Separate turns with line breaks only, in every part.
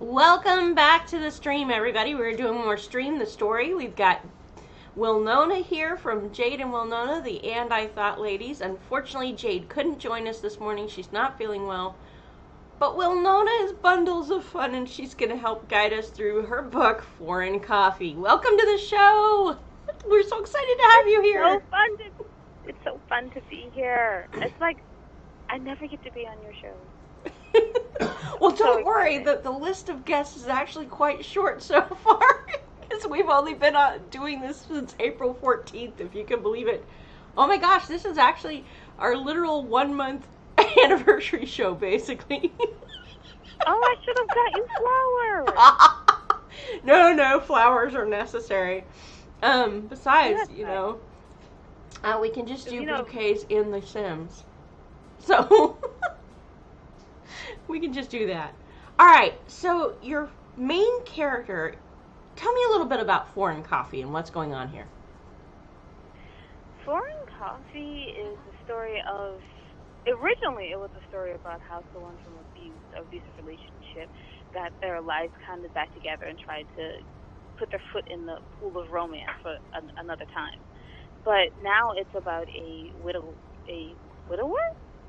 Welcome back to the stream, everybody. We're doing more Stream the Story. We've got Wilnona here from Jade and Wilnona, the And I Thought ladies. Unfortunately, Jade couldn't join us this morning. She's not feeling well. But Wilnona is bundles of fun, and she's going to help guide us through her book, Foreign Coffee. Welcome to the show. We're so excited to have you here.
It's so fun to be here. It's like I never get to be on your show.
Well, don't worry. The list of guests is actually quite short so far, because we've only been doing this since April 14th, if you can believe it. Oh my gosh, this is actually our literal 1 month anniversary show, basically.
Oh, I should have got you flowers.
No, flowers are necessary. Besides, we can just do bouquets in The Sims. So, we can just do that. Alright, so your main character, tell me a little bit about Foreign Coffee and what's going on here.
Foreign Coffee is the story of, originally it was a story about how someone from abusive relationship got their lives kind of back together and tried to put their foot in the pool of romance for another time. But now it's about a widower?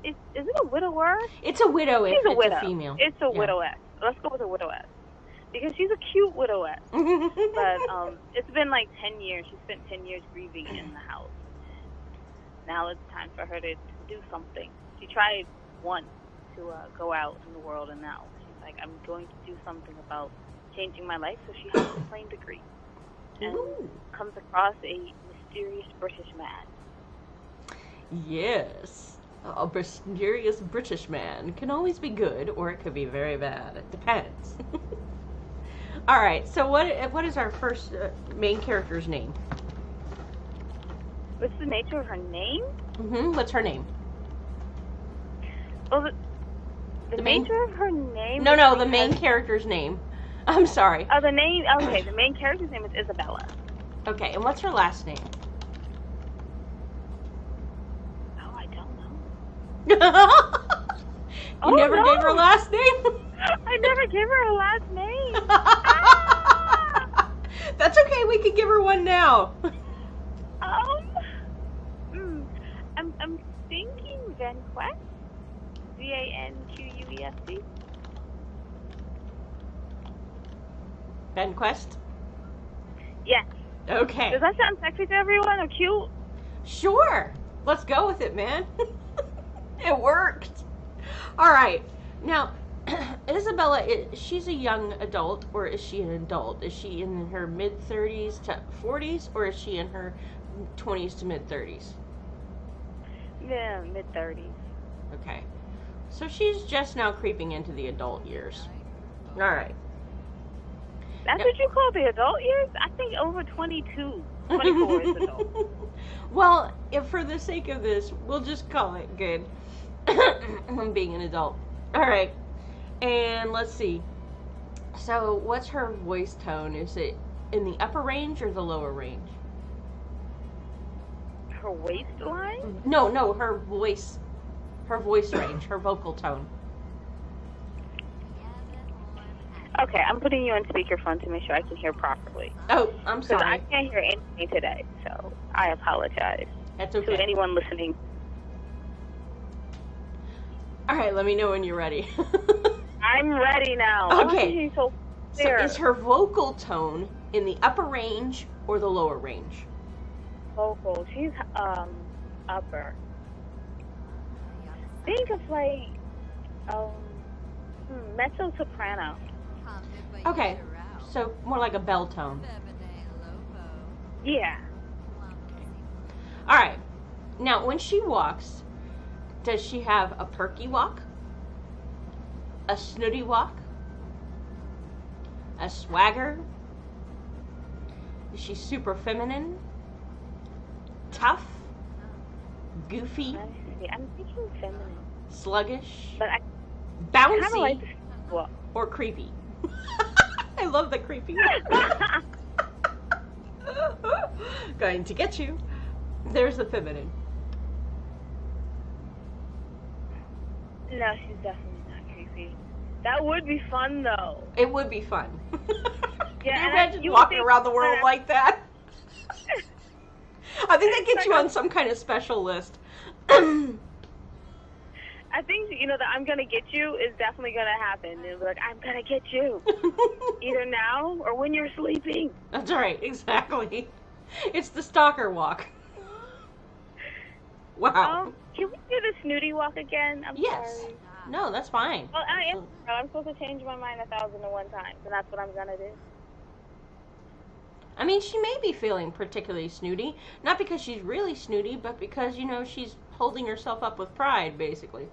Is it a widower?
It's a widow if it's a female.
It's a widowess. Let's go with a widowess. Because she's a cute widowess. But it's been like 10 years. She spent 10 years grieving in the house. Now it's time for her to do something. She tried once to go out in the world, and now she's like, I'm going to do something about changing my life. So she has a plain degree. And comes across a mysterious British man.
Yes. A mysterious British man can always be good, or it could be very bad. It depends. All right. So what is our first main character's name?
What's the nature of her name?
What's her name?
Well, the nature of her name.
No, the main character's name. I'm sorry.
Oh, the name. Okay, the main character's name is Isabella.
Okay, and what's her last name? You never gave her a last name?
I never gave her a last name.
That's okay, we can give her one now.
I'm thinking Vanquest. Vanquest.
Vanquest?
Yes.
Okay.
Does that sound sexy to everyone or cute?
Sure. Let's go with it, man. It worked. All right. Now, Isabella, she's a young adult, or is she an adult? Is she in her mid-30s to 40s, or is she in her 20s to mid-30s?
Yeah, mid-30s.
Okay. So she's just now creeping into the adult years. All right.
That's what you call the adult years? I think over 22. 24 is adult.
Well, if for the sake of this, we'll just call it good. I'm being an adult. All right. And let's see. So what's her voice tone? Is it in the upper range or the lower range?
Her waistline?
No, her voice range, her vocal tone.
Okay, I'm putting you on speakerphone to make sure I can hear properly.
Oh, I'm sorry.
Because I can't hear anything today, so I apologize.
That's okay.
To anyone listening.
All right, let me know when you're ready.
I'm ready now.
Okay.
So
is her vocal tone in the upper range or the lower range?
Vocal. She's upper. Think of like mezzo soprano.
Okay, so more like a bell tone.
Yeah.
All right. Now, when she walks, does she have a perky walk? A snooty walk? A swagger? Is she super feminine? Tough? Goofy?
I'm thinking feminine.
Sluggish?
But
bouncy?
Like
or creepy? I love the creepy. Going to get you. There's the feminine.
No, she's definitely not creepy. That would be fun, though.
It would be fun.
Yeah,
Can you imagine walking around the world like that? I think that gets you on some kind of special list.
I think, that I'm going to get you is definitely going to happen. It'll be like, I'm going to get you. Either now or when you're sleeping.
That's right, exactly. It's the stalker walk. Wow.
Can we do the snooty walk again? I'm sorry.
No, that's fine.
Well, I'm supposed to change my mind 1,001 times, and that's what I'm going to do.
I mean, she may be feeling particularly snooty. Not because she's really snooty, but because, she's holding herself up with pride, basically.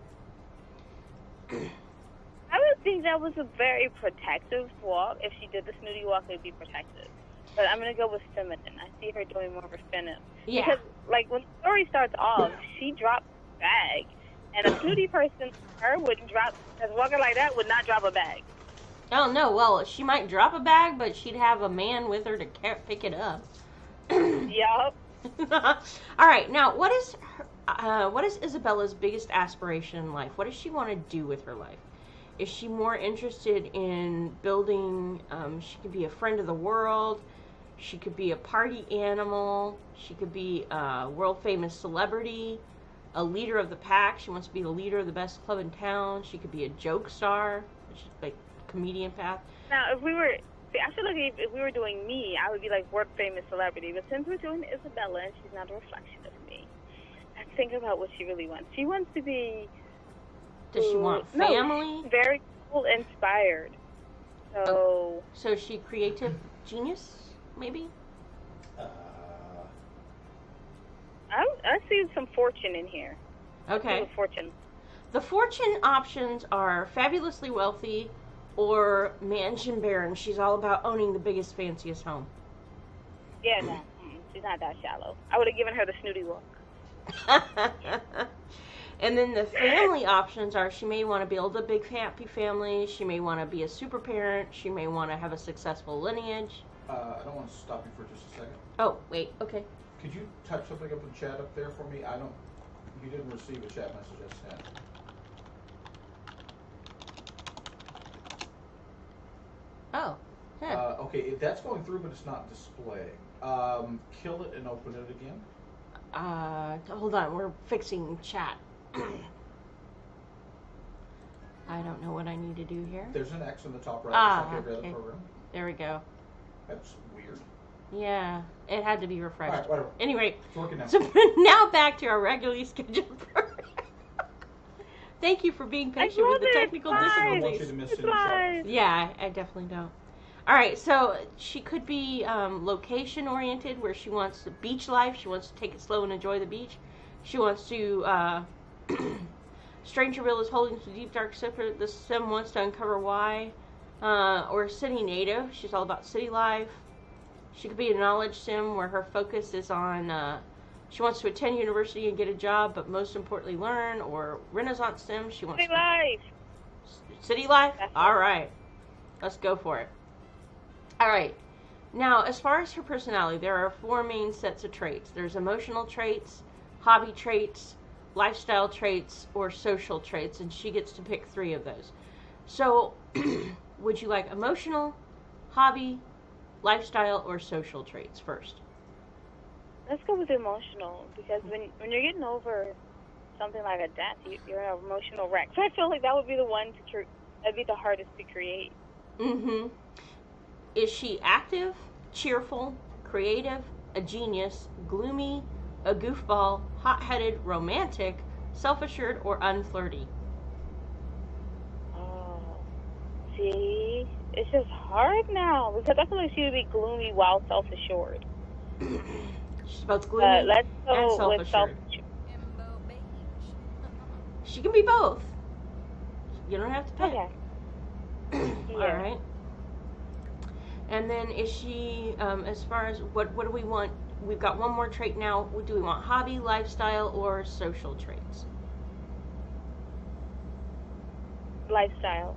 I would think that was a very protective walk. If she did the snooty walk, it would be protective. But I'm going to go with feminine. I see her doing more of a feminine.
Yeah.
Because, when the story starts off, she drops a bag. And a snooty person, her, wouldn't drop, because walking like that would not drop a bag.
Oh, no. Well, she might drop a bag, but she'd have a man with her to pick it up.
Yup.
All right. Now, what is Isabella's biggest aspiration in life? What does she want to do with her life? Is she more interested in building, she could be a friend of the world, she could be a party animal, she could be a world-famous celebrity, a leader of the pack, she wants to be the leader of the best club in town, she could be a joke star, like comedian path.
Now, I feel like if we were doing me, I would be like world-famous celebrity, but since we're doing Isabella and she's not a reflection of me, let's think about what she really wants. She wants to be...
Does she want family?
No, very cool, inspired. So...
So is she creative genius, maybe?
I see some fortune in here.
Okay.
Fortune.
The fortune options are fabulously wealthy or mansion baron. She's all about owning the biggest, fanciest home.
Yeah, no. She's not that shallow. I would have given her the snooty walk.
And then the family options are she may want to build a big happy family, she may want to be a super parent, she may want to have a successful lineage.
I don't want to stop you for just a second.
Oh, wait, okay.
Could you type something up in the chat up there for me? You didn't receive a chat message I sent.
Oh, yeah.
Okay, that's going through, but it's not displaying. Kill it and open it again.
Hold on, we're fixing chat. I don't know what I need to do here.
There's an X in the top right, just like every other program.
There we go.
That's weird.
Yeah, it had to be refreshed.
Alright, whatever.
Anyway,
it's working now.
So now back to our regularly scheduled program. Thank you for being patient with the technical difficulties.
I don't want you to miss any chat.
Yeah, I definitely don't. Alright, so she could be location oriented, where she wants the beach life, she wants to take it slow and enjoy the beach. She wants to, Strangerville is holding some deep dark secret, the sim wants to uncover why. Or city native, she's all about city life. She could be a knowledge sim, where her focus is on, she wants to attend university and get a job, but most importantly learn. Or Renaissance sim, she wants
City life!
City life? Alright, let's go for it. Alright, now as far as her personality, there are 4 main sets of traits. There's emotional traits, hobby traits, lifestyle traits, or social traits, and she gets to pick 3 of those. So, would you like emotional, hobby, lifestyle, or social traits first?
Let's go with emotional, because when you're getting over something like a death, you're an emotional wreck. So I feel like that would be the one that'd be the hardest to create.
Mm-hmm. Is she active, cheerful, creative, a genius, gloomy, a goofball, hot-headed, romantic, self-assured, or unflirty?
Oh, see? It's just hard now, because I feel like she would be gloomy while self-assured.
She's both gloomy
let's go
and
with
self-assured. She can be both. You don't have to pick.
Okay.
Yeah. All right. And then is she, as far as what do we want? We've got one more trait now. Do we want hobby, lifestyle, or social traits?
Lifestyle.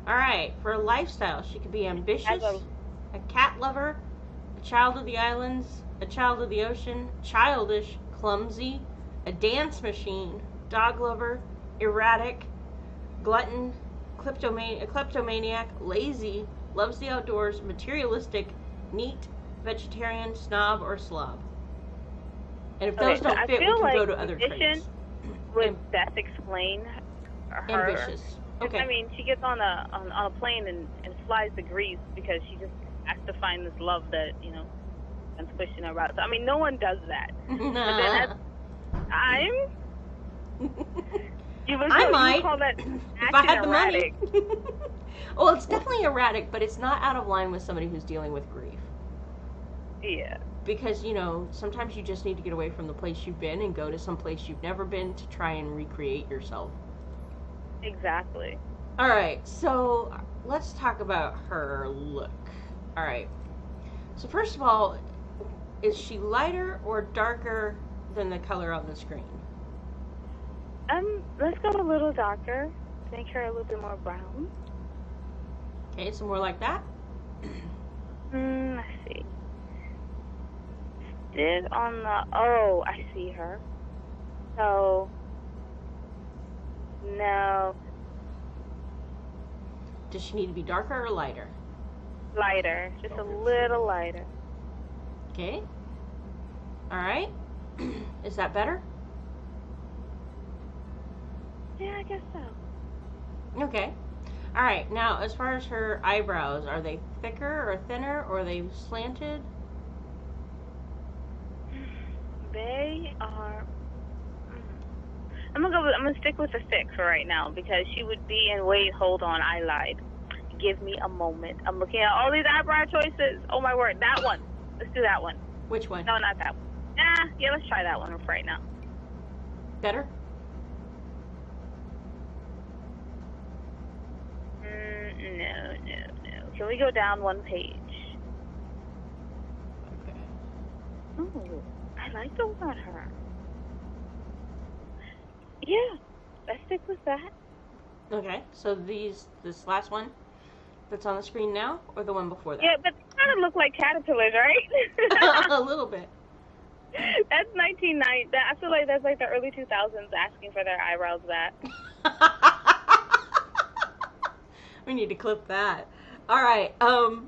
All right. For a lifestyle, she could be ambitious, a cat lover, a child of the islands, a child of the ocean, childish, clumsy, a dance machine, dog lover, erratic, glutton, a kleptomaniac, lazy, loves the outdoors, materialistic, neat, vegetarian, snob, or slob. And if those
Okay, so
don't
I
fit, we
feel
can
like
go to other
musician
traits.
would best explain her.
Ambitious. Okay.
I mean, she gets on a plane and flies to Greece because she just has to find this love that and pushing her out. So I mean, no one does that. But then at time, you would call that
if I had the
erratic.
money. Well, it's definitely erratic, but it's not out of line with somebody who's dealing with grief.
Yeah.
Because, sometimes you just need to get away from the place you've been and go to some place you've never been to try and recreate yourself.
Exactly.
All right, so let's talk about her look. All right. So first of all, is she lighter or darker than the color on the screen?
Let's go a little darker. Make her a little bit more brown.
Okay, so more like that?
Let's see. Oh, I see her. So, no.
Does she need to be darker or lighter?
Lighter. Just a little lighter.
Okay. All right. Is that better?
Yeah, I guess so.
Okay. All right. Now, as far as her eyebrows, are they thicker or thinner, or are they slanted?
They are. I'm gonna stick with the thick for right now because she would be in. Wait, hold on, I lied. Give me a moment. I'm looking at all these eyebrow choices. Oh my word, that one. Let's do that one.
Which one?
No, not that one. Yeah, let's try that one for right now.
Better?
No. Can we go down one page?
Okay.
Oh, I like those on her. Yeah, let's stick with that.
Okay, so this last one that's on the screen now, or the one before that?
Yeah, but they kind of look like caterpillars, right?
A little bit.
That's 1990. I feel like that's like the early 2000s asking for their eyebrows back.
We need to clip that. All right.
Well,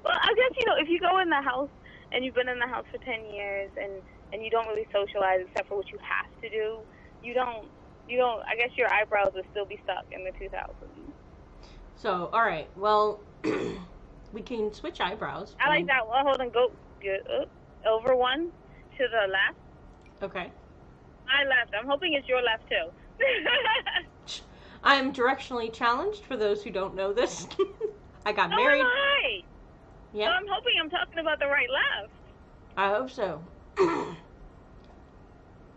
I guess, if you go in the house and you've been in the house for 10 years and you don't really socialize except for what you have to do, you don't, I guess your eyebrows would still be stuck in the 2000s.
So, all right. Well, we can switch eyebrows.
I like that. Well, hold on. Go over one to the left.
Okay.
My left. I'm hoping it's your left, too.
I'm directionally challenged, for those who don't know this. I got married.
Am I?
Yeah.
So I'm hoping I'm talking about the right left.
I hope so.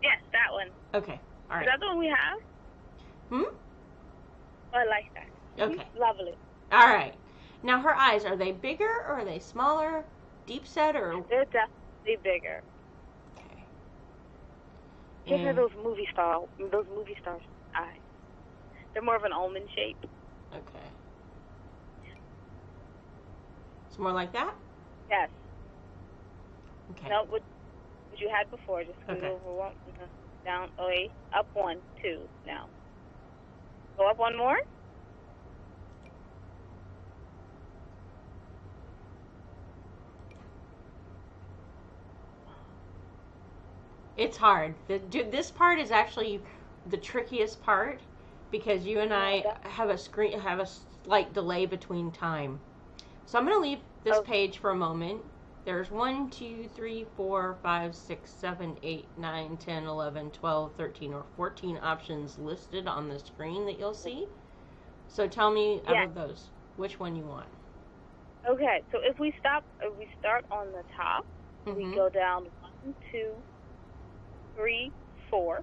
Yes, that one.
Okay. All right.
Is that the one we have?
Oh,
I like that.
okay.
Lovely.
All right. Now, her eyes, are they bigger or are they smaller? Deep set or?
They're definitely bigger.
Okay.
Give her those movie stars eyes. They're more of an almond shape.
Okay. It's more like that?
Yes.
Okay.
No, what you had before. Just go over one. Down. Okay. Up 1, 2. Now. Go up one more.
It's hard. This part is actually the trickiest part because you and I have a slight delay between time. So I'm going to leave this page for a moment. There's 1, 2, 3, 4, 5, 6, 7, 8, 9, 10, 11, 12, 13, or 14 options listed on the screen that you'll see. So tell me out of those, which one you want.
Okay, so if we start on the top, we go down 1, 2, 3, 4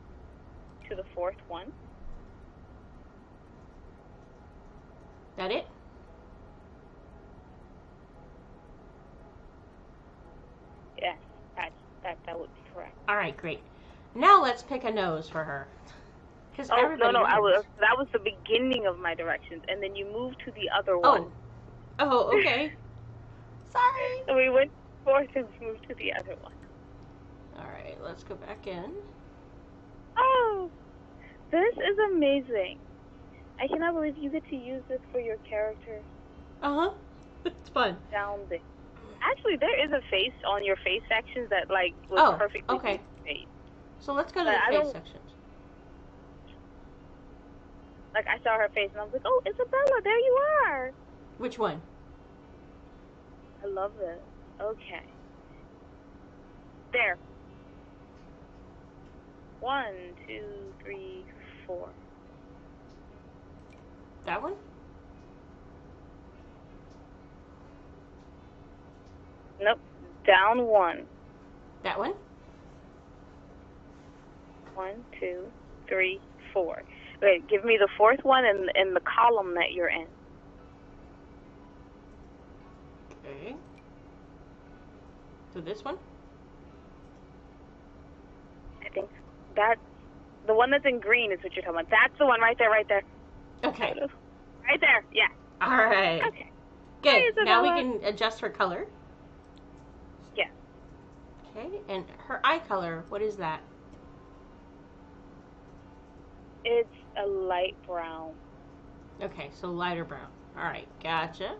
to the fourth one.
That it?
Yes, that would be correct.
All right, great. Now let's pick a nose for her. Because
no, that was the beginning of my directions, and then you moved to the other one.
Oh, okay. Sorry.
So we went forth and moved to the other one.
All right, let's go back in.
Oh, this is amazing. I cannot believe you get to use this for your character.
Uh-huh. It's fun.
Down there. Actually, there is a face on your face sections that, like, was
Oh,
perfectly
okay.
face.
So let's go to
But
the
I
face
don't-
sections.
Like, I saw her face, and I was like, oh, Isabella, there you are.
Which one?
I love this. Okay. There. 1, 2, 3, 4.
That one?
Nope. Down 1.
That one?
1, 2, 3, 4. Wait, give me the fourth one in the column that you're in.
Okay. So this one?
I think that's the one that's in green is what you're talking about. That's the one right there, right there.
Okay.
Right there, yeah.
All right.
Okay.
Good.
Hi,
Now we
Isabella.
can adjust her color.
Yeah.
Okay. And her eye color, what is that?
It's a light brown.
Okay, so lighter brown. All right, gotcha.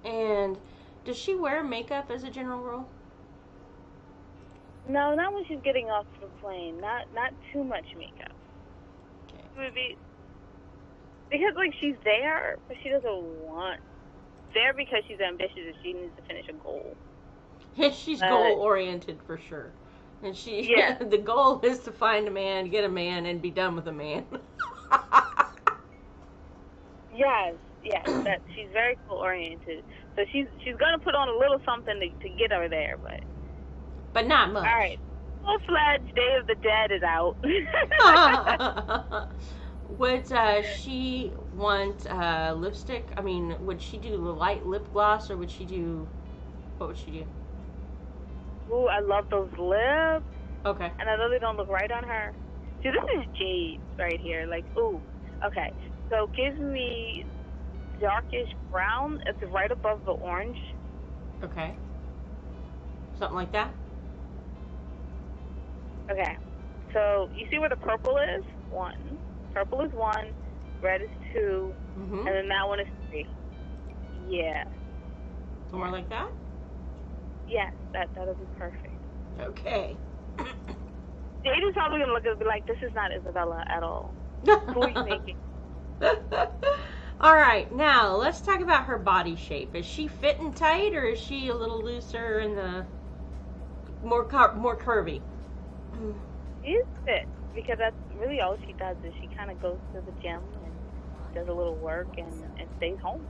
And does she wear makeup as a general rule?
No, not when she's getting off the plane. Not too much makeup.
Okay.
It would be because like she's there, but she doesn't want there because she's ambitious and she needs to finish a goal.
She's goal oriented for sure. And she
Yeah.
the goal is to find a man, get a man, and be done with a man.
Yes, that she's very goal oriented. So she's gonna put on a little something to get her there,
But not much.
all right. Full-fledged Day of the Dead is out.
Would she want lipstick? I mean, would she do the light lip gloss, or would she do? What would she do?
Ooh, I love those lips.
Okay.
And I know they don't look right on her. See, this is jade right here. Like, ooh. Okay. So give me darkish brown. It's right above the orange.
Okay. Something like that.
Okay. So you see where the purple is? 1. Purple is 1. Red is 2.
Mm-hmm.
And then that one is 3. Yeah.
Somewhere like that.
Yes, that'll be perfect.
Okay.
Jade is probably gonna look and be like, "This is not Isabella at all. Who are you making?"
All right, now let's talk about her body shape. Is she fit and tight, or is she a little looser and the more curvy?
She is fit because that's really all she does is she kind of goes to the gym and does a little work and stays home.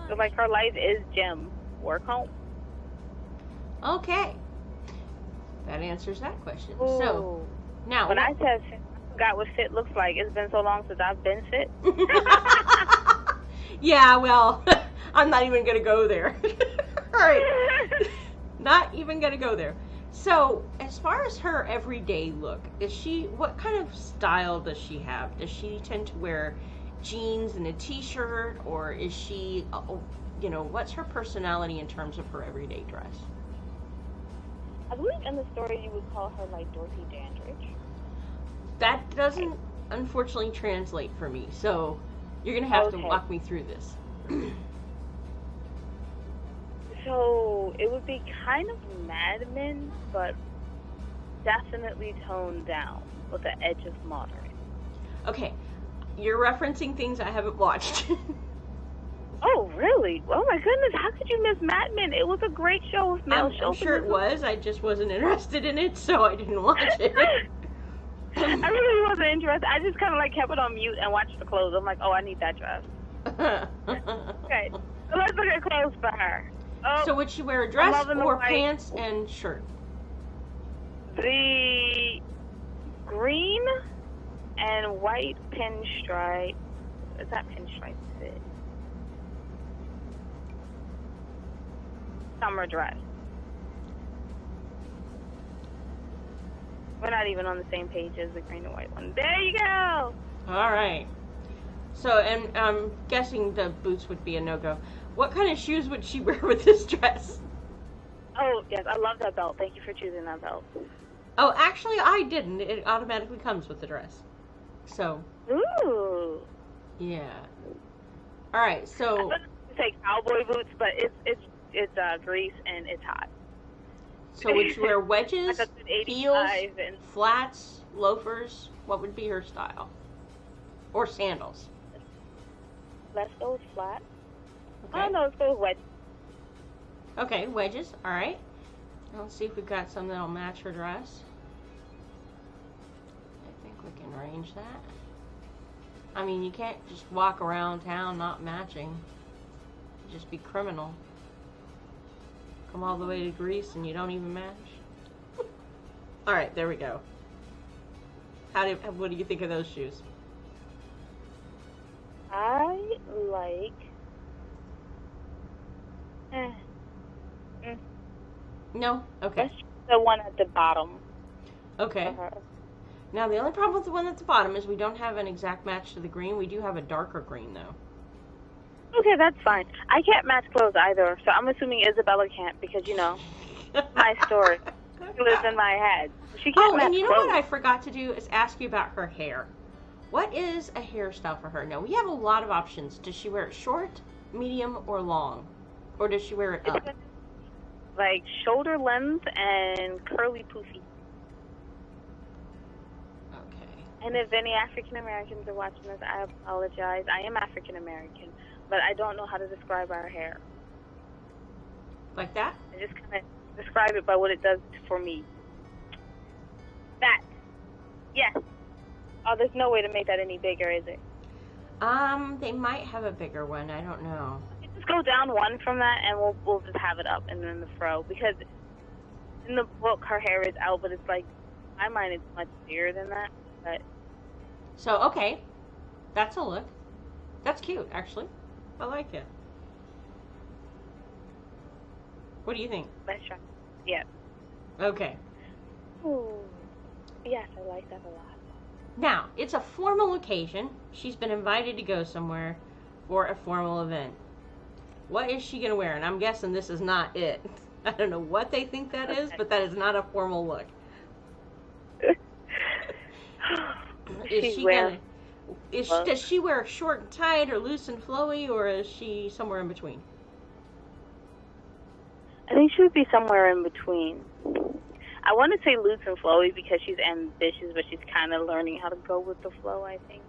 So like her life is gym, work, home.
Okay, that answers that question.
Ooh.
So now,
When I said fit, I forgot what fit looks like. It's been so long since I've been fit.
yeah, well, I'm not even gonna go there. All right, not even gonna go there. So, as far as her everyday look, what kind of style does she have? Does she tend to wear jeans and a t-shirt, or is she, what's her personality in terms of her everyday dress?
I believe in the story you would call her like Dorothy Dandridge.
That doesn't unfortunately translate for me, so you're gonna have to walk me through this.
So it would be kind of Mad Men, but definitely toned down with the edge of modern.
Okay, you're referencing things I haven't watched.
Oh, really? Oh my goodness, how could you miss Mad Men? It was a great show with male
I'm sure it was. I just wasn't interested in it, so I didn't watch it.
I really wasn't interested. I just kind of like kept it on mute and watched the clothes. I'm like, oh, I need that dress. Okay, so let's look at clothes for her. Oh,
So would she wear a dress
loving the
or
white.
pants and shirt?
the green and white pinstripe. Is that pinstripe fit? Summer dress. We're not even on the same page as the green and white one. There you go.
All right. So, and I'm guessing the boots would be a no-go. What kind of shoes would she wear with this dress?
Oh, yes, I love that belt. Thank you for choosing that belt.
Oh, actually, I didn't. It automatically comes with the dress. So.
Ooh.
Yeah. All right.
I
So.
was gonna say cowboy boots, but it's Greece and it's hot.
So would you wear wedges,
Like a good 85
heels,
and
flats, loafers? What would be her style? Or sandals?
let's go with flat.
Okay.
I don't know, let's go with wedges.
Okay, wedges. All right. Let's see if we've got some that'll match her dress. I think we can arrange that. I mean, you can't just walk around town not matching. It'd just be criminal. Come all the way to Greece and you don't even match. All right, there we go. What do you think of those shoes?
I like.
No? Okay.
Let's choose the one at the bottom.
Okay.
For her.
Now, the only problem with the one at the bottom is we don't have an exact match to the green. We do have a darker green, though.
Okay, that's fine. I can't match clothes either, so I'm assuming Isabella can't because, my story. It lives in my head. She can't match
and you know
clothes.
what I forgot to do is ask you about her hair. What is a hairstyle for her? Now, we have a lot of options. Does she wear it short, medium, or long? Or does she wear it up?
Like shoulder length and curly poofy.
Okay.
And if any African Americans are watching this, I apologize. I am African American, but I don't know how to describe our hair.
Like that?
I just kind of describe it by what it does for me. That. Yes. Oh, there's no way to make that any bigger, is it?
They might have a bigger one. I don't know.
Just go down one from that, and we'll just have it up and then the fro, because in the book her hair is out, but it's like, in my mind it's much bigger than that. But
So, okay. That's a look. That's cute, actually. I like it. What do you think?
let's try. Yeah.
Okay.
Ooh. Yes, I like that a lot.
Now, it's a formal occasion. She's been invited to go somewhere for a formal event. What is she going to wear? And I'm guessing this is not it. I don't know what they think that is, but that is not a formal look. Does she wear short and tight or loose and flowy, or is she somewhere in between?
I think she would be somewhere in between. I want to say loose and flowy because she's ambitious, but she's kind of learning how to go with the flow, I think.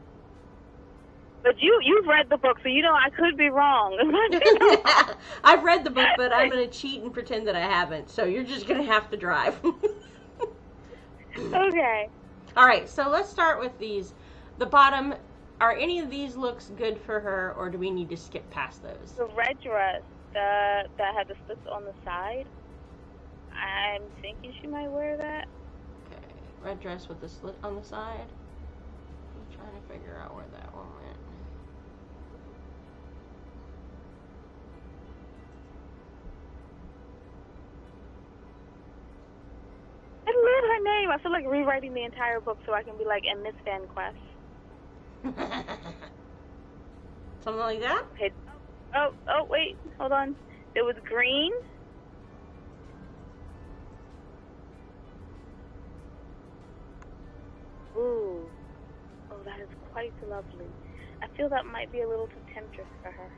But you've read the book, so I could be wrong.
I've read the book, but I'm going to cheat and pretend that I haven't. So you're just going to have to drive.
Okay.
All right, so let's start with these. The bottom, are any of these looks good for her, or do we need to skip past those?
The red dress that had the slits on the side, I'm thinking she might wear that.
Okay, red dress with the slit on the side. I'm trying to figure out where that one went.
I love her name. I feel like rewriting the entire book so I can be like, and Miss Van Quest.
Something like that?
Okay. Oh, wait. Hold on. It was green. Ooh. Oh, that is quite lovely. I feel that might be a little too temptress for her.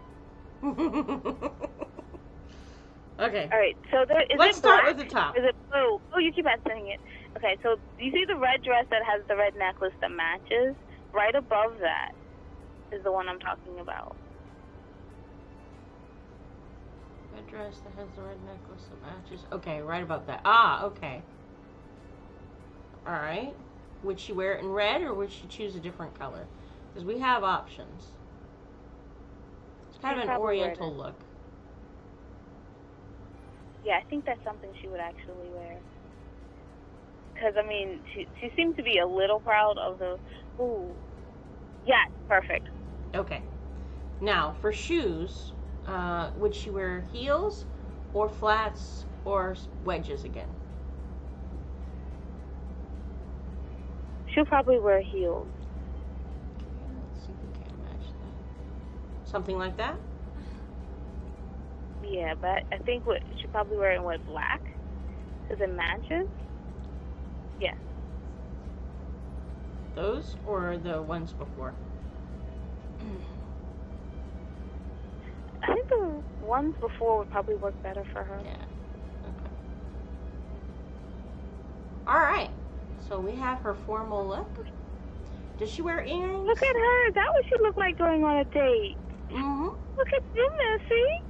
Okay.
All right. So
Let's start with the top.
Is it blue? Oh, you keep saying it. Okay. So do you see the red dress that has the red necklace that matches? Right above that is the one I'm talking about.
Red dress that has the red necklace that matches. Okay, right above that. Ah, okay. All right. Would she wear it in red, or would she choose a different color? Because we have options. It's kind of an oriental look.
Yeah, I think that's something she would actually wear. Because, I mean, she seems to be a little proud of the... Ooh. Yeah, perfect.
Okay. Now, for shoes, would she wear heels or flats or wedges again?
She'll probably wear heels.
Okay, let's see if we can match that. Something like that?
Yeah, but I think she'll probably wear it in black? Because it matches? Yeah.
Those or the ones before?
I think the ones before would probably work better for her.
Yeah. Okay. All right. So we have her formal look. Does she wear earrings?
Look at her. That what she looked like going on a date.
Mm-hmm.
Look at you, Missy.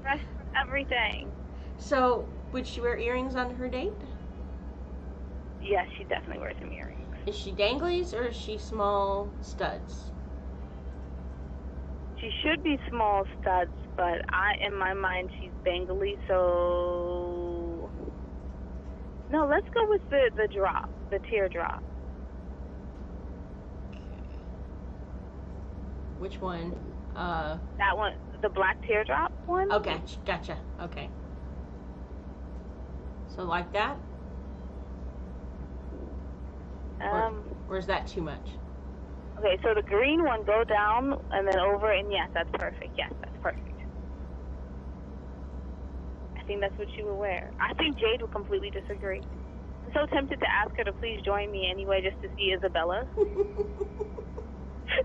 Fresh from everything.
So, would she wear earrings on her date?
Yes, she definitely wears some earrings.
Is she danglies or is she small studs?
She should be small studs, but in my mind, she's bangly, so... No, let's go with the drop, the teardrop.
Okay. Which one?
That one, the black teardrop one?
Okay, gotcha. Okay. So like that? Or is that too much?
Okay, so the green one, go down and then over, and yes, that's perfect. Yes, that's perfect. I think that's what she would wear. I think Jade would completely disagree. I'm so tempted to ask her to please join me anyway, just to see Isabella.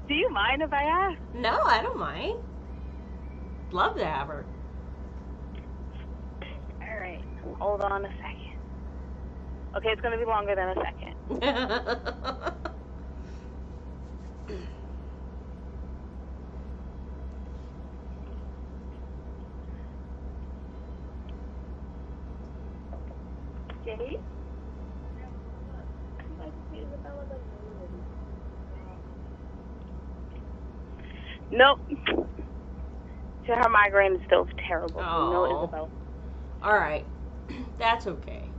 Do you mind if I ask?
No, I don't mind. Love to have her.
All right, hold on a second. Okay, it's going to be longer than a second. Jade? Nope. So her migraine is still terrible.
Oh.
No, Isabella.
All right. That's okay.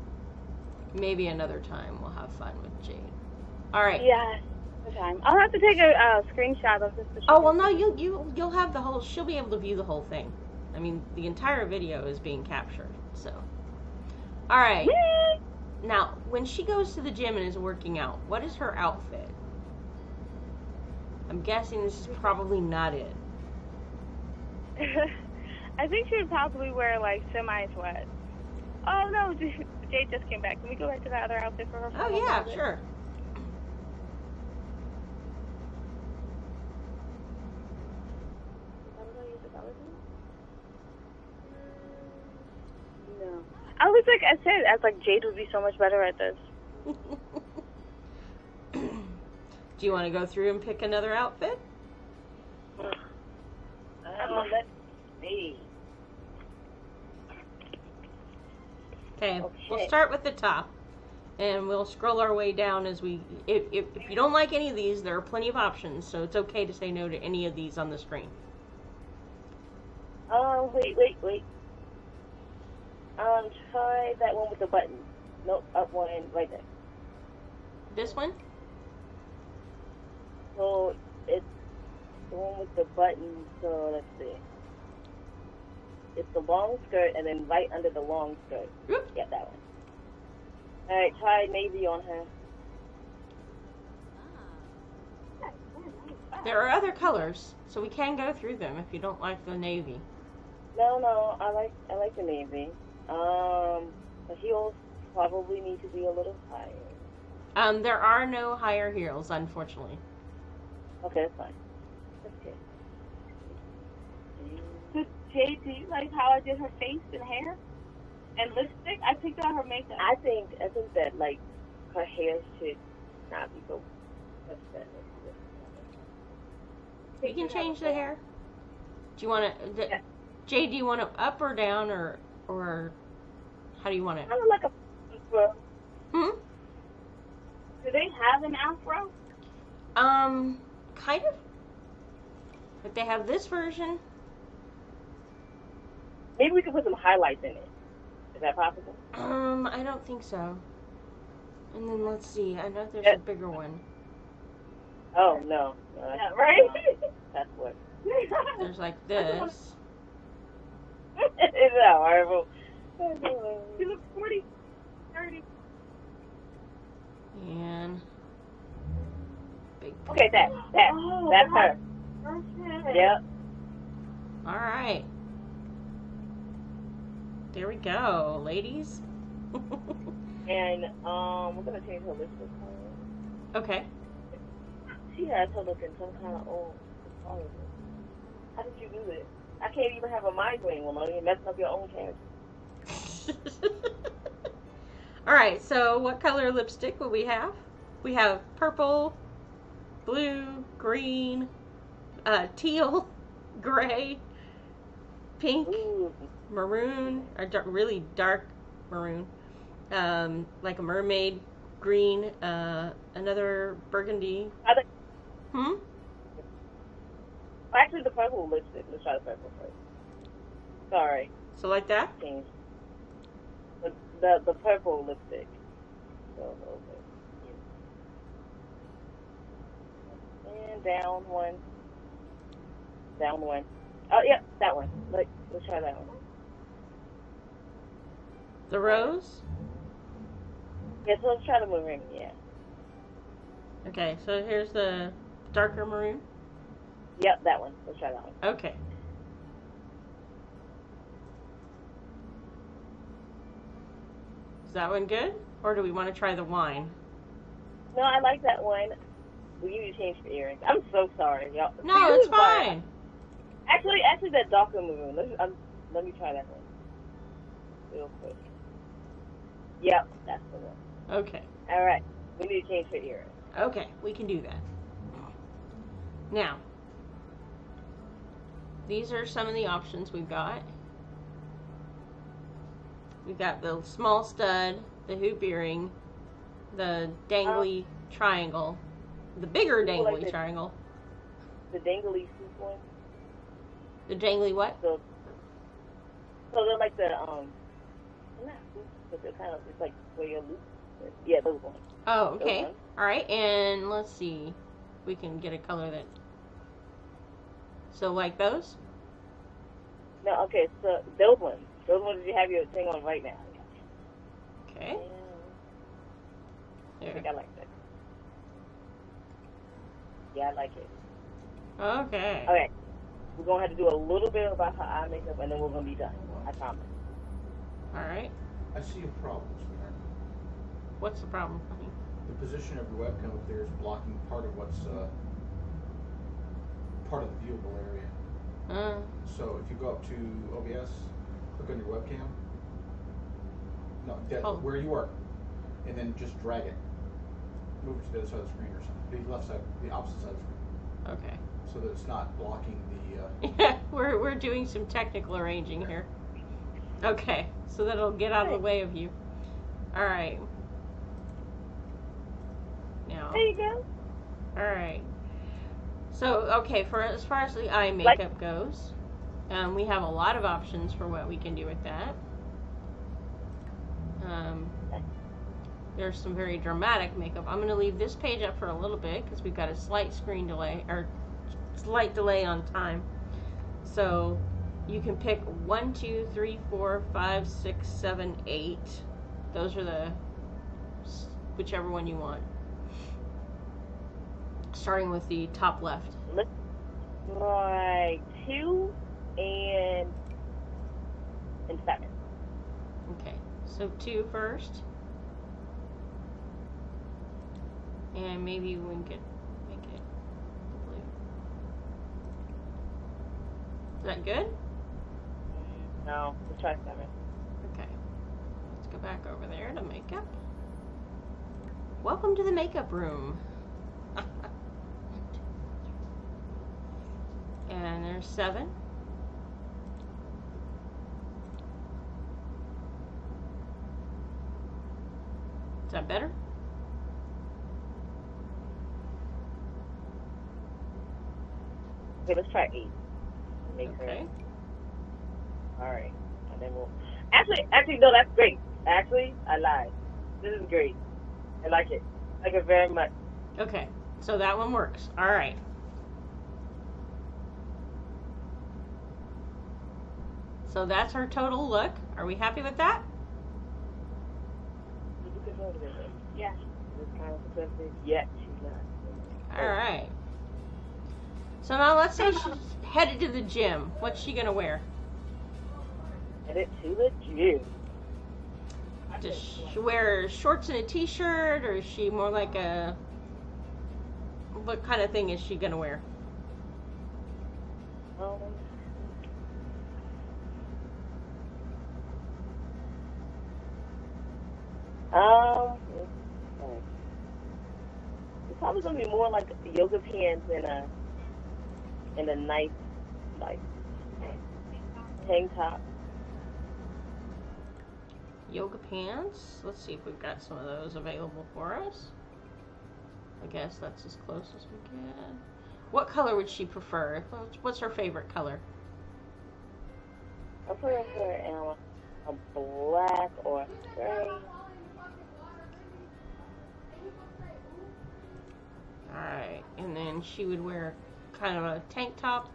Maybe another time we'll have fun with Jade. All right.
Yes. Time. I'll have to take a screenshot of this.
Oh well, no, you'll have the whole. She'll be able to view the whole thing. I mean, the entire video is being captured. So, all right.
Yay!
Now, when she goes to the gym and is working out, what is her outfit? I'm guessing this is probably not it.
I think she would probably wear like semi-sweats. Oh no, Jade just came back. Can we go back to that other outfit for her?
Oh yeah, sure.
No. I was like, I said, Jade would be so much better at this.
Do you want to go through and pick another outfit?
Let's see.
Okay, we'll start with the top, and we'll scroll our way down as we. If you don't like any of these, there are plenty of options, so it's okay to say no to any of these on the screen.
Wait. Try that one with the button. Nope, up one right there.
This one?
So it's the one with the button. So let's see. It's the long skirt, and then right under the long skirt.
Oop.
Yeah, that one. All right, try navy on her.
There are other colors, so we can go through them if you don't like the navy.
No, I like the navy. The heels probably need to be a little higher.
There are no higher heels, unfortunately.
Okay, that's fine. That's good.
So Jade, do you like how I did her face and hair and lipstick? I picked out her makeup.
I think that like her hair should not be so much better.
We can change the hair. Do you want to, Jay? Do you want it up or down, or how do you want it?
Kind of like a afro.
Do they have an afro?
Kind of. But they have this version.
Maybe we could put some highlights in it. Is that possible?
I don't think so. And then let's see. I know there's a bigger one.
Oh no.
Yeah, right.
That's what.
There's like this.
Isn't that horrible?
She looks 40, 30.
And big.
Okay, that's her.
Perfect.
Yep.
All right. There we go, ladies.
And we're gonna change her lipstick color.
Okay.
She has her looking some kind of old. How did you do this? I can't even have a migraine when you're messing up your own character.
All right. So, what color lipstick will we have? We have purple, blue, green, teal, gray, pink,
Ooh.
maroon, or really dark maroon, like a mermaid green, another burgundy.
Actually, the purple lipstick. Let's try the purple first. Sorry.
So like that?
Change. The purple lipstick. So, okay. And down one. Down one. Oh, yeah, that one. Let's try that one.
The rose?
Yeah, so let's try the maroon, yeah.
Okay, so here's the darker maroon.
Yep, that one. Let's try that one.
Okay. Is that one good? Or do we want to try the wine?
No, I like that one. We need to change the earrings. I'm so sorry, y'all.
No, it's fine.
Actually, that darker maroon. Let me try that one. Real quick. Yep, that's the one.
Okay.
All right. We need to change the earrings.
Okay, we can do that. Now, these are some of the options we've got. We've got the small stud, the hoop earring, the dangly triangle, the bigger dangly triangle.
The dangly soup one?
The dangly what?
So they're like the, they're not soup, but they're kind of, it's like where your loop. Yeah, those ones.
Oh, okay. All right, and let's see. We can get a color that. So, like those?
No, okay, so those ones. Those ones you have your thing on right now.
Okay.
I think I like that. Yeah, I like it.
Okay.
Okay. We're going to have to do a little bit about her eye makeup, and then we're going to be done. I promise.
All right.
I see a problem, sweetheart.
What's the problem, honey?
The position of your webcam up there is blocking part of what's part of the viewable area. So if you go up to OBS, click on your webcam. No, where you are, and then just drag it. Move it to the other side of the screen or something. The left side, the opposite side of the screen.
Okay.
So that it's not blocking the.
Yeah, we're doing some technical arranging here. Okay, so that it'll get out of the way of you. All right. Now.
There you go.
All right. So, okay, for as far as the eye makeup goes, we have a lot of options for what we can do with that. There's some very dramatic makeup. I'm going to leave this page up for a little bit because we've got a slight screen delay, or slight delay on time. So, you can pick 1, 2, 3, 4, 5, 6, 7, 8. Those are the, whichever one you want. Starting with the top left.
Right, 2 and 7.
Okay, so 2 first. And maybe we can make it blue. Is that good?
No, let's try 7.
Okay. Let's go back over there to makeup. Welcome to the makeup room. And there's 7. Is that better?
Okay, let's try 8.
Okay.
Alright. And then we'll... Actually, no, that's great. Actually, I lied. This is great. I like it. I like it very much.
Okay, so that one works. Alright. So that's her total look. Are we happy with that?
Yeah. Yeah, she's not.
Alright. So now let's say she's headed to the gym. What's she gonna wear?
Headed to the gym.
Does she wear shorts and a t-shirt, or is she more like a... What kind of thing is she gonna wear?
It's probably gonna be more like yoga pants and a nice like tank top.
Yoga pants. Let's see if we've got some of those available for us. I guess that's as close as we can. What color would she prefer? What's her favorite color?
I prefer a black or gray.
Alright, and then she would wear kind of a tank top.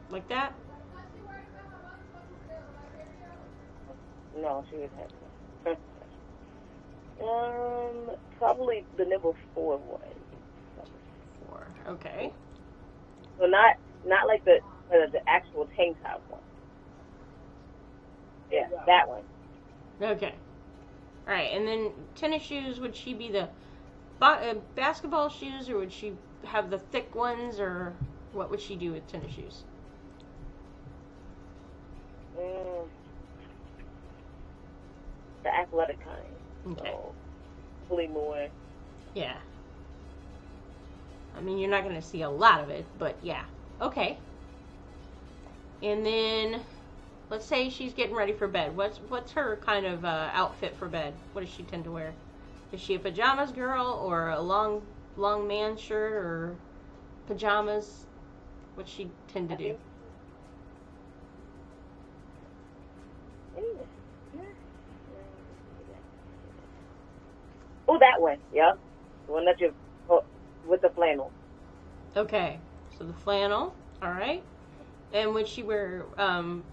Like that?
No, she would have probably the number 4 one.
4. Okay.
So not like the actual tank top one. Yeah, that one.
Okay. Alright, and then tennis shoes, would she be the basketball shoes, or would she have the thick ones, or what would she do with tennis shoes?
The athletic kind.
Okay.
So, hopefully more.
Yeah. I mean, you're not going to see a lot of it, but yeah. Okay. And then, let's say she's getting ready for bed. What's her kind of outfit for bed? What does she tend to wear? Is she a pajamas girl, or a long man shirt, or pajamas? What's she tend to do?
Oh, that one. Yep. The one that you with the flannel.
Okay. So the flannel. All right. And would she wear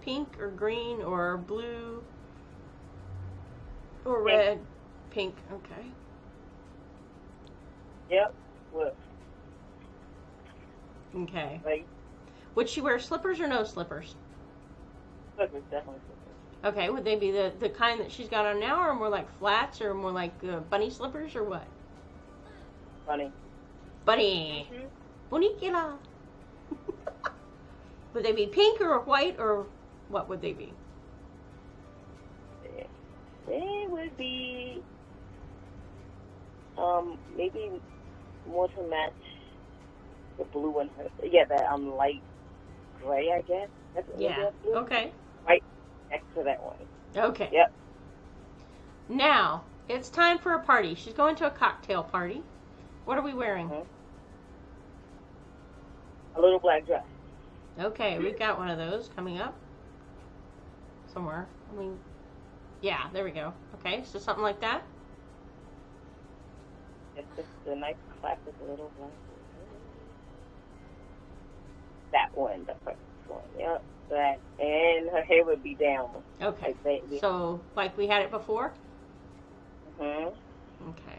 pink or green or blue or red? Pink. Okay.
Yep. What?
Okay.
Like,
would she wear slippers or no slippers?
slippers, definitely slippers.
Okay, would they be the kind that she's got on now, or more like flats, or more like bunny slippers, or what?
Bunny.
Bunny.
Mm-hmm.
Bonicula. Would they be pink or white, or what would they be?
They would be maybe more to match the blue and her. Yeah, that light gray, I guess.
Yeah. Okay.
White next to that one.
Okay.
Yep.
Now it's time for a party. She's going to a cocktail party. What are we wearing?
Mm-hmm. A little black dress.
Okay, we've got one of those coming up somewhere. I mean, yeah, there we go. Okay, so something like that.
It's just a nice classic little black dress. That one, the first one. Yep. That, and her hair would be down.
Okay.
Like
so, like we had it before?
Mm-hmm.
Okay.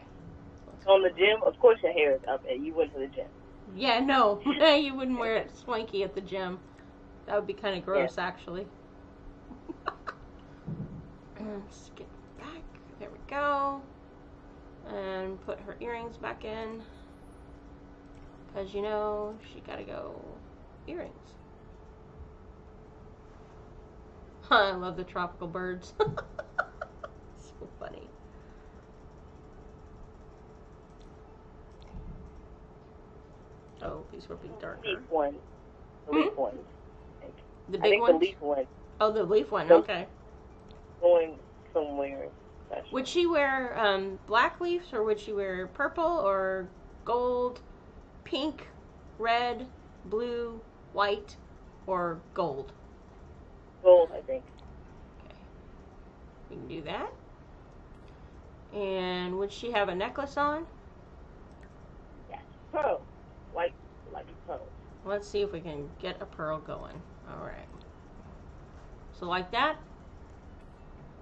On the gym, of course your hair is up, and you went to the gym.
Yeah, no. You wouldn't wear it swanky at the gym. That would be kind of gross, actually. Let's get back. There we go. And put her earrings back in. Because, you know, she got to go earrings. I love the tropical birds. So funny. Oh, these were big darker.
Leaf one. The leaf one.
The
I
big
think
one?
the leaf one.
Oh, the leaf one.
Those-
Okay.
Going somewhere special.
Would she wear black leaves, or would she wear purple or gold, pink, red, blue, white, or gold?
Gold, I think.
Okay. We can do that. And would she have a necklace on?
Yes. Pearl. White, like pearl.
Let's see if we can get a pearl going. All right. So like that?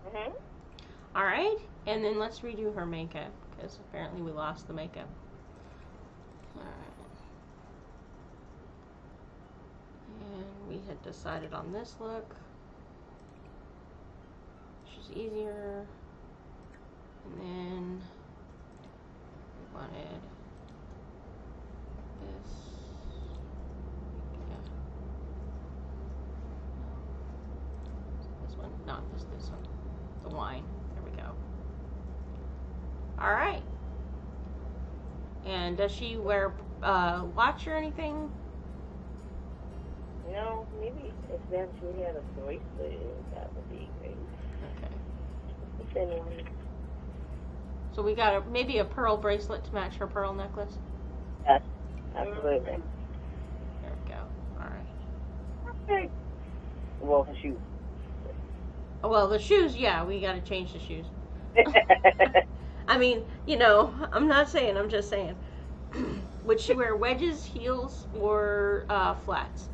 Mm-hmm.
All right. And then let's redo her makeup, because apparently we lost the makeup. All right. And we had decided on this look. She's is easier. And then we wanted this. Yeah. This one, not this one. The wine. There we go. Alright. And does she wear watch or anything?
No, maybe if then she had a bracelet, that would be great.
Okay.
The thin one.
So we got maybe a pearl bracelet to match her pearl necklace?
Yes, absolutely.
There we go. Alright.
Okay. Well, the shoes.
Well, the shoes, yeah, we gotta change the shoes. I mean, you know, I'm not saying, I'm just saying. Would she wear wedges, heels, or flats?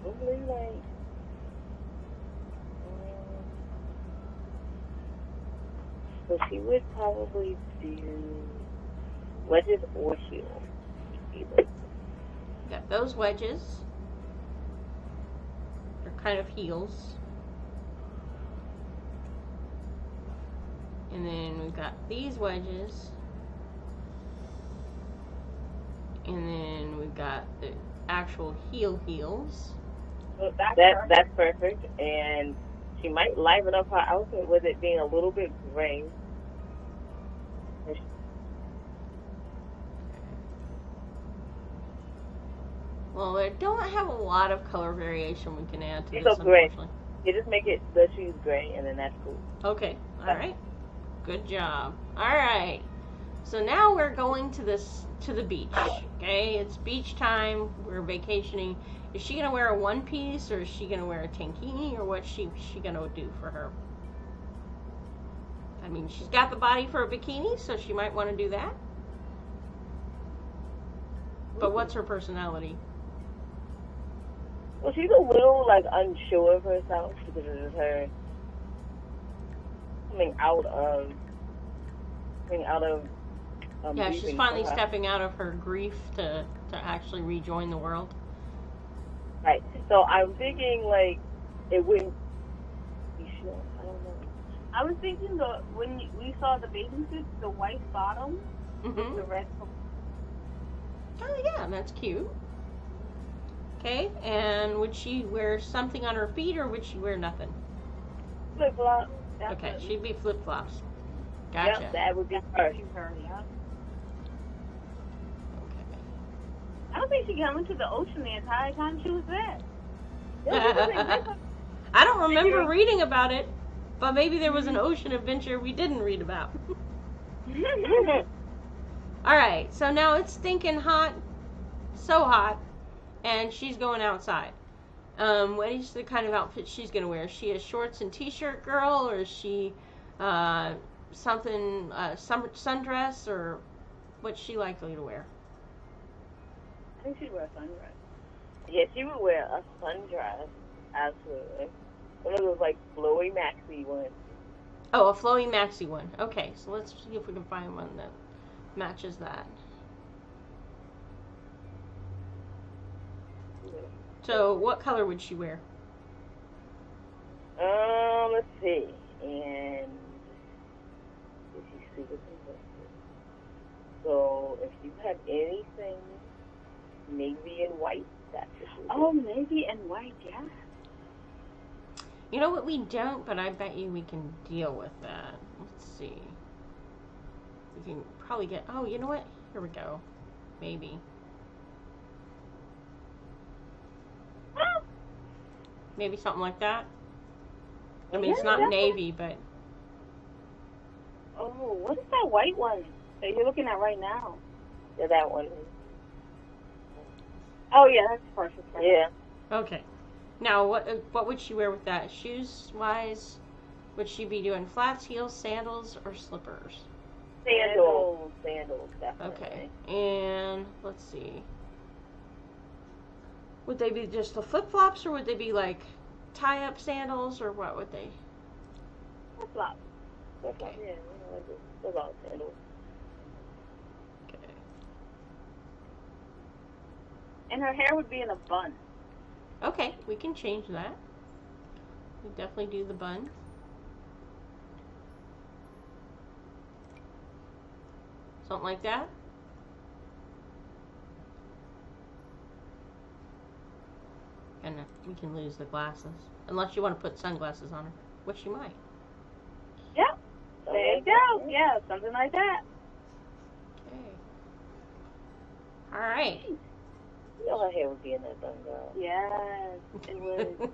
Probably like. So she would probably do wedges or heels. Either.
Got those wedges. They're kind of heels. And then we've got these wedges. And then we've got the actual heels.
So that's perfect. And she might liven up her outfit with it being a little bit gray.
Well, they don't have a lot of color variation we can add to
It's
this,
so gray.
unfortunately.
You just make it the shoes gray, and then that's cool.
Okay, alright. Good job. Alright. So now we're going to the beach. Okay, it's beach time. We're vacationing. Is she gonna wear a one piece, or is she gonna wear a tankini, or what's she gonna do for her? I mean, she's got the body for a bikini, so she might want to do that. But what's her personality?
Well, she's a little like unsure of herself because it is her coming out of.
Yeah, she's
grieving
finally
for her.
stepping out of her grief to actually rejoin the world.
Right. So I'm thinking like it wouldn't be sure. I don't know.
I was thinking when we saw the bathing suits, the white bottom,
Mm-hmm.
the red.
Oh yeah, that's cute. Okay, and would she wear something on her feet, or would she wear nothing?
Flip flop.
Okay, she'd be flip flops. Gotcha.
Yep, that would be her.
Yeah.
Okay.
I don't think she got into the ocean the entire time she was there.
I don't remember reading about it, but maybe there was an ocean adventure we didn't read about. Alright, so now it's stinking hot, so hot, and she's going outside. What is the kind of outfit she's going to wear? Is she a shorts and t-shirt girl, or is she something, sundress, or what's she likely to wear?
I think she'd wear a sundress.
Yeah, she would wear a sundress. Absolutely. One of those like flowy maxi ones.
Oh, a flowy maxi one. Okay, so let's see if we can find one that matches that. So, what color would she wear?
Let's see. And she's super consistent. So if you have anything navy and white, that's just
Navy and white, yeah.
You know what, we don't, but I bet you we can deal with that. Let's see. We can probably get, oh, you know what? Here we go. Maybe. Maybe something like that. I mean, it's not navy, but...
Oh, what is that white one that you're looking at right now?
Yeah, that one.
Oh, yeah, that's perfect.
Yeah.
Okay. Now, what would she wear with that? Shoes-wise, would she be doing flats, heels, sandals, or slippers?
Sandals, definitely.
Okay. And, let's see. Would they be just the flip-flops, or would they be, like, tie-up sandals, or what would they?
Flip-flop.
Okay. Yeah, those all sandals.
Okay.
And her hair would be in a bun.
Okay, we can change that. We definitely do the bun. Something like that. And we can lose the glasses. Unless you want to put sunglasses on her, which you might.
Yep. There you go. Yeah, something like that.
Okay. All right.
You know her hair would be in that bun, girl.
Yes, it would.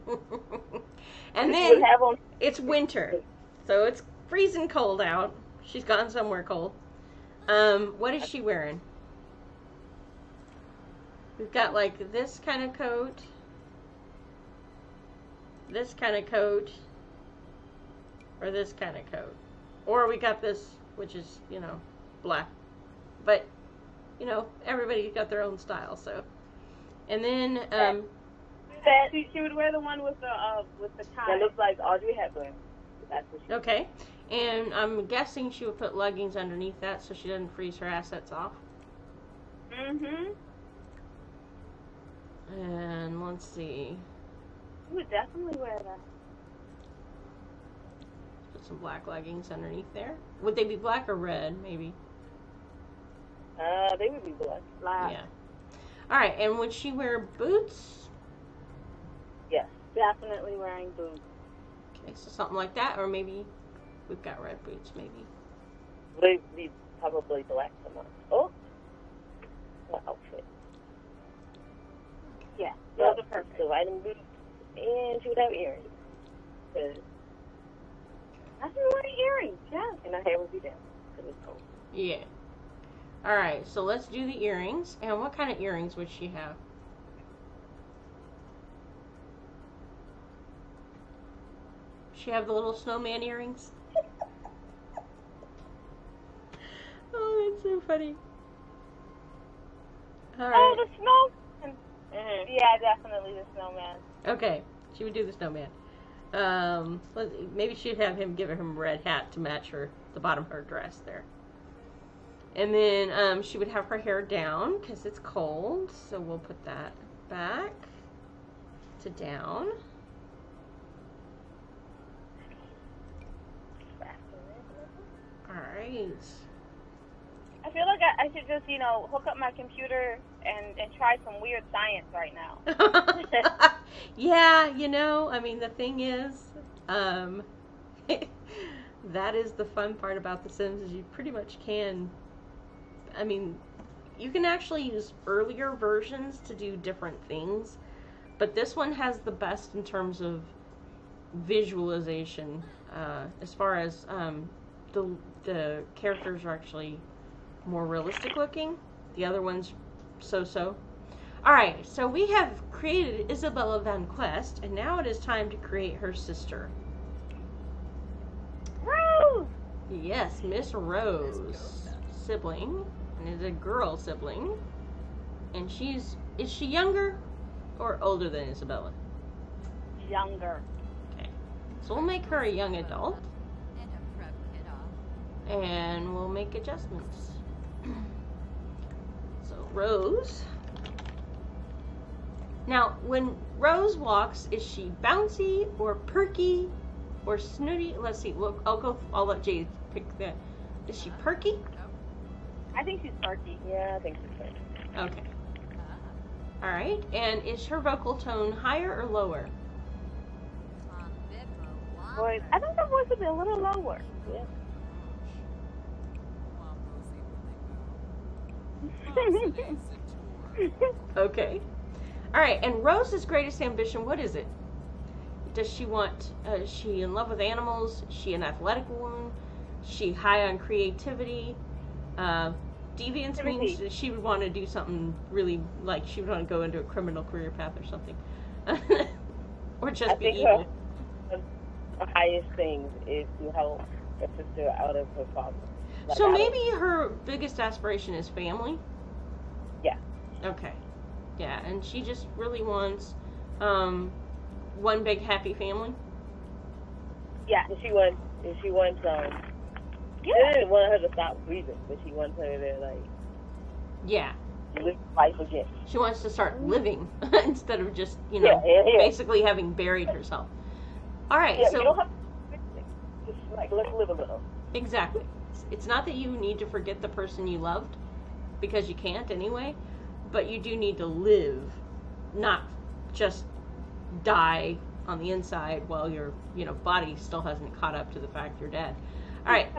And
She
then
would have on.
it's winter, so it's freezing cold out. She's gone somewhere cold. What is she wearing? We've got like this kind of coat, this kind of coat, or this kind of coat. Or we got this, which is, you know, black. But, you know, everybody's got their own style, so. And then,
she would wear the one with the tie.
That looks like Audrey Hepburn. That's what she.
okay. And I'm guessing she would put leggings underneath that so she doesn't freeze her assets off.
Mhm.
And let's see.
You would definitely wear that.
Put some black leggings underneath there. Would they be black or red, maybe?
They would be black.
Yeah. All right, and would she wear boots?
Yes.
Definitely wearing boots.
Okay, so something like that, or maybe we've got red boots, maybe.
They'd be probably black tomorrow. Oh. What outfit?
Yeah,
Well,
those are perfect.
the riding boots, and she would have earrings.
I should wear earrings, yeah.
And her hair would be down because it's cold.
Yeah. All right, so let's do the earrings. And what kind of earrings would she have? She have the little snowman earrings? Oh, that's so funny. All right.
Oh, the snowman.
Mm-hmm.
Yeah, definitely the snowman.
Okay, she would do the snowman. Maybe she'd have him give her a red hat to match the bottom of her dress there. And then she would have her hair down because it's cold, so we'll put that back to down. All right.
I feel like I should just, hook up my computer and try some weird science right now.
Yeah, I mean, the thing is, that is the fun part about The Sims is you pretty much can, I mean, you can actually use earlier versions to do different things, but this one has the best in terms of visualization, as far as the characters are actually more realistic looking. The other one's so-so. Alright, so we have created Isabella Van Quest, and now it is time to create her sister.
Rose!
Yes, Miss Rose. Sibling. And is a girl sibling. And is she younger or older than Isabella?
Younger.
Okay. So we'll make her a young adult. And we'll make adjustments. So Rose. Now, when Rose walks, is she bouncy or perky or snooty? Let's see. I'll let Jade pick that. Is she perky?
I think she's perky.
Yeah, I think she's perky.
Okay. All right. And is her vocal tone higher or lower?
Boy, I think her voice would be a little lower.
Yeah.
Okay. All right. And Rose's greatest ambition, what is it? Does she want? Is she in love with animals? Is she an athletic woman? Is she high on creativity? Deviance means that she would want to do something really, like she would want to go into a criminal career path or something, or just be evil.
Her highest thing is to help her sister out of her problem. Like
so maybe her biggest aspiration is family.
Yeah.
Okay. Yeah, and she just really wants one big happy family.
Yeah.
And she wants she didn't want her to stop breathing, but she wants her to
Yeah.
live life again.
She wants to start living instead of just,
Yeah.
basically having buried herself. All right,
Yeah,
so
you don't have to fix it. Just like let's live a little.
exactly. It's not that you need to forget the person you loved, because you can't anyway, but you do need to live, not just die on the inside while your body still hasn't caught up to the fact you're dead. All right.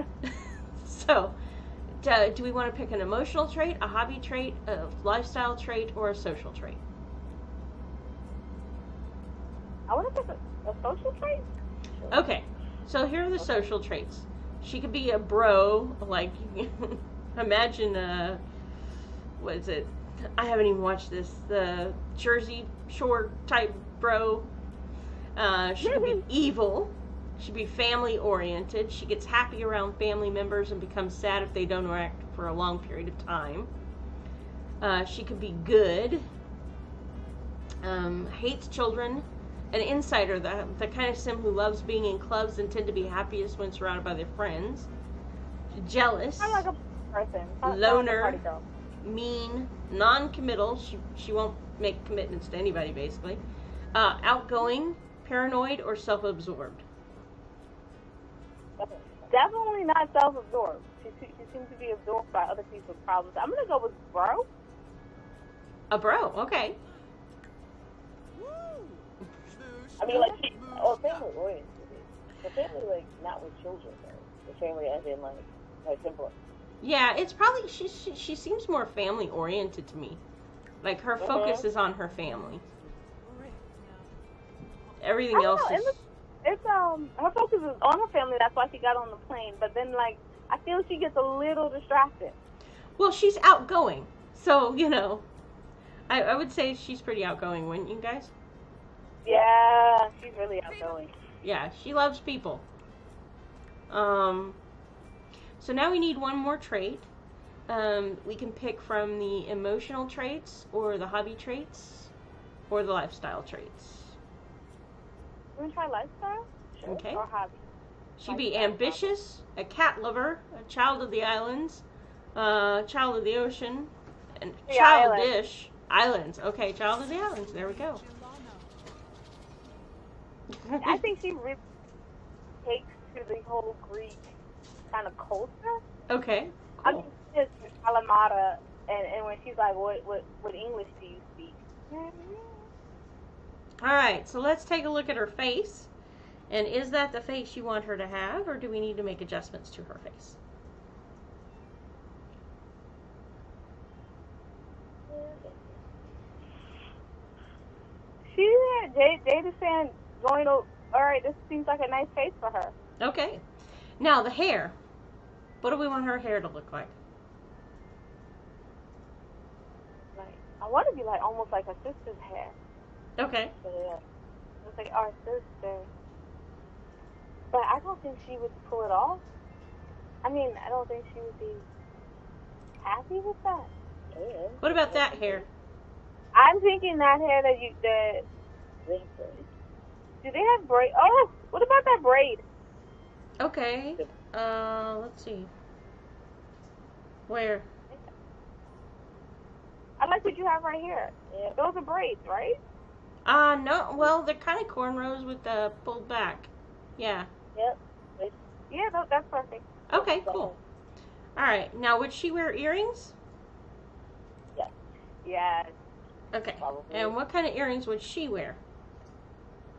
So do we want to pick an emotional trait, a hobby trait, a lifestyle trait, or a social trait?
I want to pick a social trait.
Okay, so here are the social traits. She could be a bro, like imagine what is it? I haven't even watched this. The Jersey Shore type bro. She could be evil. She'd be family oriented. She gets happy around family members and becomes sad if they don't interact for a long period of time. She could be good. Hates children. An insider, the kind of sim who loves being in clubs and tend to be happiest when surrounded by their friends. Jealous.
I'm like a person.
Loner.
Party girl.
Mean. Non-committal. She won't make commitments to anybody, basically. Outgoing. Paranoid, or self-absorbed.
Definitely not self-absorbed. She seems to be absorbed by other people's problems. I'm gonna go with bro.
A bro, okay.
I mean, like, family oriented. The family, like, not with children, though. The family as in, like simpler.
Yeah, it's probably, she seems more family oriented to me. Like, her focus is on her family. Everything else is...
It's her focus is on her family. That's why she got on the plane. But then, like, I feel she gets a little distracted.
Well, she's outgoing, so I would say she's pretty outgoing, wouldn't you guys?
Yeah, she's really outgoing.
Yeah, she loves people. So now we need one more trait. We can pick from the emotional traits, or the hobby traits, or the lifestyle traits.
You want to try lifestyle? Sure.
Okay.
Or hobby?
She'd be ambitious, a cat lover, a child of the islands, child of the ocean, and childish. Islands. Okay, child of the islands. There we go.
I think she really takes to the whole Greek kind of culture.
Okay, cool.
I mean, just Alamada, and when she's like, what English do you speak?
All right, so let's take a look at her face. And is that the face you want her to have, or do we need to make adjustments to her face?
Jade is saying, all right, this seems like a nice face for her.
Okay. Now, the hair. What do we want her hair to look like?
Like, I want to be like almost like her sister's hair.
Okay.
Yeah. It's like our sister. But I don't think she would pull it off. I mean, I don't think she would be happy with that.
Yeah.
What about that hair?
I'm thinking that hair that do they have braid? Oh, what about that braid?
Okay. Let's see. Where?
I like what you have right here. Yeah. Those are braids, right?
No. Well, they're kind of cornrows with the pulled back. Yeah.
Yep.
Yeah, that's perfect.
Okay, cool. All right. Now, would she wear earrings?
Yes.
Yes.
Okay.
Probably.
And what kind of earrings would she wear?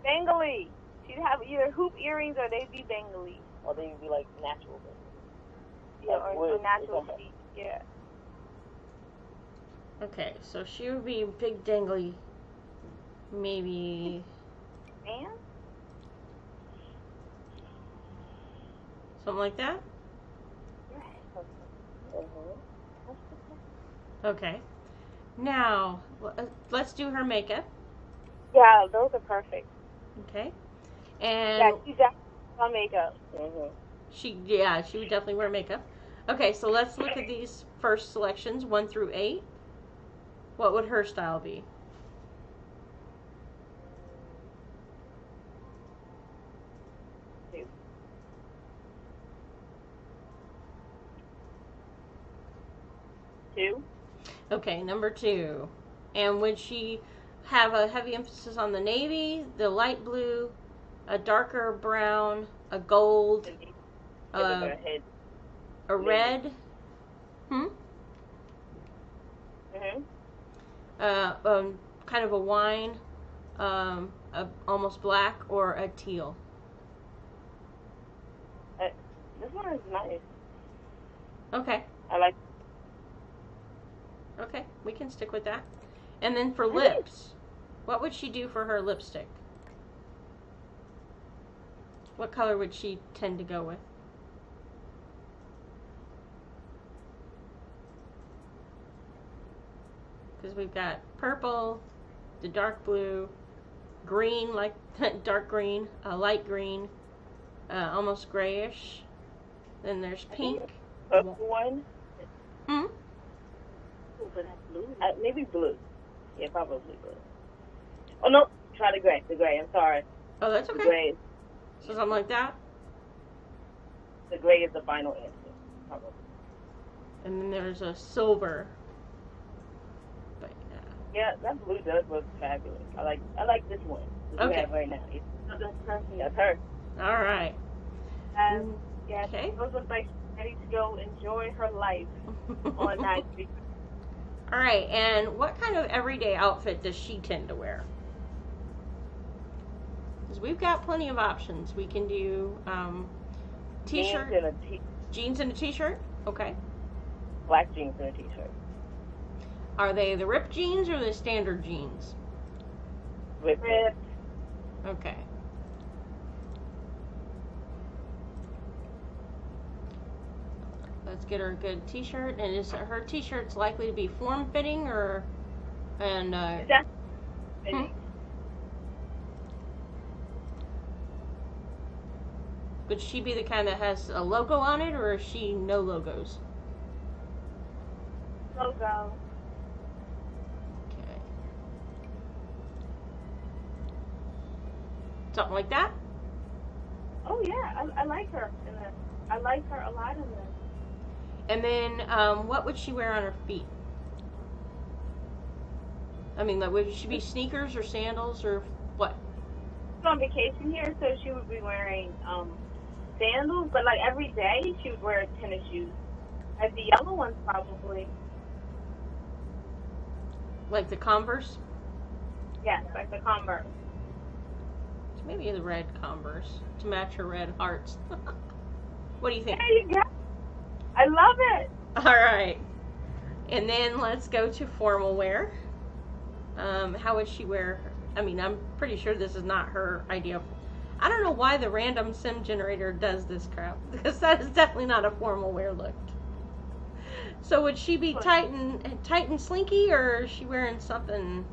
Bangly. She'd have either hoop earrings or they'd be bangly.
Or they'd be like natural.
Yeah,
Like
or
wood
natural
something.
feet. Yeah.
Okay, so she would be big dangly. Maybe
And?
something like that? Okay. Now, let's do her makeup.
Yeah, those are perfect.
Okay.
Yeah,
And
she's definitely on makeup.
she would definitely wear makeup. Okay, so let's look at these first selections, 1 through 8. What would her style be?
Two.
Okay, number 2. And would she have a heavy emphasis on the navy, the light blue, a darker brown, a gold, a red? Kind of a wine, almost black, or a teal?
This one is nice.
Okay.
I like.
Okay, we can stick with that. And then for lips, what would she do for her lipstick? What color would she tend to go with? Because we've got purple, the dark blue, green, like dark green, light green, almost grayish. Then there's pink.
One.
Hmm?
Ooh, but that's blue. Maybe blue. Yeah, probably blue. Oh no, try the gray. The gray. I'm sorry.
Oh, that's okay.
The gray.
So something like that.
The gray is the final answer. Probably.
And then there's a silver. But
yeah, that blue does look fabulous. I like this one. That we have right now. That's her.
All right.
Yeah,
okay.
those look like ready to go enjoy her life on night.
All right, and what kind of everyday outfit does she tend to wear? Because we've got plenty of options. We can do t-shirt, jeans and a t-shirt. Okay.
Black jeans and a t-shirt.
Are they the ripped jeans or the standard jeans?
Ripped.
Okay. Let's get her a good t-shirt. And is her t-shirts likely to be form-fitting or Would she be the kind that has a logo on it, or is she no logos?
Logo.
Okay. Something like that?
Oh yeah, I like her in this. I like her a lot in this.
And then, what would she wear on her feet? I mean, like, would she be sneakers or sandals or what?
She's on vacation here, so she would be wearing sandals, but like every day she would wear tennis shoes. Like the yellow ones, probably.
Like the Converse?
Yes, like the Converse.
Maybe the red Converse to match her red hearts. What do you think?
There you go. I love it.
All right. And then let's go to formal wear. How would she wear? I mean, I'm pretty sure this is not her idea. I don't know why the random sim generator does this crap, because that is definitely not a formal wear look. So would she be tight and slinky, or is she wearing something?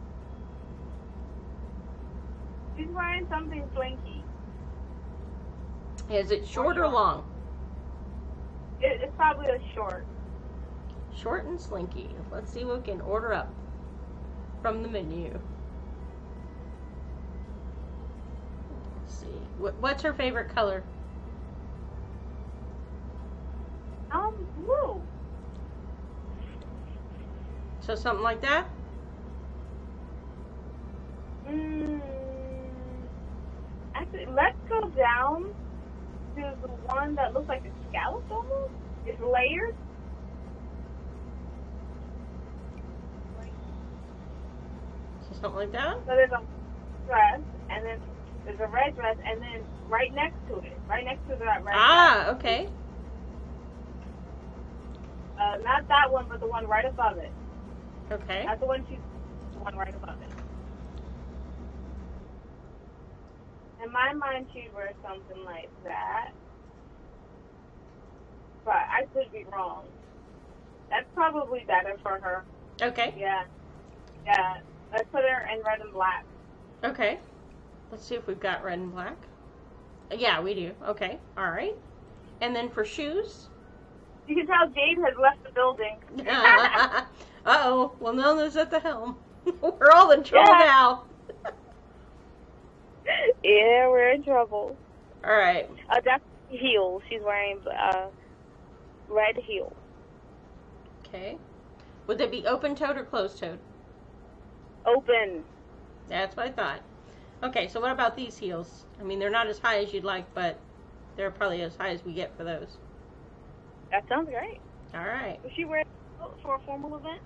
She's wearing something slinky.
Is it short or long?
It's probably a short.
Short and slinky. Let's see what we can order up from the menu. Let's see. What's her favorite color?
Blue.
So something like that?
Actually, let's go down to the one that looks like a scallop almost. It's layered.
So something like that?
So there's a dress, and then there's a red dress, and then right next to it, right next to that red dress.
Okay.
Not that one, but the one right above it.
Okay.
Not the one the one right above it. In my mind, she'd wear something like that. But I could be wrong. That's probably better for her.
Okay.
Yeah. Yeah. Let's put her in red and black.
Okay. Let's see if we've got red and black. Yeah, we do. Okay. All right. And then for shoes?
You can tell Jade has left the building.
Uh-oh. Well, Nona's at the helm. We're all in trouble now.
Yeah, we're in trouble.
All right.
That's heels. She's wearing red heels.
Okay. Would they be open-toed or closed-toed?
Open.
That's what I thought. Okay, so what about these heels? I mean, they're not as high as you'd like, but they're probably as high as we get for those.
That sounds great.
All right.
Would she wear it for a formal event?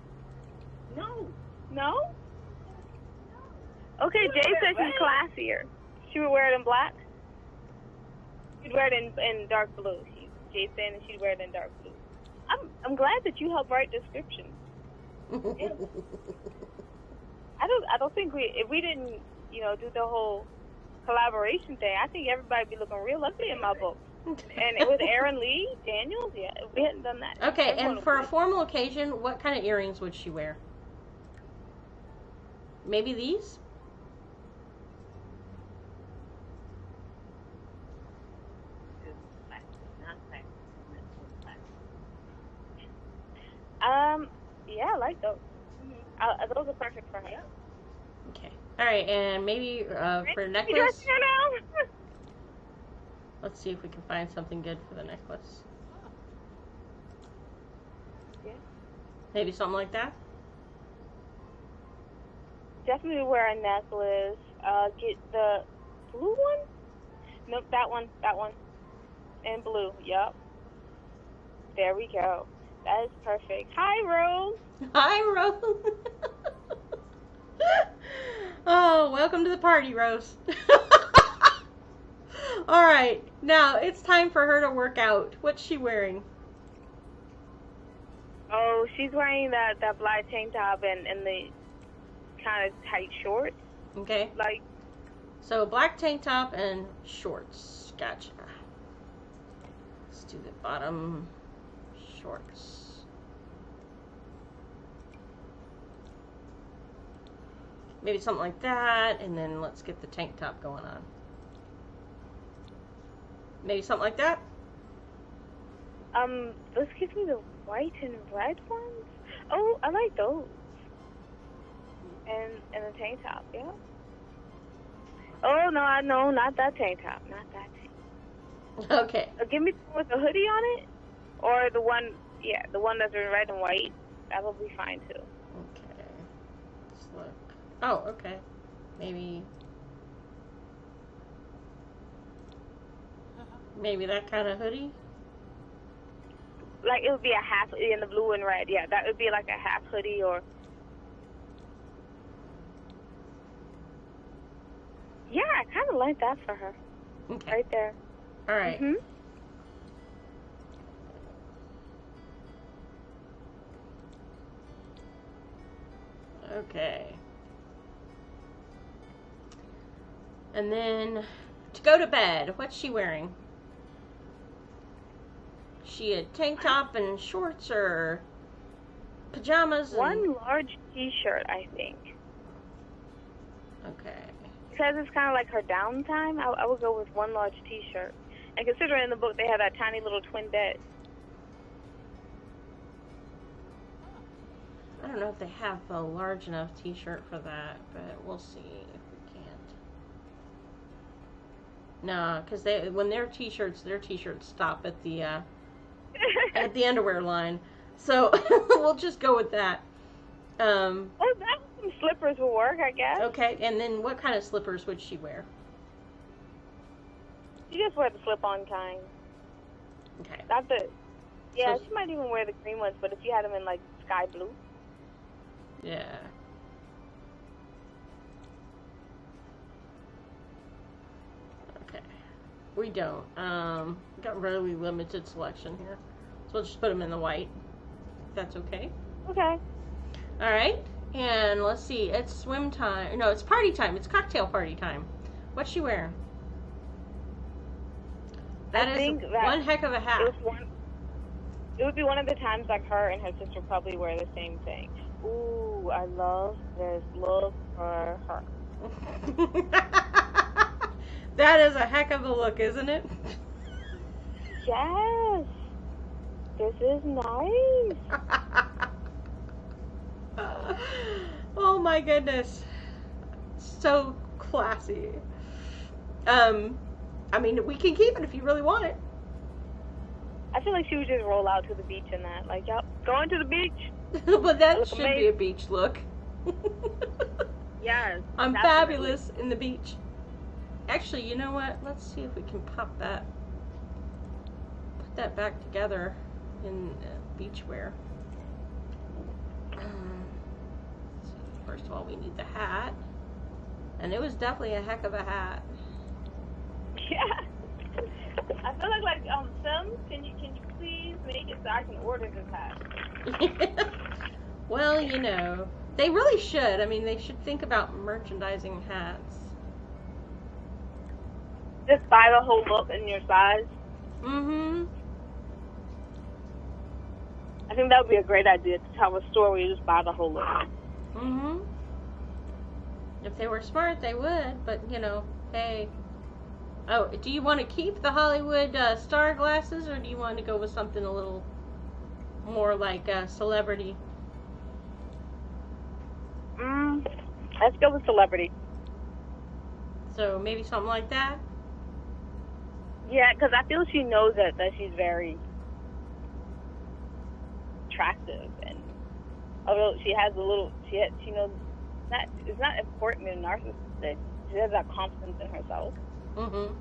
No.
No? Okay, Jay says she's classier. She would wear it in black? She'd wear it in dark blue. Jay's saying that she'd wear it in dark blue. I'm glad that you helped write descriptions. Yeah. I don't think if we didn't, do the whole collaboration thing, I think everybody'd be looking real ugly in my book. And it was Aaron Lee Daniels. Yeah, if we hadn't done that.
Okay, and for a formal occasion, what kind of earrings would she wear? Maybe these?
Yeah, I like those. Those are perfect for her.
Okay. All right, and maybe for a necklace. Let's see if we can find something good for the necklace.
Yeah.
Maybe something like that.
Definitely wear a necklace. Get the blue one. Nope, that one. In blue. Yep. There we go. That is perfect. Hi, Rose.
Hi, Rose. Oh, welcome to the party, Rose. All right, now it's time for her to work out. What's she wearing?
Oh, she's wearing that black tank top and the kind of tight shorts.
Okay. So black tank top and shorts. Gotcha. Let's do the bottom shorts. Maybe something like that, and then let's get the tank top going on. Maybe something like that?
Let's give me the white and red ones. Oh, I like those. And the tank top, yeah. Oh, no, not that tank top. Not that tank.
Okay.
Give me the one with the hoodie on it. Or the one that's in red and white. That'll be fine, too.
Okay. Let's look. Oh, okay. Maybe that kind of hoodie?
Like, it would be a half in the blue and red. Yeah, that would be like a half hoodie or... Yeah, I kind of like that for her.
Okay.
Right there.
All right.
Mm-hmm.
Okay. And then to go to bed, what's she wearing? She a tank top and shorts or pajamas?
One large T-shirt, I think.
Okay.
Because it's kind of like her downtime, I would go with one large T-shirt. And considering in the book they have that tiny little twin bed.
I don't know if they have a large enough T-shirt for that, but we'll see if we can't. No, because when their T-shirts stop at the at the underwear line, so we'll just go with that.
Oh, that some slippers will work, I guess.
Okay, and then what kind of slippers would she wear?
She just wear the slip-on kind.
Okay.
Not the... Yeah,
So-
she might even wear the green ones, but if you had them in, like, sky blue.
Yeah. Okay. We don't. Got really limited selection here. So we'll just put them in the white. If that's okay.
Okay.
Alright. And let's see. It's swim time. No, it's party time. It's cocktail party time. What's she wearing? That is one heck of a hat.
It would be one of the times like her and her sister probably wear the same thing. Ooh, I love this look for her.
That is a heck of a look, isn't it?
Yes. This is nice.
Oh my goodness. So classy. I mean, we can keep it if you really want it.
I feel like she would just roll out to the beach and that. Like, yep, going to the beach.
But that
Look
should
amazing.
be a beach look.
Yes.
I'm
definitely.
fabulous in the beach. Actually, you know what? Let's see if we can pop that. Put that back together in beachwear. So first of all, we need the hat. And it was definitely a heck of a hat.
Yeah. I feel like Sim, can you please make it so I can order this hat?
Well, you know, they really should. I mean, they should think about merchandising hats.
Just buy the whole look in your size.
Mm-hmm.
I think that would be a great idea to have a store where you just buy the whole look.
Mm-hmm. If they were smart, they would. But, you know, hey. Oh, do you want to keep the Hollywood star glasses, or do you want to go with something a little more like celebrity?
Let's go with celebrity.
So maybe something like that?
Yeah, because I feel she knows that she's very attractive, and although she has a little, she knows that it's not important in narcissistic. She has that confidence in herself.
Mm-hmm.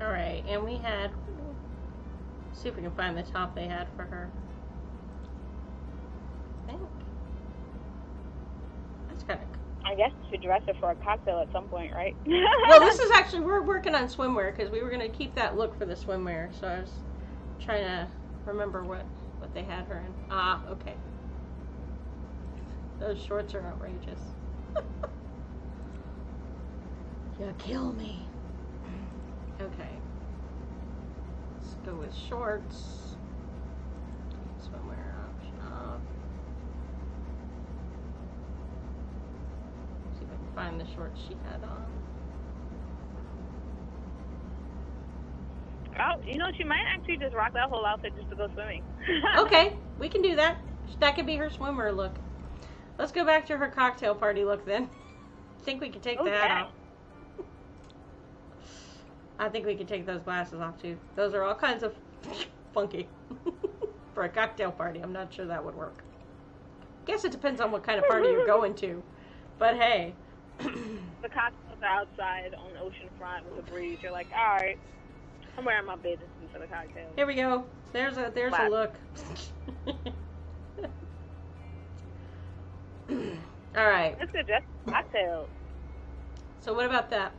All right, and we had. See if we can find the top they had for her. I think that's kind of.
I guess you should dress her for a cocktail at some point, right?
Well, this is actually, we're working on swimwear because we were going to keep that look for the swimwear. So I was trying to remember what they had her in. Ah, okay. Those shorts are outrageous. You kill me. Okay. Let's go with shorts. Swimwear option off. See if I can find the shorts she had on.
Oh, you know, she might actually just rock that whole outfit just to go swimming.
Okay, we can do that. That could be her swimwear look. Let's go back to her cocktail party look then. I think we can take the hat off. I think we can take those glasses off too. Those are all kinds of funky for a cocktail party. I'm not sure that would work. Guess it depends on what kind of party you're going to. But hey.
The cocktails are outside on the ocean front with a breeze. You're like, all right, I'm wearing my bathing suit for the cocktail.
Here we go. There's a look. All right.
Let's go dress cocktails.
So what about that?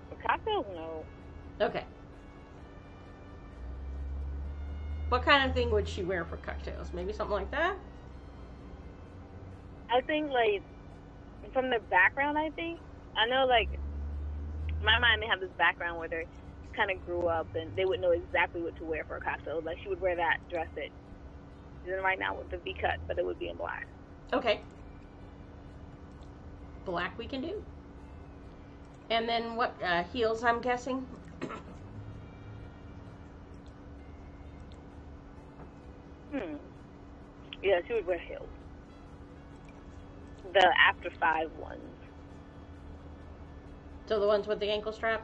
For cocktails, no.
Okay. What kind of thing would she wear for cocktails? Maybe something like that?
I think, like, from the background, I know, like, my mind may have this background where they kind of grew up and they would know exactly what to wear for a cocktail. Like, she would wear that dress that she's in right now with the V-cut, but it would be in black.
Okay. Black we can do. And then what, heels, I'm guessing?
Yeah, she would wear heels. The after 5 ones.
So the ones with the ankle strap?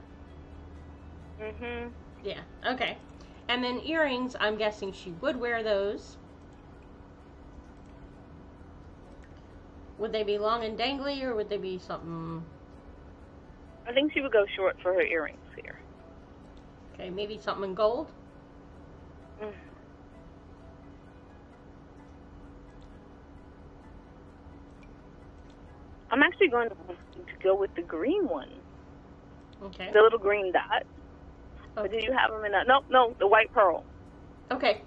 Mm-hmm.
Yeah, okay. And then earrings, I'm guessing she would wear those. Would they be long and dangly, or would they be something...
I think she would go short for her earrings here.
Okay, maybe something in gold?
I'm actually going to go with the green one.
Okay.
The little green dot.
Oh.
Or did you have them in a... No, the white pearl.
Okay.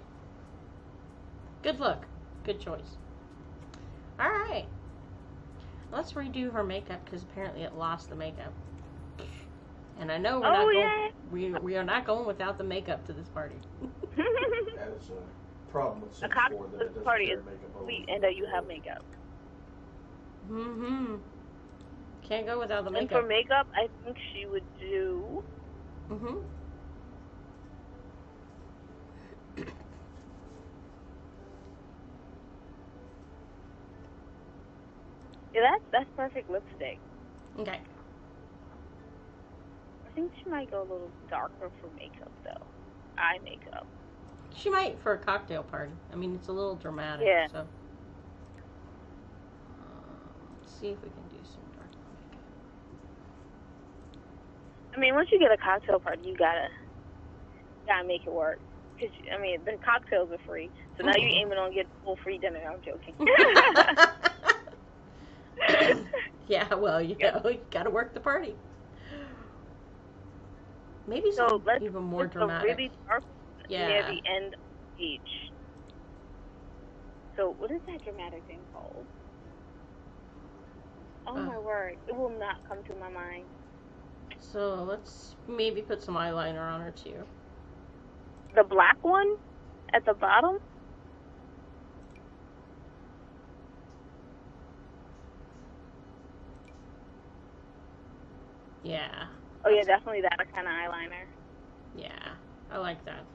Good look. Good choice. All right. Let's redo her makeup because apparently it lost the makeup. And I know we are not going without the makeup to this party.
That is a problem with Sims 4 that it doesn't
party
share
is
makeup
sweet and that you have makeup.
Mm-hmm. Can't go without the
And
makeup.
for makeup, I think she would do...
Mm-hmm.
Yeah, that's perfect lipstick.
Okay.
think she might go a little darker for makeup, though. Eye makeup.
She might for a cocktail party. I mean, it's a little dramatic.
Yeah.
So, let's see if we can do some dark makeup.
I mean, once you get a cocktail party, you gotta make it work. Cause I mean, the cocktails are free, so now you're aiming on getting full free dinner. I'm joking.
Yeah, well, you know, you gotta work the party. Maybe
So let's
even more
put
dramatic.
a really dark
Yeah.
near the end of the page. So what is that dramatic thing called? Oh my word, it will not come to my mind.
So let's maybe put some eyeliner on her too.
The black one at the bottom?
Yeah.
Oh yeah, definitely that kind of eyeliner.
Yeah, I like that.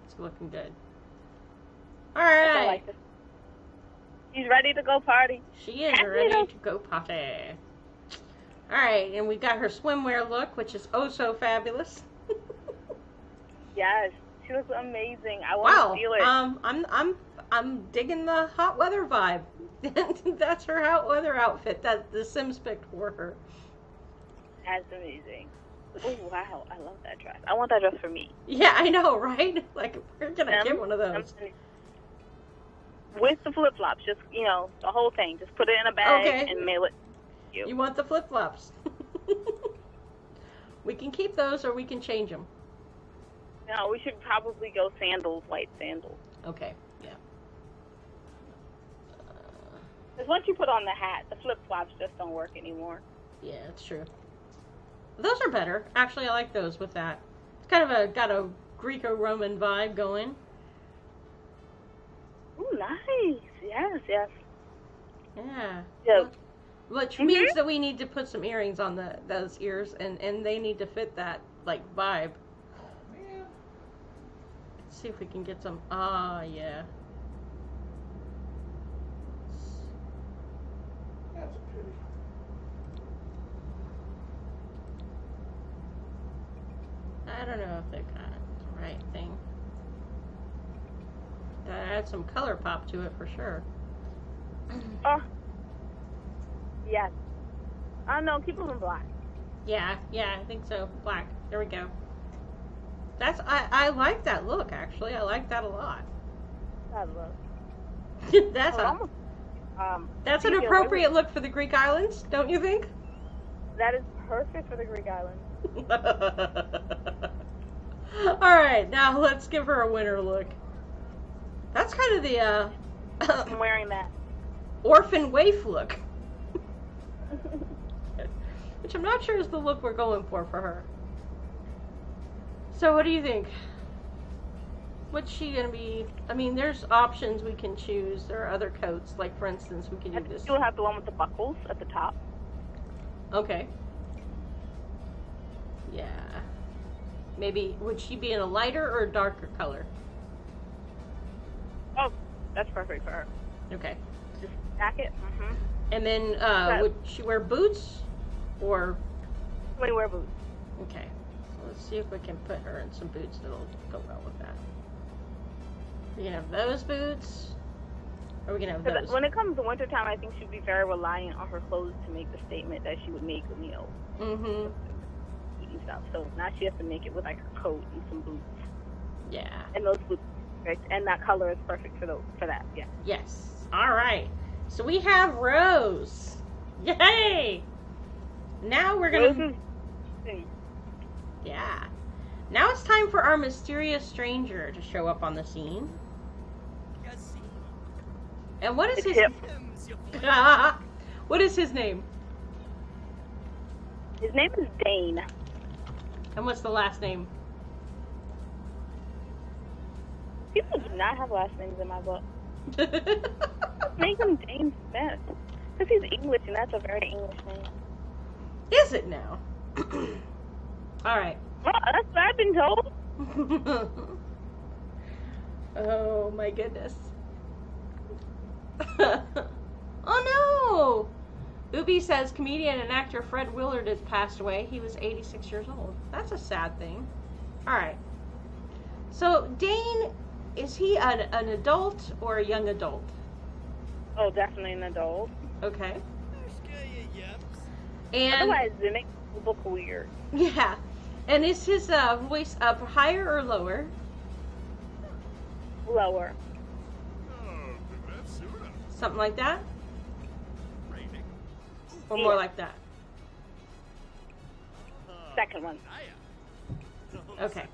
It's looking good.
I
Alright.
like this. She's ready to go party.
She is ready to go potty. Alright, and we got her swimwear look, which is oh so fabulous.
Yes, she looks amazing. I want to feel it.
I'm digging the hot weather vibe. That's her hot weather outfit that the Sims picked for her.
That's amazing. Oh wow, I love that dress. I want that dress for me.
Yeah, I know, right? Like, we're gonna get one of those.
With the flip-flops, just, you know, the whole thing. Just put it in a bag and mail it to you.
You want the flip-flops. We can keep those or we can change them.
No, we should probably go sandals, white sandals.
Okay, yeah.
Because once you put on the hat, the flip-flops just don't work anymore.
Yeah, it's true. Those are better. Actually, I like those with that. It's kind of got a Greco-Roman vibe going.
Ooh, nice. Yes, yes.
Yeah.
Yeah.
Which means that we need to put some earrings on those ears, and they need to fit that, like, vibe.
Yeah.
Let's see if we can get some. Ah, yeah.
That's a pity.
I don't know if they're kind of the right thing. Gotta add some color pop to it for sure.
Oh. Yes. No, keep them in black.
Yeah, I think so. Black. There we go. I like that look, actually. I like that a lot.
I love.
That's an appropriate look for the Greek islands, don't you think?
That is perfect for the Greek islands.
Alright, now let's give her a winter look. That's kind of the
I'm wearing that.
orphan waif look. Which I'm not sure is the look we're going for her. So what do you think? What's she gonna be? I mean, there's options we can choose. There are other coats, like for instance, we can do this.
You'll have the one with the buckles at the top.
Okay. Yeah. Maybe, would she be in a lighter or a darker color?
Oh, that's perfect for her.
Okay.
Just jacket. Mm-hmm.
And then, would she wear boots? Or...
We wear boots.
Okay. So let's see if we can put her in some boots that'll go well with that. We're gonna have those boots? Or we're gonna have those?
When it comes to wintertime, I think she'd be very reliant on her clothes to make the statement that she would make, you know,
Mm-hmm.
eating stuff. So now she has to make it with like a coat and some boots.
Yeah.
And those boots are perfect. And that color is perfect for that, yeah.
Yes. Alright. So we have Rose. Yay! Now we're gonna... Yeah. Now it's time for our mysterious stranger to show up on the scene. And what is his... What is his name?
His name is Dane.
And what's the last name?
People do not have last names in my book. Make him Dane Smith. Because he's English, and that's a very English name.
Is it now? Alright.
Well, that's what I've been told.
Oh my goodness. Oh no! Ubi says comedian and actor Fred Willard has passed away. He was 86 years old. That's a sad thing. All right. So Dane, is he an adult or a young adult?
Oh, definitely an adult.
Okay. And
otherwise, it makes it look weird.
yeah. And is his voice up higher or lower?
Lower.
Something like that? Or
Yeah.
more like that?
Second one.
Okay.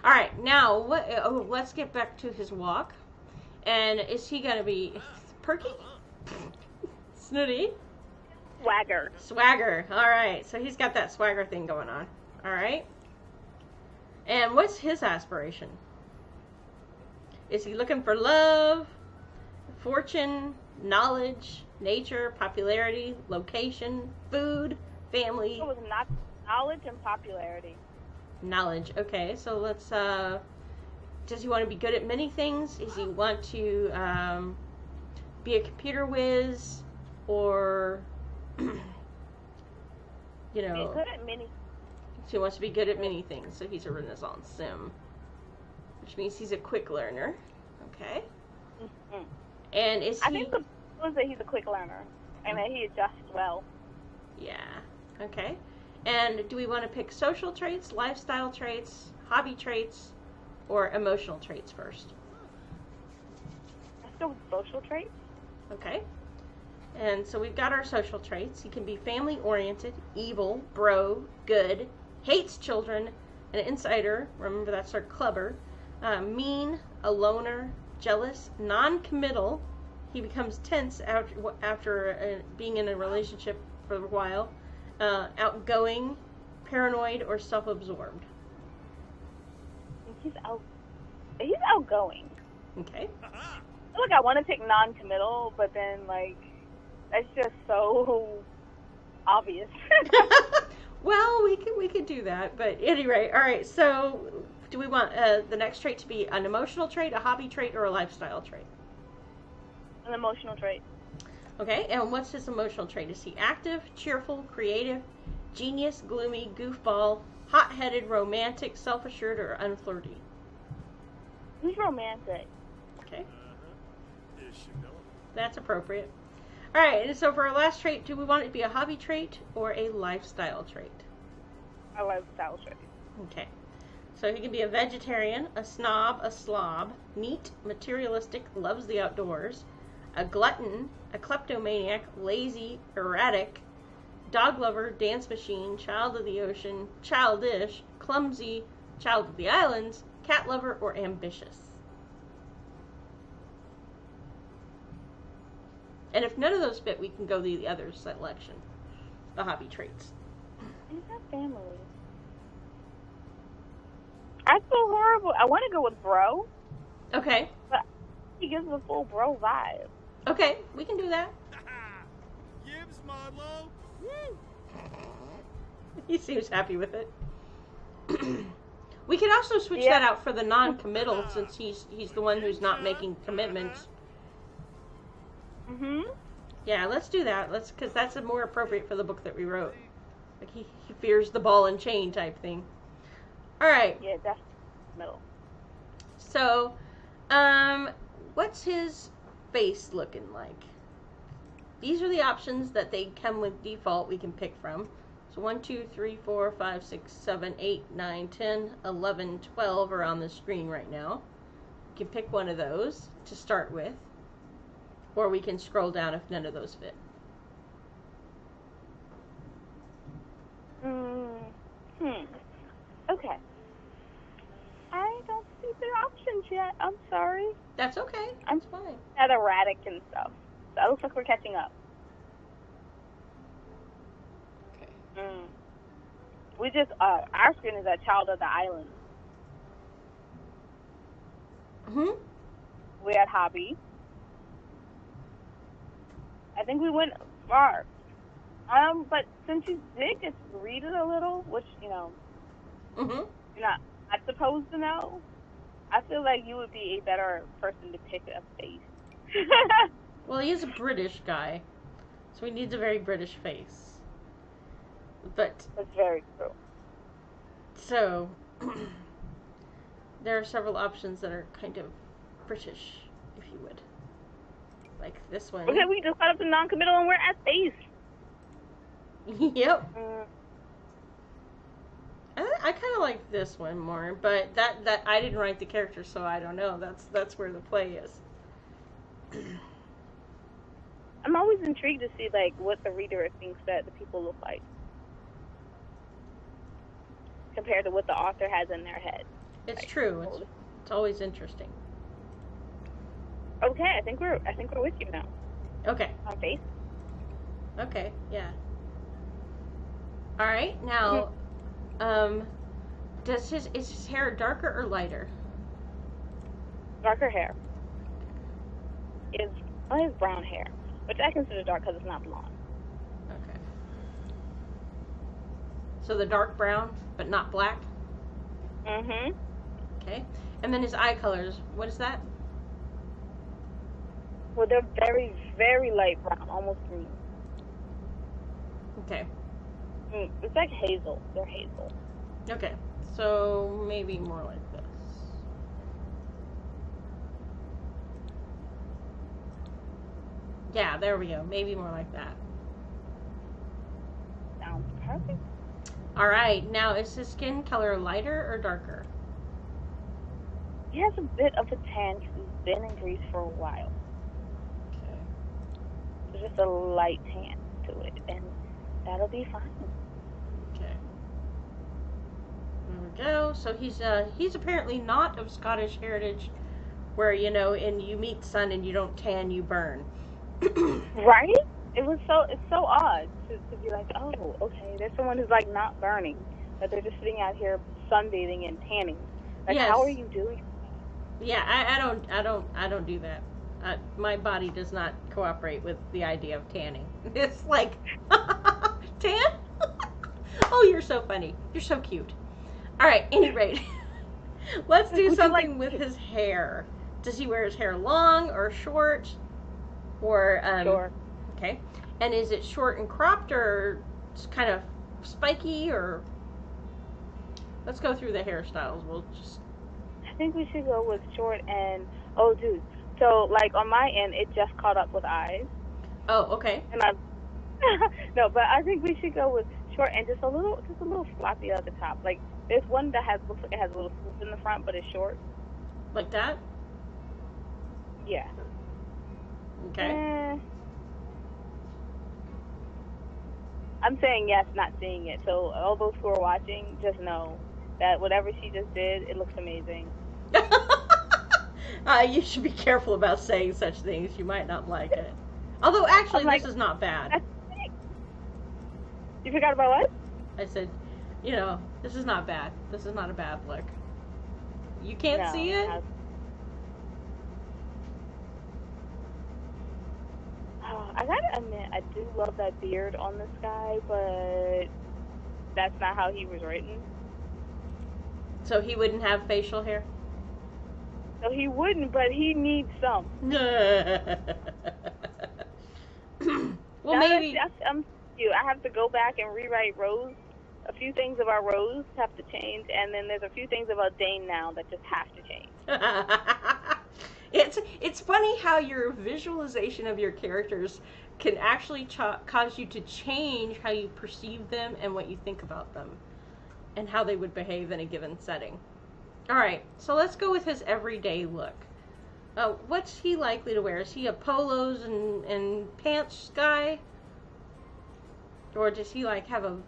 All right. Now, let's get back to his walk. And is he gonna be perky, snooty,
Swagger.
swagger? All right. So he's got that swagger thing going on. All right. And what's his aspiration? Is he looking for love, fortune, knowledge, nature, popularity, location, food, family?
It was not knowledge and popularity.
Knowledge. Okay, so let's, does he want to be good at many things? Does he want to be a computer whiz? Or, you
He's
know,
good at many.
so he wants to be good at many things. So he's a Renaissance sim, which means he's a quick learner. Okay.
Mm-hmm.
And is
I
he...
think the was that he's a quick learner and that he adjusts well.
Yeah. Okay. And do we want to pick social traits, lifestyle traits, hobby traits, or emotional traits first?
Let's go with social traits.
Okay. And so we've got our social traits. He can be family-oriented, evil, bro, good, hates children, an insider, remember that's our clubber, mean, a loner, jealous, non-committal. He becomes tense after being in a relationship for a while, outgoing, paranoid, or self-absorbed.
He's outgoing.
Okay.
I feel like I want to pick non-committal, but then like that's just so obvious.
Well, we could do that, but anyway, all right. So, do we want the next trait to be an emotional trait, a hobby trait, or a lifestyle trait?
An emotional trait.
Okay, and what's his emotional trait? Is he active, cheerful, creative, genius, gloomy, goofball, hot-headed, romantic, self-assured, or unflirty?
He's romantic.
Okay. That's appropriate. All right, and so for our last trait, do we want it to be a hobby trait or a lifestyle trait?
A lifestyle trait.
Okay. So he can be a vegetarian, a snob, a slob, neat, materialistic, loves the outdoors, a glutton, a kleptomaniac, lazy, erratic, dog lover, dance machine, child of the ocean, childish, clumsy, child of the islands, cat lover, or ambitious. And if none of those fit, we can go to the other selection, the hobby traits.
He's not family. I feel horrible. I want to go with bro.
Okay.
But he gives a full bro vibe.
Okay, we can do that.
Gibbs, Modlo. Woo!
He seems happy with it. We could also switch that out for the non-committal, since he's the one who's not making commitments.
Mhm.
Yeah, let's do that. Because that's more appropriate for the book that we wrote. Like he fears the ball and chain type thing. All right.
Yeah, that's middle.
So, what's his face looking like? These are the options that they come with default we can pick from. So 1, 2, 3, 4, 5, 6, 7, 8, 9, 10, 11, 12 are on the screen right now. You can pick one of those to start with. Or we can scroll down if none of those fit.
Okay. I don't see the options yet. I'm sorry.
That's okay.
I'm
That's fine.
at erratic and stuff. So it looks like we're catching up.
Okay.
We just, our screen is a child of the island. We're at hobby. I think we went far. But since you did just read it a little, which, you know, you're not supposed to know, I feel like you would be a better person to pick a face.
Well, he is a British guy. So he needs a very British face. But
That's very true.
so there are several options that are kind of British, if you would. Like this one.
Okay, we just got up to non-committal and we're at face.
Yep. I kind of like this one more, but that I didn't write the character, so I don't know. That's where the play is.
I'm always intrigued to see like what the reader thinks that the people look like compared to what the author has in their head.
It's
like,
true. It's always interesting.
Okay, I think we're with you now.
Okay.
On face.
Okay. Yeah. All right. Now, is his hair darker or lighter?
Darker hair. Is brown hair, which I consider dark because it's not blonde.
Okay. So the dark brown, but not black.
Mhm.
Okay. And then his eye colors. What is that?
Well, they're very, very light brown, almost green.
Okay.
It's like hazel. They're hazel.
Okay. So maybe more like this. Yeah, there we go. Maybe more like that.
Sounds perfect.
All right. Now, is his skin color lighter or darker?
He has a bit of a tan because he's been in Greece for a while.
Okay.
There's just a light tan to it, and that'll be fine.
Okay. There we go. So he's apparently not of Scottish heritage, where and you meet sun and you don't tan, you burn.
Right? It's so odd to be like, oh, okay, there's someone who's like not burning, but they're just sitting out here sunbathing and tanning. Like,
Yes.
How are you doing?
Yeah, I don't do that. My body does not cooperate with the idea of tanning. It's like, tan? Oh, you're so funny. You're so cute. All right, any rate, let's do something with his hair. Does he wear his hair long or short? Or
Short.
Okay. And is it short and cropped or kind of spiky or? Let's go through the hairstyles. We'll just.
I think we should go with short and dude. So like on my end, it just caught up with eyes.
Oh, okay.
And I no, but I think we should go with short and just a little floppy at the top. Like there's one that looks like it has a little swoop in the front, but it's short.
Like that?
Yeah.
Okay.
I'm saying yes, not seeing it. So all those who are watching, just know that whatever she just did, it looks amazing.
You should be careful about saying such things. You might not like it. Although, actually, this is not bad.
You forgot about what?
I said, this is not bad. This is not a bad look. You can't see it?
I gotta admit, I do love that beard on this guy, but that's not how he was written.
So he wouldn't have facial hair?
So he wouldn't, but he needs some.
Well, maybe.
I have to go back and rewrite Rose. A few things about Rose have to change, and then there's a few things about Dane now that just have to change.
It's funny how your visualization of your characters can actually cause you to change how you perceive them and what you think about them and how they would behave in a given setting. All right, so let's go with his everyday look. What's he likely to wear? Is he a polos and pants guy? Or does he have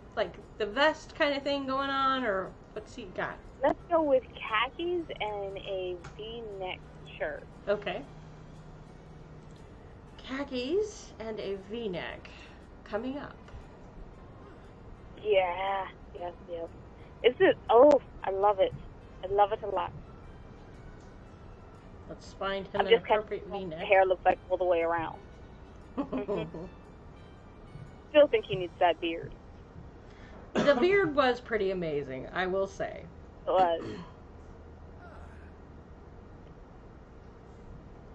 the vest kind of thing going on, or what's he got?
Let's go with khakis and a V-neck shirt.
Okay. Khakis and a V-neck coming up.
Yeah, yes. I love it. I love it a lot.
Let's find him an appropriate V-neck.
Hair looks like all the way around. Still think he needs that beard.
The beard was pretty amazing, I will say.
It was.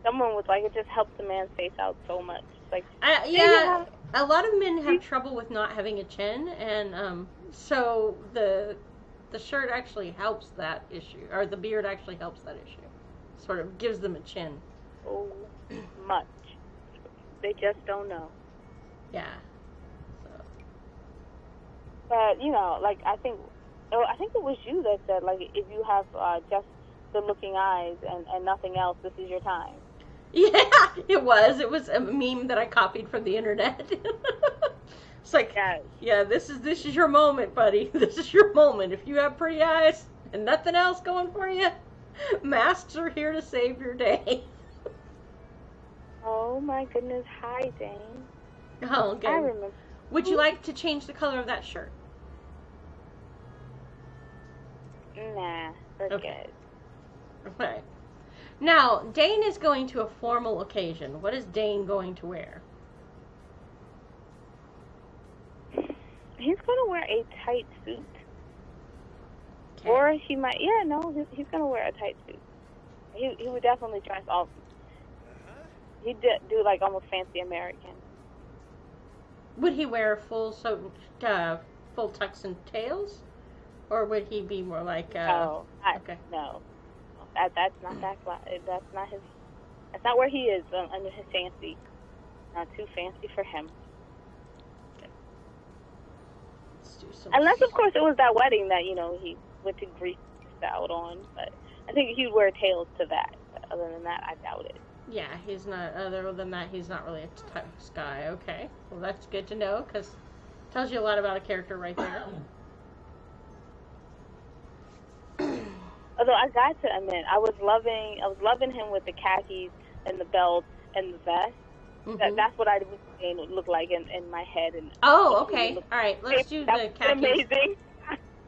Someone was like, it just helped the man's face out so much. Like,
yeah, A lot of men have trouble with not having a chin, and so the shirt actually helps that issue, or the beard actually helps that issue. Sort of gives them a chin.
So much. They just don't know.
Yeah. So.
But, you know, like, I think it was you that said, like, if you have just good-looking eyes and nothing else, this is your time.
Yeah, it was. It was a meme that I copied from the internet. It's like,
Yes.
yeah, this is your moment, buddy. This is your moment. If you have pretty eyes and nothing else going for you, masks are here to save your day.
Oh, my goodness. Hi, Dane.
Oh, okay.
I remember.
Would you like to change the color of that shirt?
Nah, we're
Okay.
good.
Right. Now, Dane is going to a formal occasion. What is Dane going to wear?
He's going to wear a tight suit.
Okay.
Or he might, he's going to wear a tight suit. He would definitely dress all, he'd do like almost fancy American.
Would he wear full tucks and tails? Or would he be more like,
No,
okay.
no. That's not that's not where he is under his fancy. Not too fancy for him.
Let's do some...
Unless, of course, it was that wedding that, you know, he went to Greece out on. But I think he'd wear tails to that. But other than that, I doubt it.
Yeah, he's not, other than that, he's not really a tux guy. Okay. Well, that's good to know, because it tells you a lot about a character right there.
Although I got to admit, I was loving him with the khakis and the belt and the vest.
Mm-hmm.
That's what I would look like in my head. And
oh, okay. All right. Let's do the khakis.
Amazing.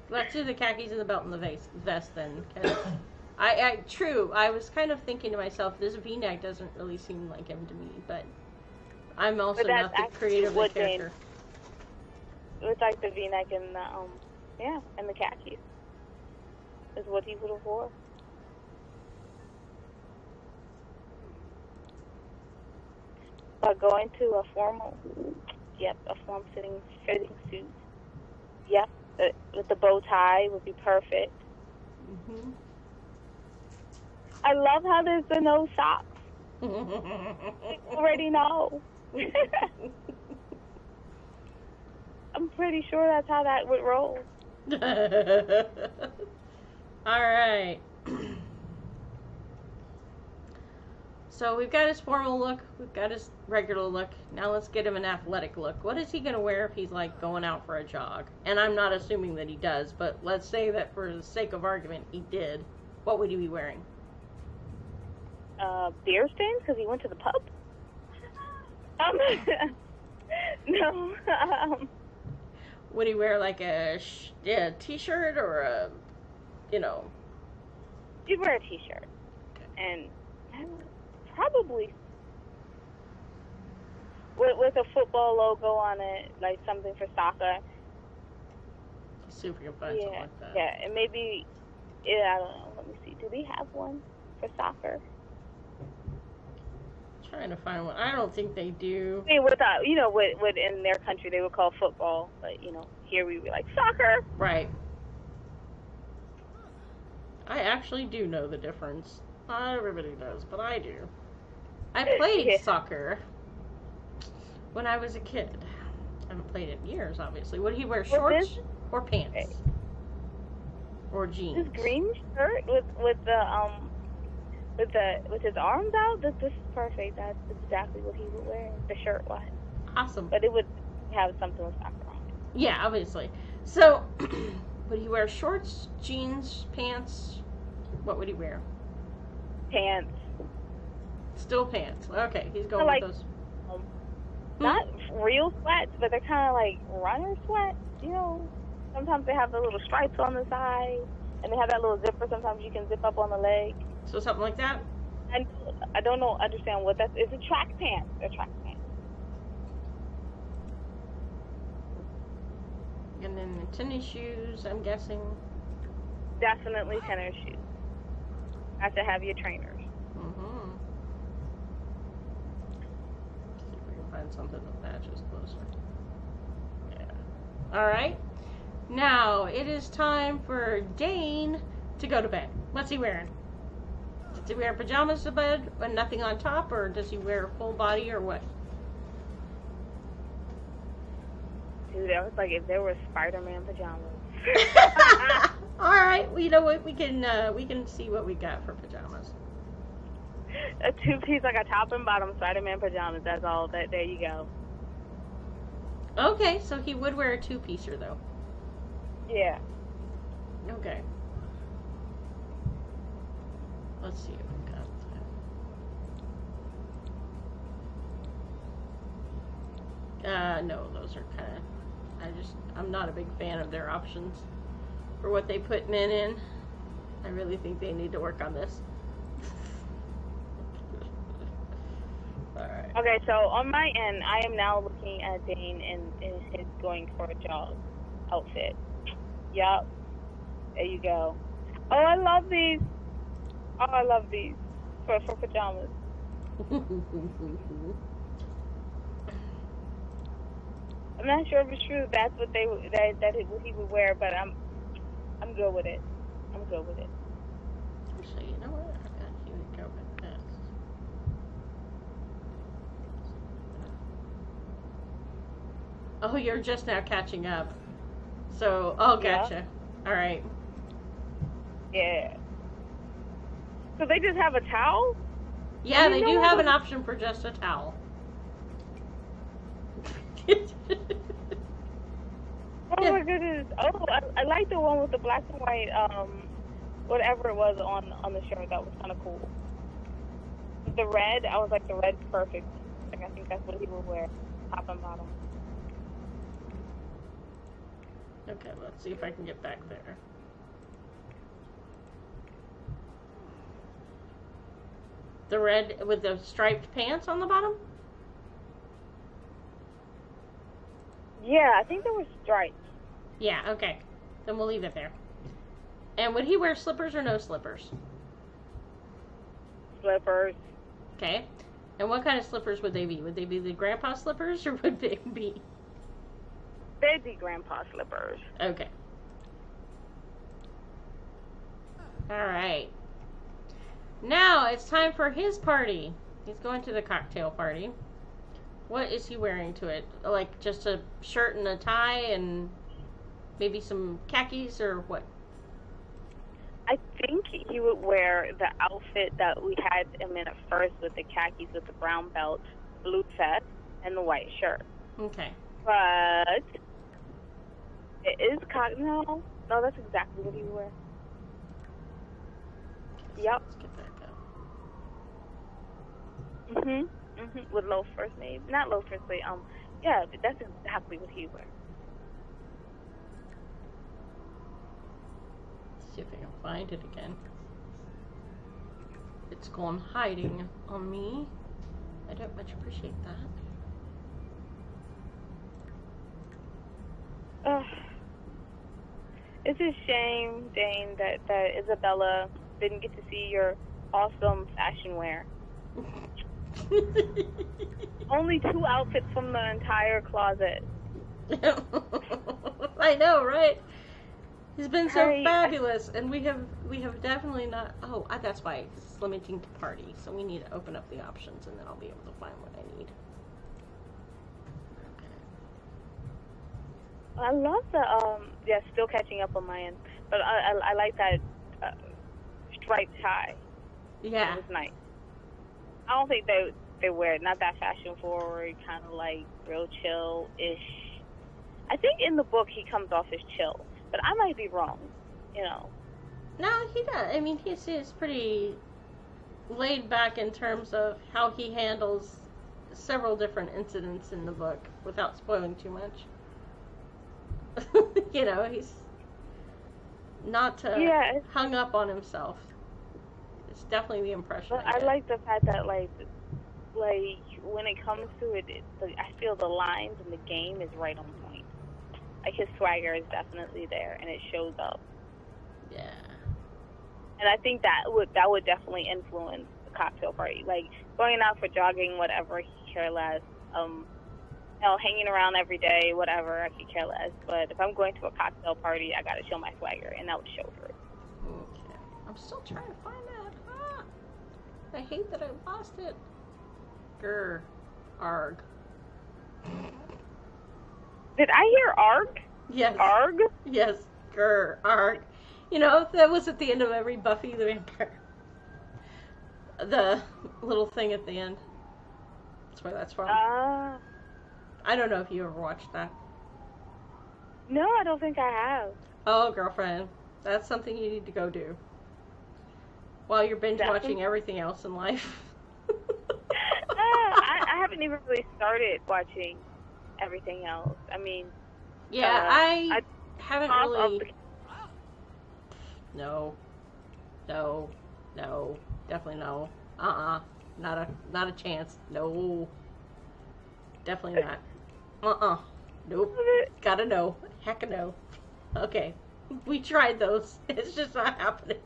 Let's do the khakis and the belt and the vest then. 'Cause I was kind of thinking to myself, this V-neck doesn't really seem like him to me, but I'm also not the creator of the character.
It was like the V-neck and the and the khakis is what he would have wore. But going to a formal, a form-fitting suit, with the bow tie would be perfect.
Mm-hmm.
I love how there's the no socks. I already know. I'm pretty sure that's how that would roll.
All right. So we've got his formal look, we've got his regular look. Now let's get him an athletic look. What is he going to wear if he's like going out for a jog? And I'm not assuming that he does, but let's say that for the sake of argument he did. What would he be wearing?
Beer stains because he went to the pub? No.
Would he wear like a t-shirt or a,
He'd wear a t-shirt. And probably with a football logo on it, like something for soccer.
See if we can find something like that.
Yeah, and maybe, I don't know, let me see. Do they have one for soccer?
Trying to find one. I don't think they do.
I mean, what in their country they would call football, but, here we were like, soccer!
Right. I actually do know the difference. Not everybody does, but I do. I played soccer when I was a kid. I haven't played it in years, obviously. Would he wear shorts or pants? Okay. Or jeans?
This green shirt with his arms out, this is perfect. That's exactly what he would wear. The shirt was.
Awesome.
But it would have something with soccer on it.
Yeah, obviously. So, would he wear shorts, jeans, pants? What would he wear?
Pants.
Still pants. Okay, he's going
with
those.
Not real sweats, but they're kind of like runner sweats. Sometimes they have the little stripes on the side, and they have that little zipper. Sometimes you can zip up on the leg.
So something like that?
I don't understand what that is. It's a track pants. They're track pants.
And then the tennis shoes, I'm guessing.
Definitely tennis shoes. Have to have your trainers.
Mm-hmm. See if we can find find something that matches closer. Yeah. Alright. Now, it is time for Dane to go to bed. What's he wearing? Does he wear pajamas to bed and nothing on top, or does he wear full body, or what?
Dude, that was like if there were Spider-Man pajamas.
Alright, well, you know what? We can see what we got for pajamas.
A two-piece, like a top and bottom Spider-Man pajamas. That's all. There you go.
Okay, so he would wear a two-piecer, though.
Yeah.
Okay. Let's see what we got. No, those are kind of... I'm not a big fan of their options for what they put men in. I really think they need to work on this. Alright.
Okay, so on my end, I am now looking at Dane in his going for a jog outfit. Yup. There you go. Oh, I love these. Oh, I love these for pajamas. I'm not sure if it's true that's what what he would wear, but I'm good with it. I'm good with it.
So you know what? I got you to go with this. Oh, you're just now catching up. So, gotcha.
Yeah.
All right.
Yeah. So they just have a towel?
Yeah, they do have an option for just a towel.
Oh my goodness! Oh, I like the one with the black and white, whatever it was on the shirt. That was kind of cool. The red, I was like, the red's perfect. Like, I think that's what he would wear, top and bottom.
Okay, let's see if I can get back there. The red with the striped pants on the bottom?
Yeah, I think there were stripes.
Yeah, okay. Then we'll leave it there. And would he wear slippers or no slippers?
Slippers.
Okay. And what kind of slippers would they be? Would they be the grandpa slippers, or would they be...
They'd be grandpa slippers.
Okay. Alright. Now it's time for his party. He's going to the cocktail party. What is he wearing to it? Like just a shirt and a tie and maybe some khakis, or what?
I think he would wear the outfit that we had him in at first, with the khakis with the brown belt, blue vest, and the white shirt.
Okay.
But it is no, that's exactly what he would wear.
Okay, so
Yep.
let's get back up.
With loafers, maybe not loafers, but yeah, but that's exactly what he would wear.
Let's see if I can find it again. It's gone hiding on me. I don't much appreciate that.
It's a shame, Dane, that Isabella didn't get to see your awesome fashion wear. Only 2 outfits from the entire closet.
I know, right? He's been so
Hey,
fabulous, and we have definitely not. Oh, that's why it's limiting to party. So we need to open up the options, and then I'll be able to find what I need.
I love the still catching up on my end, but I like that striped tie.
Yeah.
It was nice. I don't think they wear it, not that fashion forward, kind of like real chill-ish. I think in the book he comes off as chill, but I might be wrong, you know.
No, he does. I mean, he's pretty laid back in terms of how he handles several different incidents in the book without spoiling too much. You know, he's not hung up on himself. It's definitely the impression.
But I like the fact that like when it comes to it, I feel the lines and the game is right on point. Like his swagger is definitely there, and it shows up.
Yeah.
And I think that would definitely influence the cocktail party. Like going out for jogging, whatever, he care less. hanging around every day, whatever, I could care less. But if I'm going to a cocktail party, I gotta show my swagger, and that would show for it.
Okay. I'm still trying to find that. Ah, I hate that I lost it. Grr. Arg.
Did I hear arg?
Yes.
Arg?
Yes. Grr. Arg. You know, that was at the end of every Buffy the Vampire. The little thing at the end. That's where that's from. I don't know if you ever watched that.
No, I don't think I have.
Oh, girlfriend. That's something you need to go do. While you're binge watching everything else in life.
I haven't even really started watching everything else. I mean...
Yeah, I haven't really... No. No. No. Definitely no. Not a chance. No. Definitely not. Nope. Gotta no. Heck a no. Okay. We tried those. It's just not happening.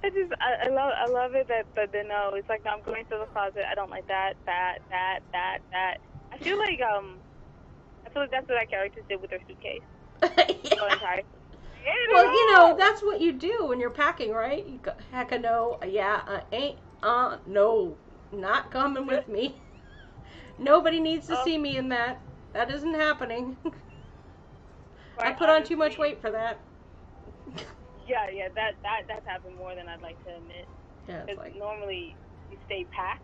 I love it that the no. It's like, no, I'm going to the closet. I don't like that. I feel like that's what that character did with her suitcase.
Yeah. Well, you know, that's what you do when you're packing, right? You go, heck a no. Yeah, no. Not coming with me. Nobody needs to see me in that. That isn't happening. I put on too much weight for that.
Yeah, that's happened more than I'd like to admit.
Yeah, it's like...
normally you stay packed,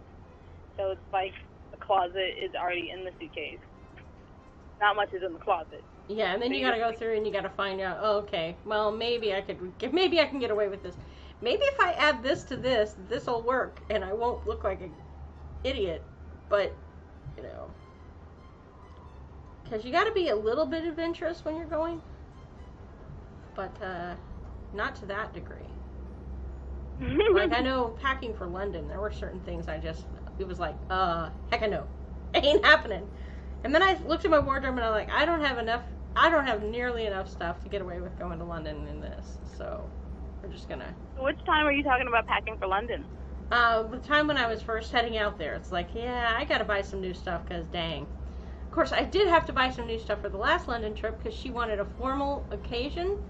so it's like the closet is already in the suitcase. Not much is in the closet.
Yeah, and then you gotta go through and you gotta find out, oh, okay, well, maybe I can get away with this. Maybe if I add this to this, this'll work, and I won't look like an idiot. But, you know, because you gotta be a little bit adventurous when you're going, but not to that degree. Like, I know packing for London, there were certain things it was like, heck I know, ain't happening. And then I looked at my wardrobe and I'm like, I don't have nearly enough stuff to get away with going to London in this, so we're just gonna...
Which time are you talking about packing for London?
The time when I was first heading out there. It's like, yeah, I gotta buy some new stuff, because dang. Of course, I did have to buy some new stuff for the last London trip, because she wanted a formal occasion,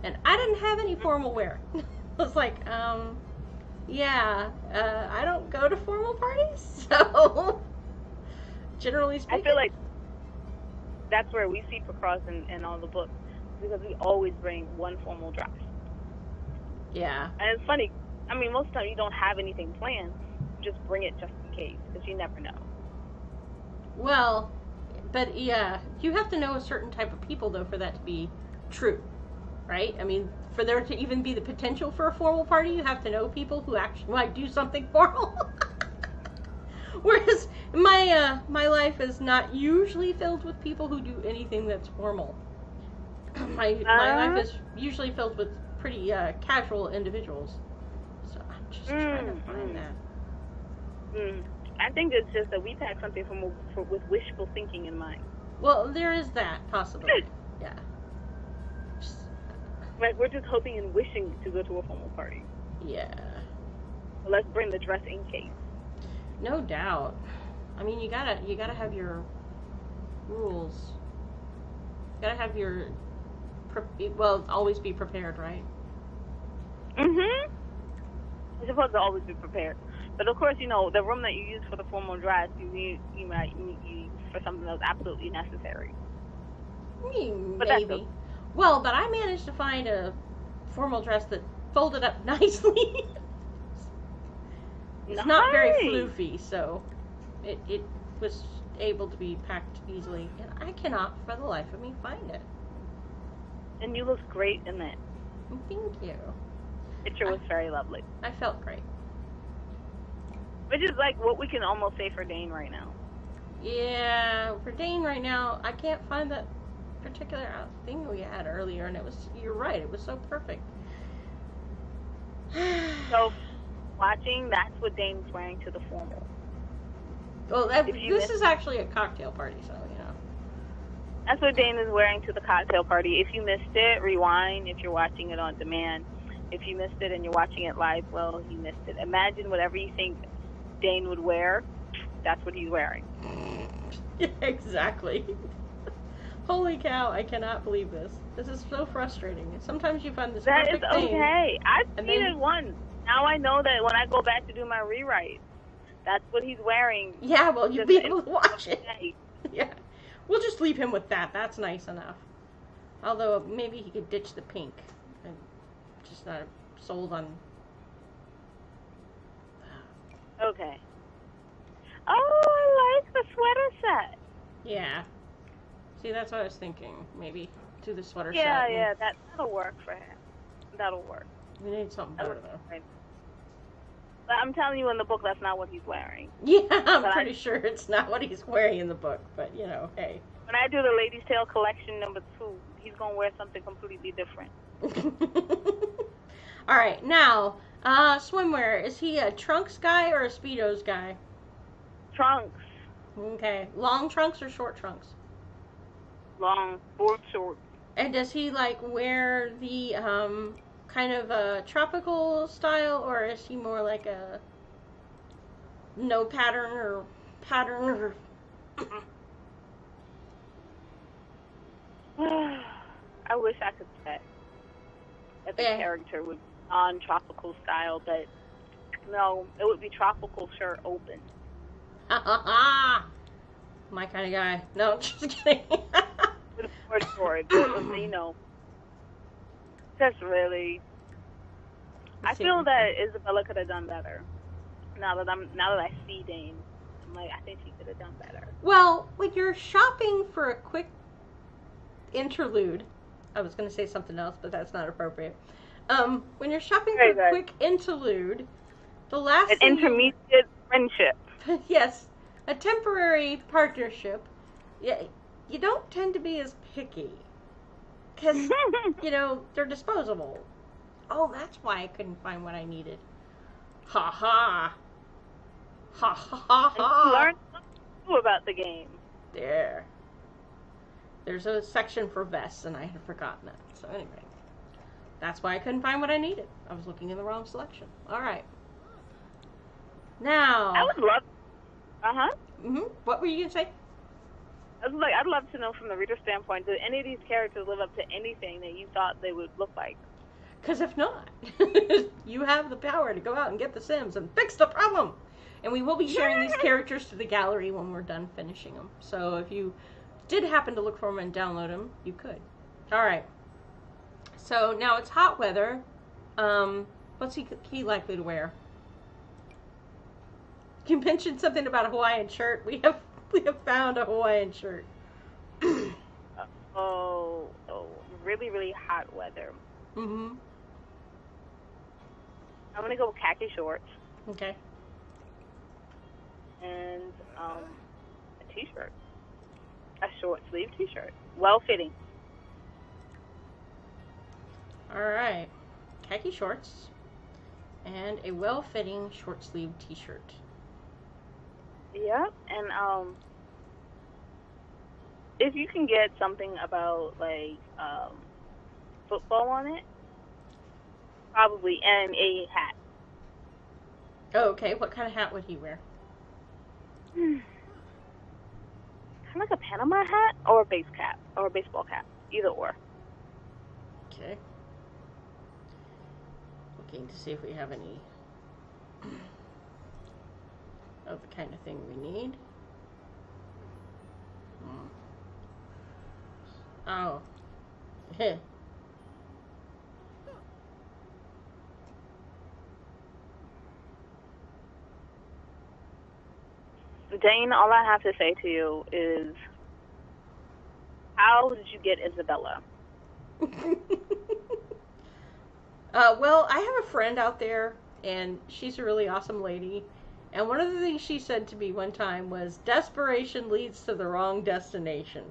and I didn't have any formal wear. I was like, yeah, I don't go to formal parties, so... Generally speaking.
I feel like that's where we see Procross in all the books, because we always bring one formal dress.
Yeah.
And it's funny, I mean, most of the time you don't have anything planned, you just bring it just in case, because you never know.
Well, but yeah, you have to know a certain type of people, though, for that to be true, right? I mean, for there to even be the potential for a formal party, you have to know people who actually might do something formal. Whereas my life is not usually filled with people who do anything that's formal. My life is usually filled with pretty casual individuals. So I'm just trying to find that.
I think it's just that we pack something with wishful thinking in mind.
Well, there is that possibility. Yeah.
Like, we're just hoping and wishing to go to a formal party.
Yeah.
But let's bring the dress in case.
No doubt. I mean, you gotta have your rules. You gotta have your always be prepared, right?
You're supposed to always be prepared. But of course, you know, the room that you use for the formal dress, you might use for something that's absolutely necessary.
Maybe. Well, but I managed to find a formal dress that folded up nicely. It's not very floofy, so it was able to be packed easily, and I cannot, for the life of me, find it.
And you looked great in it.
Thank you.
The picture was very lovely.
I felt great.
Which is like what we can almost say for Dane right now.
Yeah, for Dane right now, I can't find that particular thing we had earlier, and you're right, it was so perfect.
So, watching, that's what Dane's wearing to the formal.
Well, this is actually a cocktail party, so, you know.
That's what Dane is wearing to the cocktail party. If you missed it, rewind. If you're watching it on demand. If you missed it and you're watching it live, well, you missed it. Imagine whatever you think Dane would wear, that's what he's wearing.
Yeah, exactly. Holy cow, I cannot believe this. This is so frustrating. Sometimes you find this
That is
perfect thing.
okay. I've
and
seen
then-
it once. Now I know that when I go back to do my rewrite, that's what he's wearing.
Yeah, well, you'll be able to watch it.
Okay.
Yeah. We'll just leave him with that. That's nice enough. Although, maybe he could ditch the pink. I'm just not sold on...
Okay. Oh, I like the sweater set.
Yeah. See, that's what I was thinking. Maybe do the sweater
Yeah,
set.
yeah, that'll work for him. That'll work.
We need something better, though.
But I'm telling you, in the book, that's not what he's wearing.
Yeah, I'm pretty sure it's not what he's wearing in the book, but, you know, hey.
When I do the Ladies' Tale collection number 2, he's going to wear something completely different.
All right, now, swimwear. Is he a trunks guy or a Speedos guy?
Trunks.
Okay. Long trunks or short trunks?
Long, board shorts.
And does he, like, wear the, kind of a tropical style, or is he more like a no pattern or pattern or...
I wish I could say that the character would be non-tropical style, but no, it would be tropical shirt open.
My kind of guy. No, just kidding.
With a board short, you know. Just really. I feel that Isabella could have done better. Now that I see Dane, I'm like, I think she could have done better.
Well, when you're shopping for a quick interlude, I was going to say something else, but that's not appropriate. When you're shopping for a quick interlude, the last
an intermediate friendship.
Yes, a temporary partnership. Yeah, you don't tend to be as picky because you know they're disposable. Oh, that's why I couldn't find what I needed. Ha ha. Ha ha ha ha.
You learned something new about the game.
There. There's a section for vests, and I had forgotten it. So anyway, that's why I couldn't find what I needed. I was looking in the wrong selection. All right. Now.
I would love.
What were you gonna say?
I was like, I'd love to know from the reader standpoint, do any of these characters live up to anything that you thought they would look like?
Because if not, you have the power to go out and get the Sims and fix the problem. And we will be sharing these characters to the gallery when we're done finishing them. So if you did happen to look for them and download them, you could. All right. So now it's hot weather. What's he likely to wear? You mentioned something about a Hawaiian shirt. We have found a Hawaiian shirt.
Really, really hot weather.
Mm-hmm.
I'm gonna go with khaki shorts.
Okay.
And a t-shirt. A short sleeve t-shirt. Well fitting.
Alright. Khaki shorts. And a well fitting short sleeve t-shirt.
Yep. And if you can get something about like football on it, probably, and a hat.
Oh, okay. What kind of hat would he wear?
Kind of like a Panama hat or a base cap or a baseball cap, either or.
Okay. Looking to see if we have any of the kind of thing we need. Oh.
Dane, all I have to say to you is, how did you get Isabella?
Well, I have a friend out there, and she's a really awesome lady. And one of the things she said to me one time was, desperation leads to the wrong destination.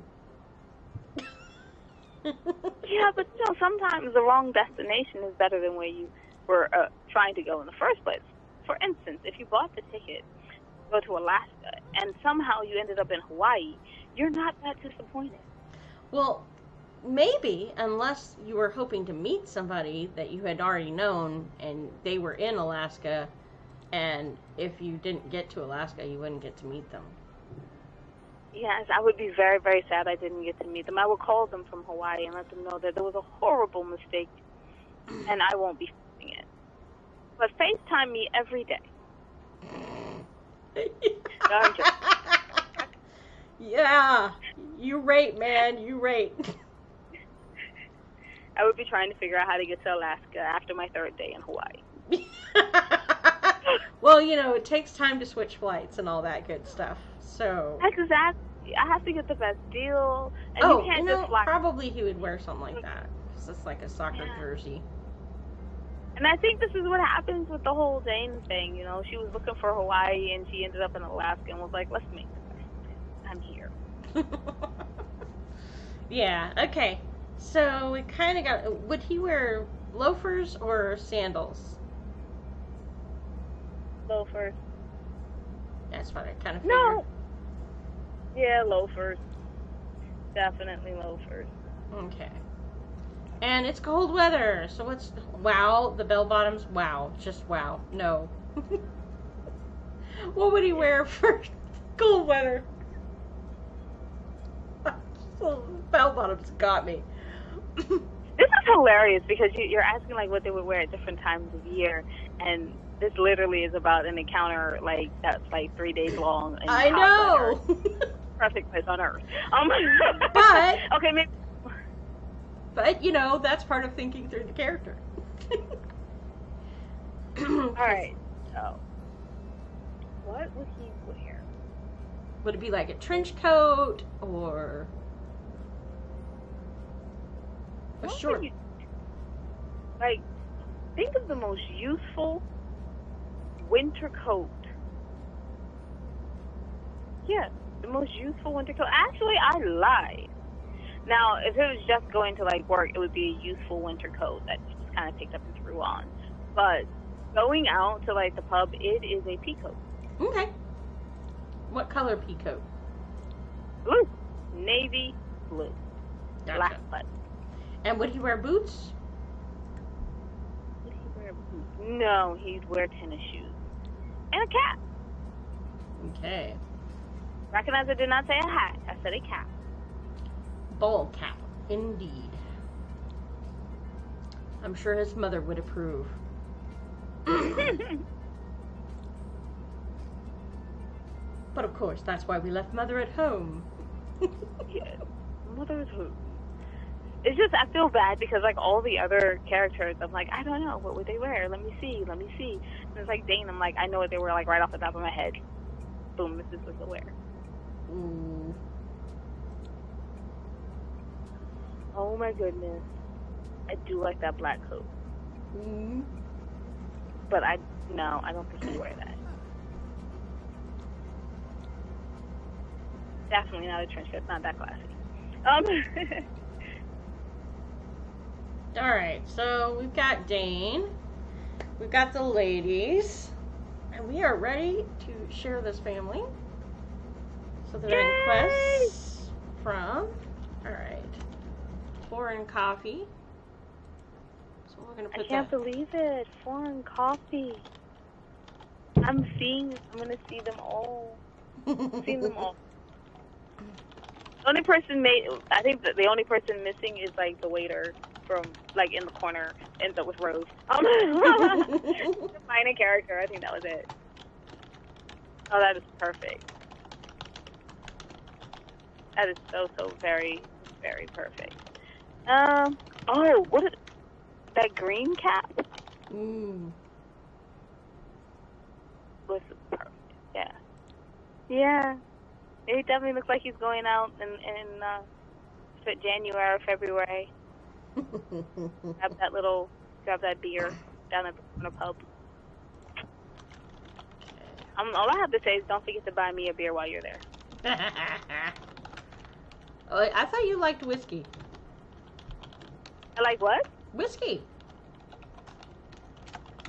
Yeah, but you know, sometimes the wrong destination is better than where you were trying to go in the first place. For instance, if you bought the ticket to go to Alaska and somehow you ended up in Hawaii, you're not that disappointed.
Well, maybe, unless you were hoping to meet somebody that you had already known and they were in Alaska, and if you didn't get to Alaska, you wouldn't get to meet them.
Yes, I would be very, very sad I didn't get to meet them. I would call them from Hawaii and let them know that there was a horrible mistake, and I won't be fixing it. But FaceTime me every day. No, I'm joking.
Yeah, you rate, man, you rate.
I would be trying to figure out how to get to Alaska after my 3rd day in Hawaii.
Well, you know, it takes time to switch flights and all that good stuff. So
Exactly. I have to get the best deal, and you can't just fly.
Probably he would wear something like that. It's just like a soccer jersey.
And I think this is what happens with the whole Dane thing. You know, she was looking for Hawaii, and she ended up in Alaska, and was like, "Let's make the best of it. I'm here."
Yeah. Okay. So we kind of got. Would he wear loafers or sandals?
Loafers.
That's what I kind of figured.
No. Yeah, loafers. Definitely loafers.
Okay. And it's cold weather, so what's... Wow, the bell bottoms, wow. Just wow. No. What would he wear for cold weather? Bell bottoms got me.
This is hilarious because you're asking like what they would wear at different times of year, and this literally is about an encounter like that's like 3 days long. And
I know.
Perfect place on earth.
But
okay, maybe.
But you know that's part of thinking through the character.
All right. So, what would he wear?
Would it be like a trench coat or a short?
Like, think of the most useful winter coat. Yeah, the most useful winter coat. Actually, I lied. Now, if it was just going to like work, it would be a useful winter coat that you just kind of picked up and threw on. But going out to like the pub, it is a pea coat.
Okay. What color pea coat?
Blue. Navy blue.
Gotcha.
Black button.
And would he wear boots?
Would he wear boots? No, he'd wear tennis shoes. And a cap.
Okay.
Recognize I did not say a hat. I said a cap.
Ball cap, indeed. I'm sure his mother would approve. But of course, that's why we left Mother at home.
Yeah, Mother's who? It's just, I feel bad because, like, all the other characters, I'm like, I don't know, what would they wear? Let me see. And it's like Dane, I'm like, I know what they wear, like, right off the top of my head. Boom, this is what they'll wear.
Ooh.
Oh my goodness. I do like that black coat.
Mm.
But I don't think he'd wear that. Definitely not a trench coat. It's not that classy.
Alright, so we've got Dane. We've got the ladies. And we are ready to share this family. So the requests from... Alright. Foreign coffee. So we're gonna put
I can't believe it. Foreign coffee. I'm gonna see them all. Seen them all. I think that the only person missing is like the waiter from like in the corner ends up with Rose. The minor character, I think that was it. Oh, that is perfect. That is so very, very perfect. What is that green cap? Was perfect. Yeah. Yeah. It definitely looks like he's going out in January or February. Grab that beer down at the pub. All I have to say is don't forget to buy me a beer while you're there.
I thought you liked whiskey.
I like what?
Whiskey.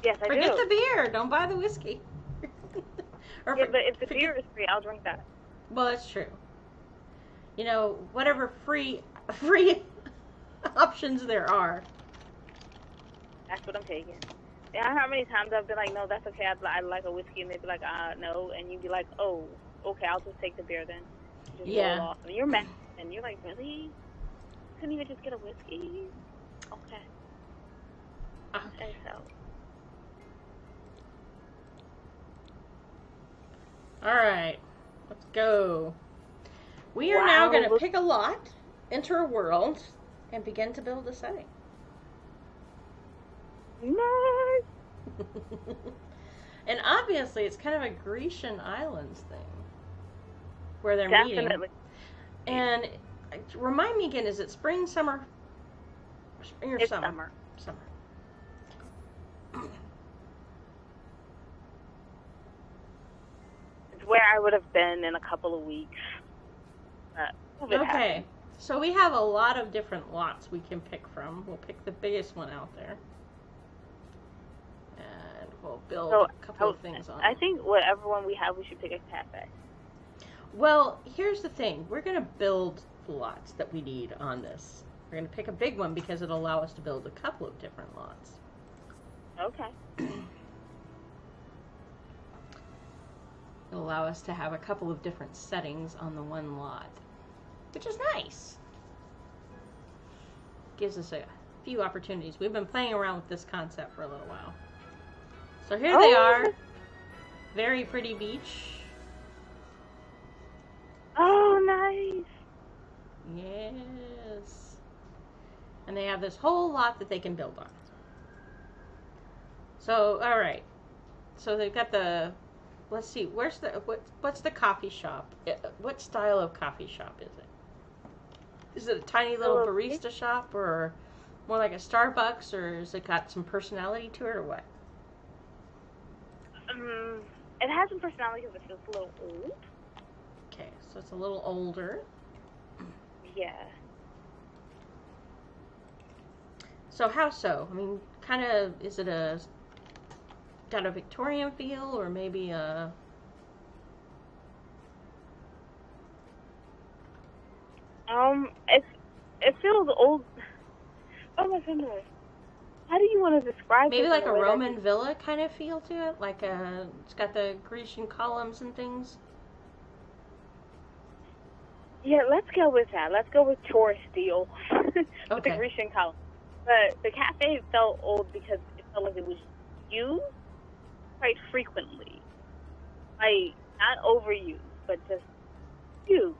Yes, I do.
Forget the beer. Don't buy the whiskey.
But if the beer is free, I'll drink that.
Well, that's true. You know, whatever free options there are.
That's what I'm taking. Yeah, I know how many times I've been like, no, that's okay. I'd like a whiskey, and they'd be like, no, and you'd be like, oh, okay, I'll just take the beer then. Just
Yeah.
roll off. And you're mad, and you're like, really? Couldn't even just get a whiskey? Okay. Okay, so.
All right, let's go. We are now going to pick a lot, enter a world, and begin to build a setting.
Nice.
And obviously, it's kind of a Grecian Islands thing, where they're
Definitely.
meeting. And remind me again, is it spring, summer? Spring or
It's
summer?
summer.
Summer.
It's where I would have been in a couple of weeks.
Okay,
happened.
so we have a lot of different lots we can pick from. We'll pick the biggest one out there. And we'll build a couple of things on it.
I think whatever one we have, we should pick a cafe.
Well, here's the thing. We're going to build the lots that we need on this. We're going to pick a big one because it'll allow us to build a couple of different lots.
Okay.
It'll allow us to have a couple of different settings on the one lot, which is nice. Gives us a few opportunities. We've been playing around with this concept for a little while. So here they are. Very pretty beach.
Oh, nice.
Yes. And they have this whole lot that they can build on. So, all right. So they've got the, let's see, what's the coffee shop? What style of coffee shop is it? Is it a tiny little barista shop, or more like a Starbucks, or has it got some personality to it, or what?
It has some personality because it feels a little old.
Okay, so it's a little older.
Yeah.
So how so? I mean, kind of, is it got a Victorian feel, or maybe a...
It feels old. Oh my goodness. How do you want to describe it?
Maybe like a Roman villa kind of feel to it? Like it's got the Grecian columns and things?
Yeah, let's go with that. Let's go with tourist deal. With
Okay.
the Grecian column. But the cafe felt old because it felt like it was used quite frequently. Like, not overused, but just used.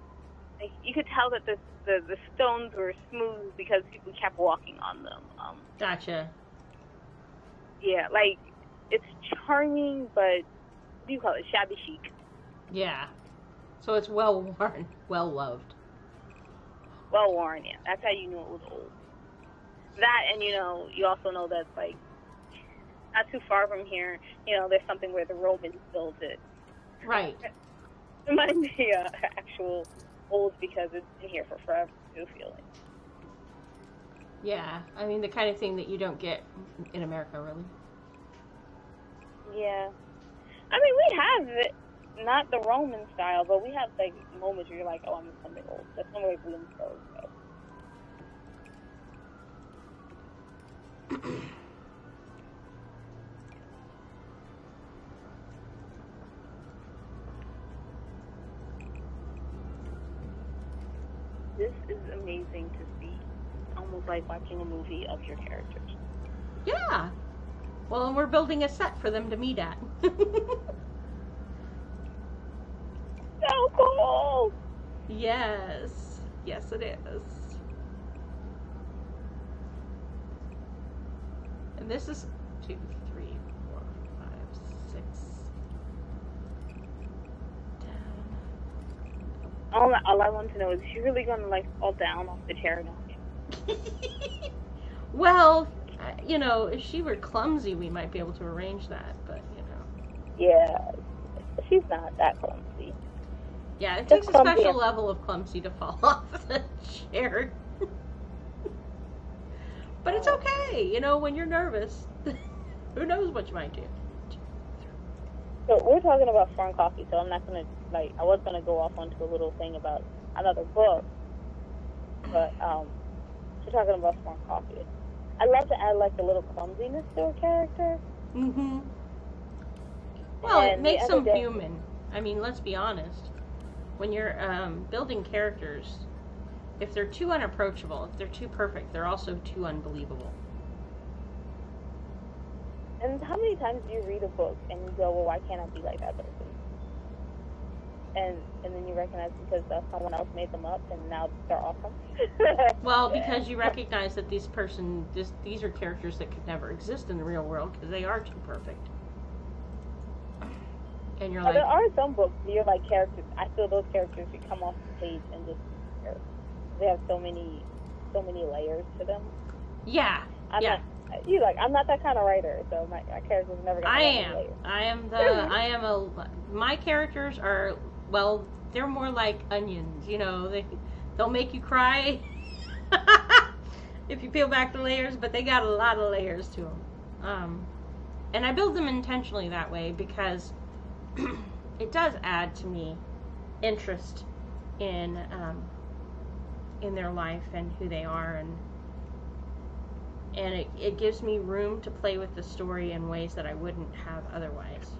Like, you could tell that the stones were smooth because people kept walking on them.
Gotcha.
Yeah, like, it's charming, but what do you call it? Shabby chic.
Yeah. So it's well worn, well loved.
Well worn, yeah. That's how you knew it was old. That, and you also know that, like, not too far from here, there's something where the Romans built it.
Right.
It might be actual old because it's been here for forever, too, feeling.
Yeah. I mean, the kind of thing that you don't get in America, really.
Yeah. I mean, we have it, not the Roman style, but we have, like, moments where you're like, oh, I'm in something old. That's somewhere like Bloomsburg, so. This is amazing to see. Almost like watching a movie of your characters.
Yeah. Well, and we're building a set for them to meet at.
So cool!
Yes. Yes, it is. And this is 2, 3, 4, 5, 6.
All I want to know is she really gonna like fall down off the chair now?
Well, if she were clumsy, we might be able to arrange that, but
Yeah, she's not that clumsy.
Yeah, it takes a special level of clumsy to fall off the chair. But it's okay, when you're nervous. Who knows what you might do.
So we're talking about strong coffee, so I'm not gonna I was gonna go off onto a little thing about another book, but we're talking about strong coffee. I love to add like a little clumsiness to a character.
Well, it
And
makes them
the other day-
human. I mean, let's be honest. when you're building characters, if they're too unapproachable, if they're too perfect, they're also too unbelievable.
And how many times do you read a book and you go, well, why can't I be like that person? And then you recognize because someone else made them up and now they're awesome.
Well, because you recognize that these are characters that could never exist in the real world because they are too perfect. And you're like,
there are some books where you're like characters. I feel those characters should come off the page and just they have so many layers to them.
Yeah.
I'm not that kind of writer, so my characters never gonna have layers.
My characters are, well, they're more like onions, you know, they'll make you cry if you peel back the layers, but they got a lot of layers to them. And I build them intentionally that way because it does add to me interest in their life and who they are, and it gives me room to play with the story in ways that I wouldn't have otherwise.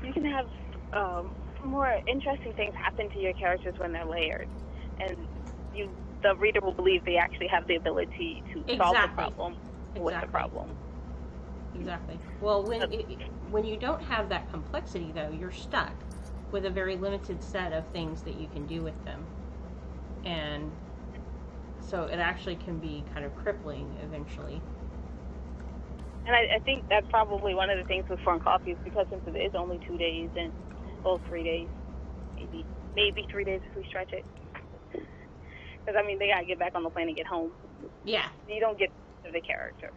You can have more interesting things happen to your characters when they're layered, and the reader will believe they actually have the ability to solve the problem with the problem.
Exactly. Well, when you don't have that complexity, though, you're stuck with a very limited set of things that you can do with them, and so it actually can be kind of crippling eventually.
And I think that's probably one of the things with Foreign Coffee is because since it is only 2 days and 3 days, maybe 3 days if we stretch it. Because I mean, they gotta get back on the plane and get home.
Yeah.
You don't get to the character.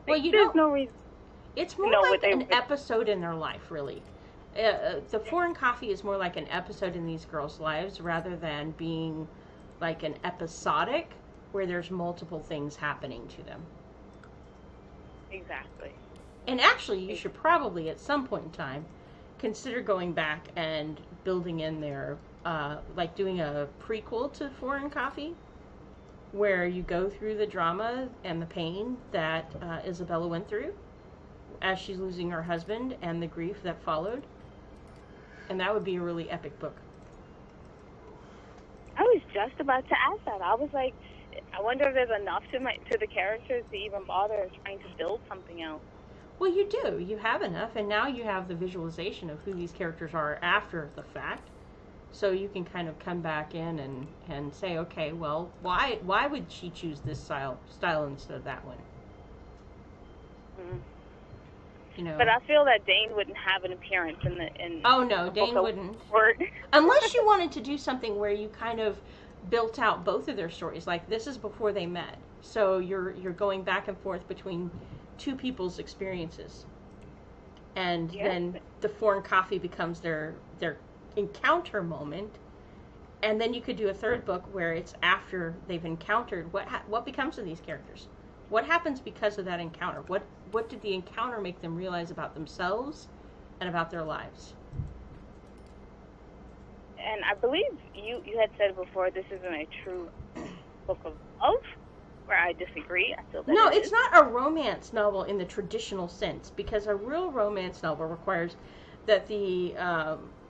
Well,
there's no reason.
It's more like an episode in their life, really. The Foreign Coffee is more like an episode in these girls' lives rather than being like an episodic where there's multiple things happening to them.
Exactly.
And actually, you should probably, at some point in time, consider going back and building in their, like doing a prequel to Foreign Coffee, where you go through the drama and the pain that Isabella went through as she's losing her husband and the grief that followed. And that would be a really epic book.
I was just about to ask that. I was like, I wonder if there's enough to the characters to even bother trying to build something else.
Well, you do. You have enough, and now you have the visualization of who these characters are after the fact. So you can kind of come back in and say, okay, well, why would she choose this style instead of that one?
Mm-hmm.
You know.
But I feel that Dane wouldn't have an appearance in
Oh no, Dane wouldn't. Unless you wanted to do something where you kind of built out both of their stories, like this is before they met. So you're going back and forth between two people's experiences. And then the Foreign Coffee becomes their encounter moment. And then you could do a third book where it's after they've encountered what becomes of these characters. What happens because of that encounter? What did the encounter make them realize about themselves and about their lives?
And I believe you had said before this isn't a true book of love, where I disagree. I feel that
no, it's not a romance novel in the traditional sense, because a real romance novel requires that the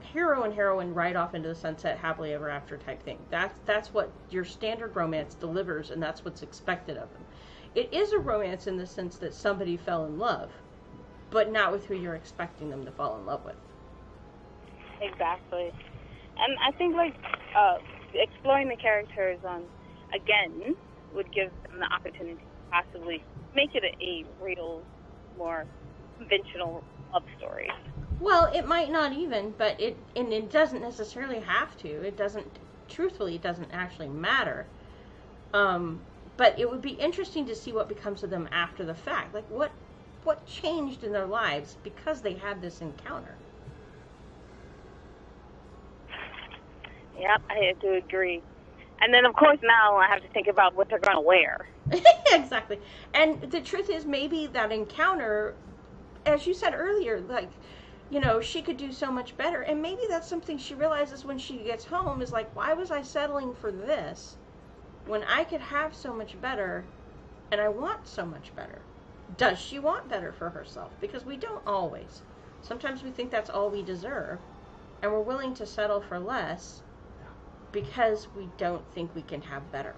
hero and heroine ride off into the sunset happily ever after type thing. That's what your standard romance delivers, and that's what's expected of them. It is a romance in the sense that somebody fell in love, but not with who you're expecting them to fall in love with.
Exactly. And I think, like, exploring the characters again would give them the opportunity to possibly make it a real, more conventional love story.
Well, it might not even, but it doesn't necessarily have to. It doesn't actually matter. But it would be interesting to see what becomes of them after the fact. Like, what changed in their lives because they had this encounter?
Yep, I do agree. And then, of course, now I have to think about what they're going to wear.
Exactly. And the truth is, maybe that encounter, as you said earlier, like, you know, she could do so much better. And maybe that's something she realizes when she gets home is like, why was I settling for this when I could have so much better and I want so much better? Does she want better for herself? Because we don't always. Sometimes we think that's all we deserve, and we're willing to settle for less because we don't think we can have better.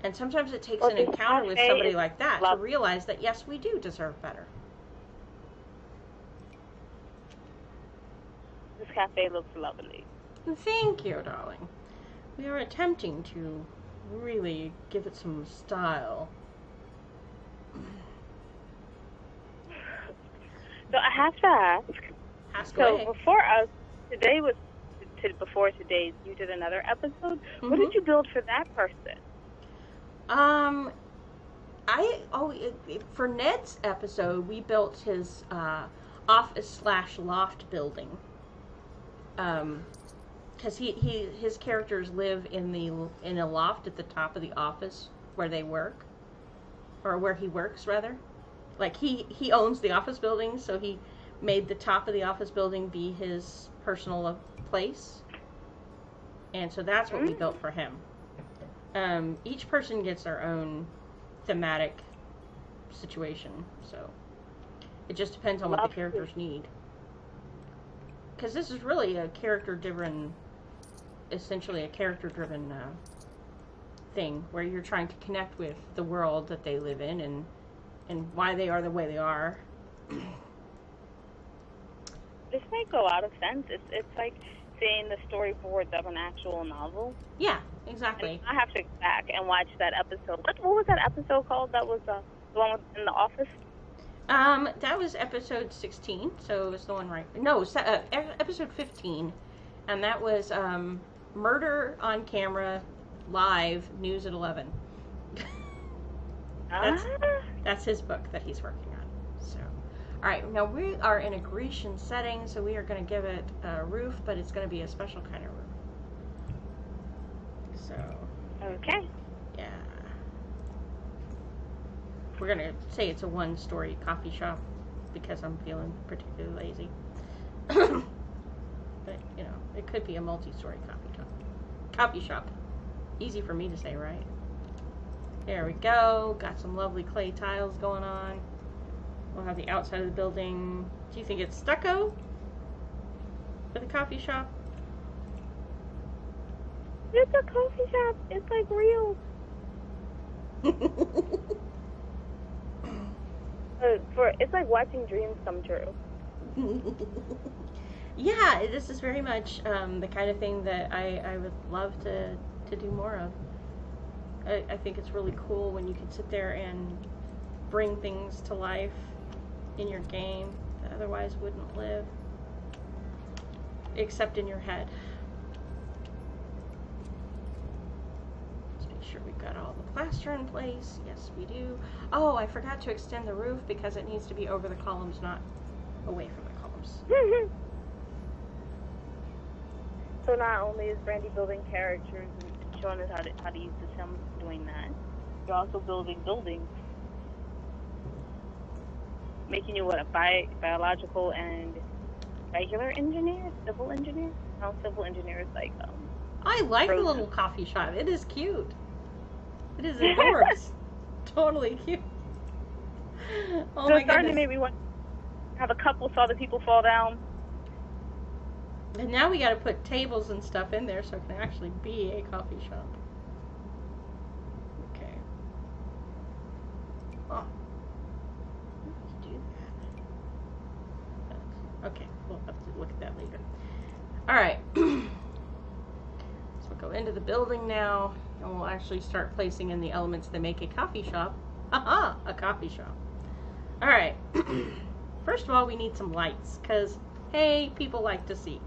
And sometimes it takes an encounter with somebody like that to realize that, yes, we do deserve better.
This cafe looks lovely.
Thank you, darling. We are attempting to really give it some style.
So I have to ask.
Ask
So
away.
before today's, you did another episode. What did you build for that person?
For Ned's episode, we built his office/loft building. Because his characters live in a loft at the top of the office where they work, or where he works rather. Like he owns the office building, so he made the top of the office building be his personal place, and so that's what we built for him. Each person gets their own thematic situation, so it just depends on what the characters need. Because this is really essentially a character-driven thing, where you're trying to connect with the world that they live in and why they are the way they are.
This might go out of sense. It's like seeing the storyboards of an actual novel.
Yeah, exactly.
And I have to go back and watch that episode. What was that episode called? That was the one in the office?
That was episode 16, so it was the one right... No, episode 15, and that was, Murder on Camera, Live, News at 11. That's his book that he's working on. So, alright, now we are in a Grecian setting, so we are going to give it a roof, but it's going to be a special kind of roof. So...
Okay.
Yeah. We're going to say it's a one-story coffee shop because I'm feeling particularly lazy. But, you know, it could be a multi-story coffee shop. Easy for me to say, right? There we go. Got some lovely clay tiles going on. We'll have the outside of the building. Do you think it's stucco for the coffee shop?
It's a coffee shop. It's like real. It's like watching dreams come true.
Yeah, this is very much the kind of thing that I would love to do more of. I think it's really cool when you can sit there and bring things to life in your game that otherwise wouldn't live, except in your head. Let's make sure we've got all the plaster in place. Yes, we do. Oh, I forgot to extend the roof because it needs to be over the columns, not away from the columns.
So not only is Brandy building characters and showing us how to use the Sims doing that, you're also building buildings. Making you a biological and regular engineer? Civil engineer? No, civil engineer is like
I like the little coffee shop. It is cute. It is adorable. Totally cute. Oh
so
my
it's starting to
goodness.
make me want to have a couple so the people fall down.
And now we got to put tables and stuff in there so it can actually be a coffee shop. Okay. Oh. Let's do that. Okay, we'll have to look at that later. Alright. So we'll go into the building now, and we'll actually start placing in the elements that make a coffee shop. Haha! A coffee shop. Alright. First of all, we need some lights, because, hey, people like to see.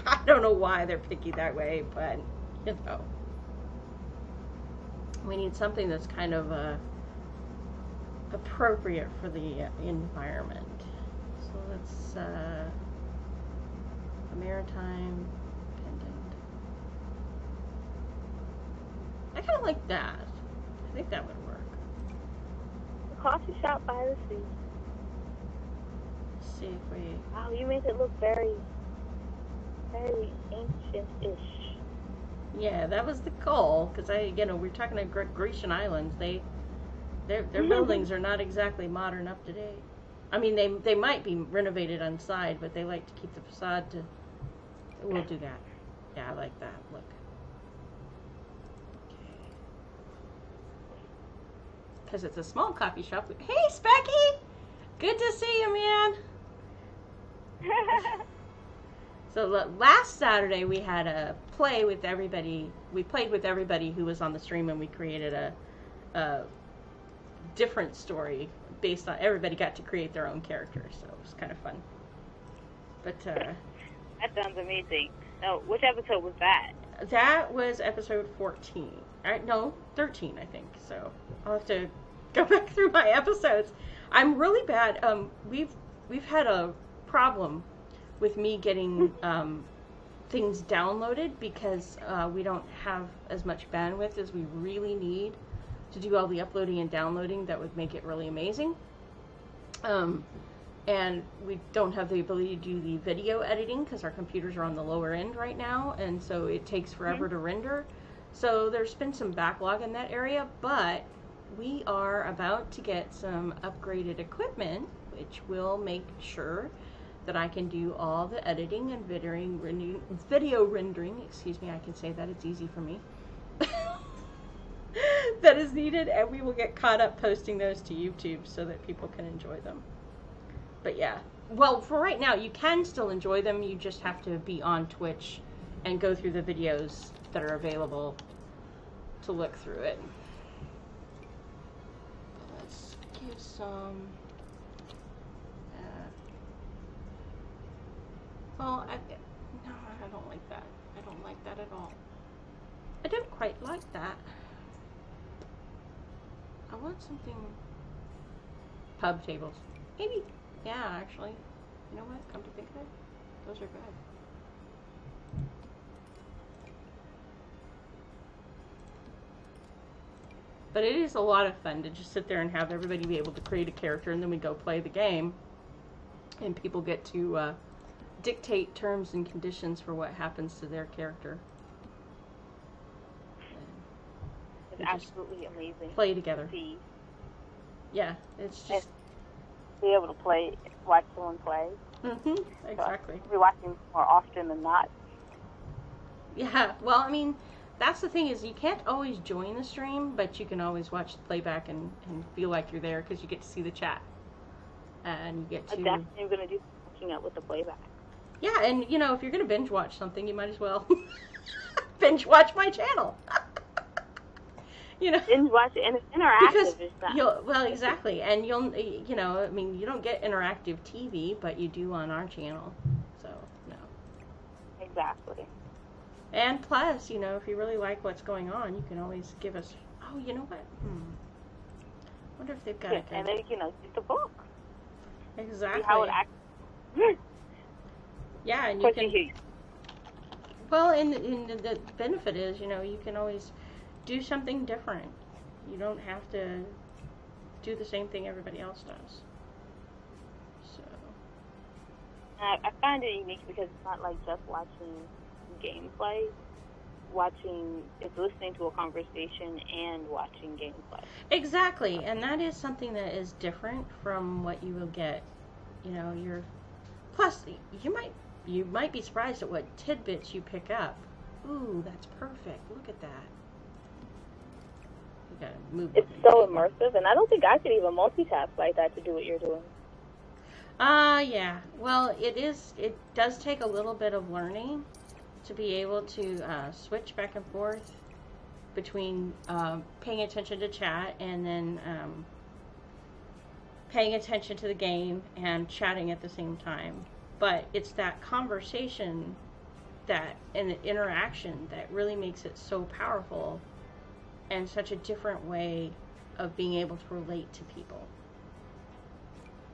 I don't know why they're picky that way, but, you know. We need something that's kind of appropriate for the environment. So let's, a maritime pendant. I kind of like that. I think that would work.
A coffee shop by the sea.
Let's see if we...
Wow, you make it look very ancient-ish.
Yeah, that was the goal, because we're talking about Grecian islands. Their buildings are not exactly modern up to date. I mean, they might be renovated inside, but they like to keep the facade to... We'll do that. Yeah, I like that. Look. Okay. Because it's a small coffee shop. Hey, Specky! Good to see you, man. So last Saturday we had a play with everybody. We played with everybody who was on the stream, and we created a different story based on... Everybody got to create their own character, so it was kind of fun. But
that sounds amazing. No, which episode was that?
That was episode 14. No, 13, I think. So I'll have to go back through my episodes. I'm really bad. We've had a problem with me getting things downloaded because we don't have as much bandwidth as we really need to do all the uploading and downloading that would make it really amazing. And we don't have the ability to do the video editing because our computers are on the lower end right now, and so it takes forever to render. So there's been some backlog in that area, but we are about to get some upgraded equipment, which will make sure that I can do all the editing and video rendering, excuse me, I can say that, it's easy for me, that is needed, and we will get caught up posting those to YouTube so that people can enjoy them. But yeah, well, for right now, you can still enjoy them. You just have to be on Twitch and go through the videos that are available to look through it. Let's give some... well, no, I don't like that. I don't like that at all. I don't quite like that. I want something... Pub tables. Maybe... Yeah, actually, you know what? Come to think of it, those are good. But it is a lot of fun to just sit there and have everybody be able to create a character, and then we go play the game, and people get to dictate terms and conditions for what happens to their character.
It's absolutely amazing.
Play together.
See.
Yeah, it's just...
be able to play, watch someone play.
Exactly.
So we're watching more often than not.
Yeah, well, I mean, that's the thing is you can't always join the stream, but you can always watch the playback and feel like you're there because you get to see the chat. And you get to...
That's what I'm going to do, watching it with the playback.
Yeah, and, you know, if you're going to binge watch something, you might as well binge watch my channel. You know,
binge watch it, and it's interactive.
Because well, exactly, and you'll, you know, I mean, you don't get interactive TV, but you do on our channel, so no.
Exactly.
And plus, you know, if you really like what's going on, you can always give us. Oh, you know what? Wonder if they've got it.
And then you know, get the book.
Exactly.
See how it acts.
Yeah, and you can. Well, and the benefit is, you know, you can always do something different. You don't have to do the same thing everybody else does. So
I find it unique because it's not like just watching gameplay. It's listening to a conversation and watching gameplay.
Exactly, and that is something that is different from what you will get. You know, plus you might be surprised at what tidbits you pick up. Ooh, that's perfect. Look at that. You gotta move.
It's so immersive, and I don't think I could even multitask like that to do what you're doing.
Yeah. Well, it does take a little bit of learning to be able to switch back and forth between paying attention to chat and then paying attention to the game and chatting at the same time. But it's that conversation and the interaction that really makes it so powerful and such a different way of being able to relate to people.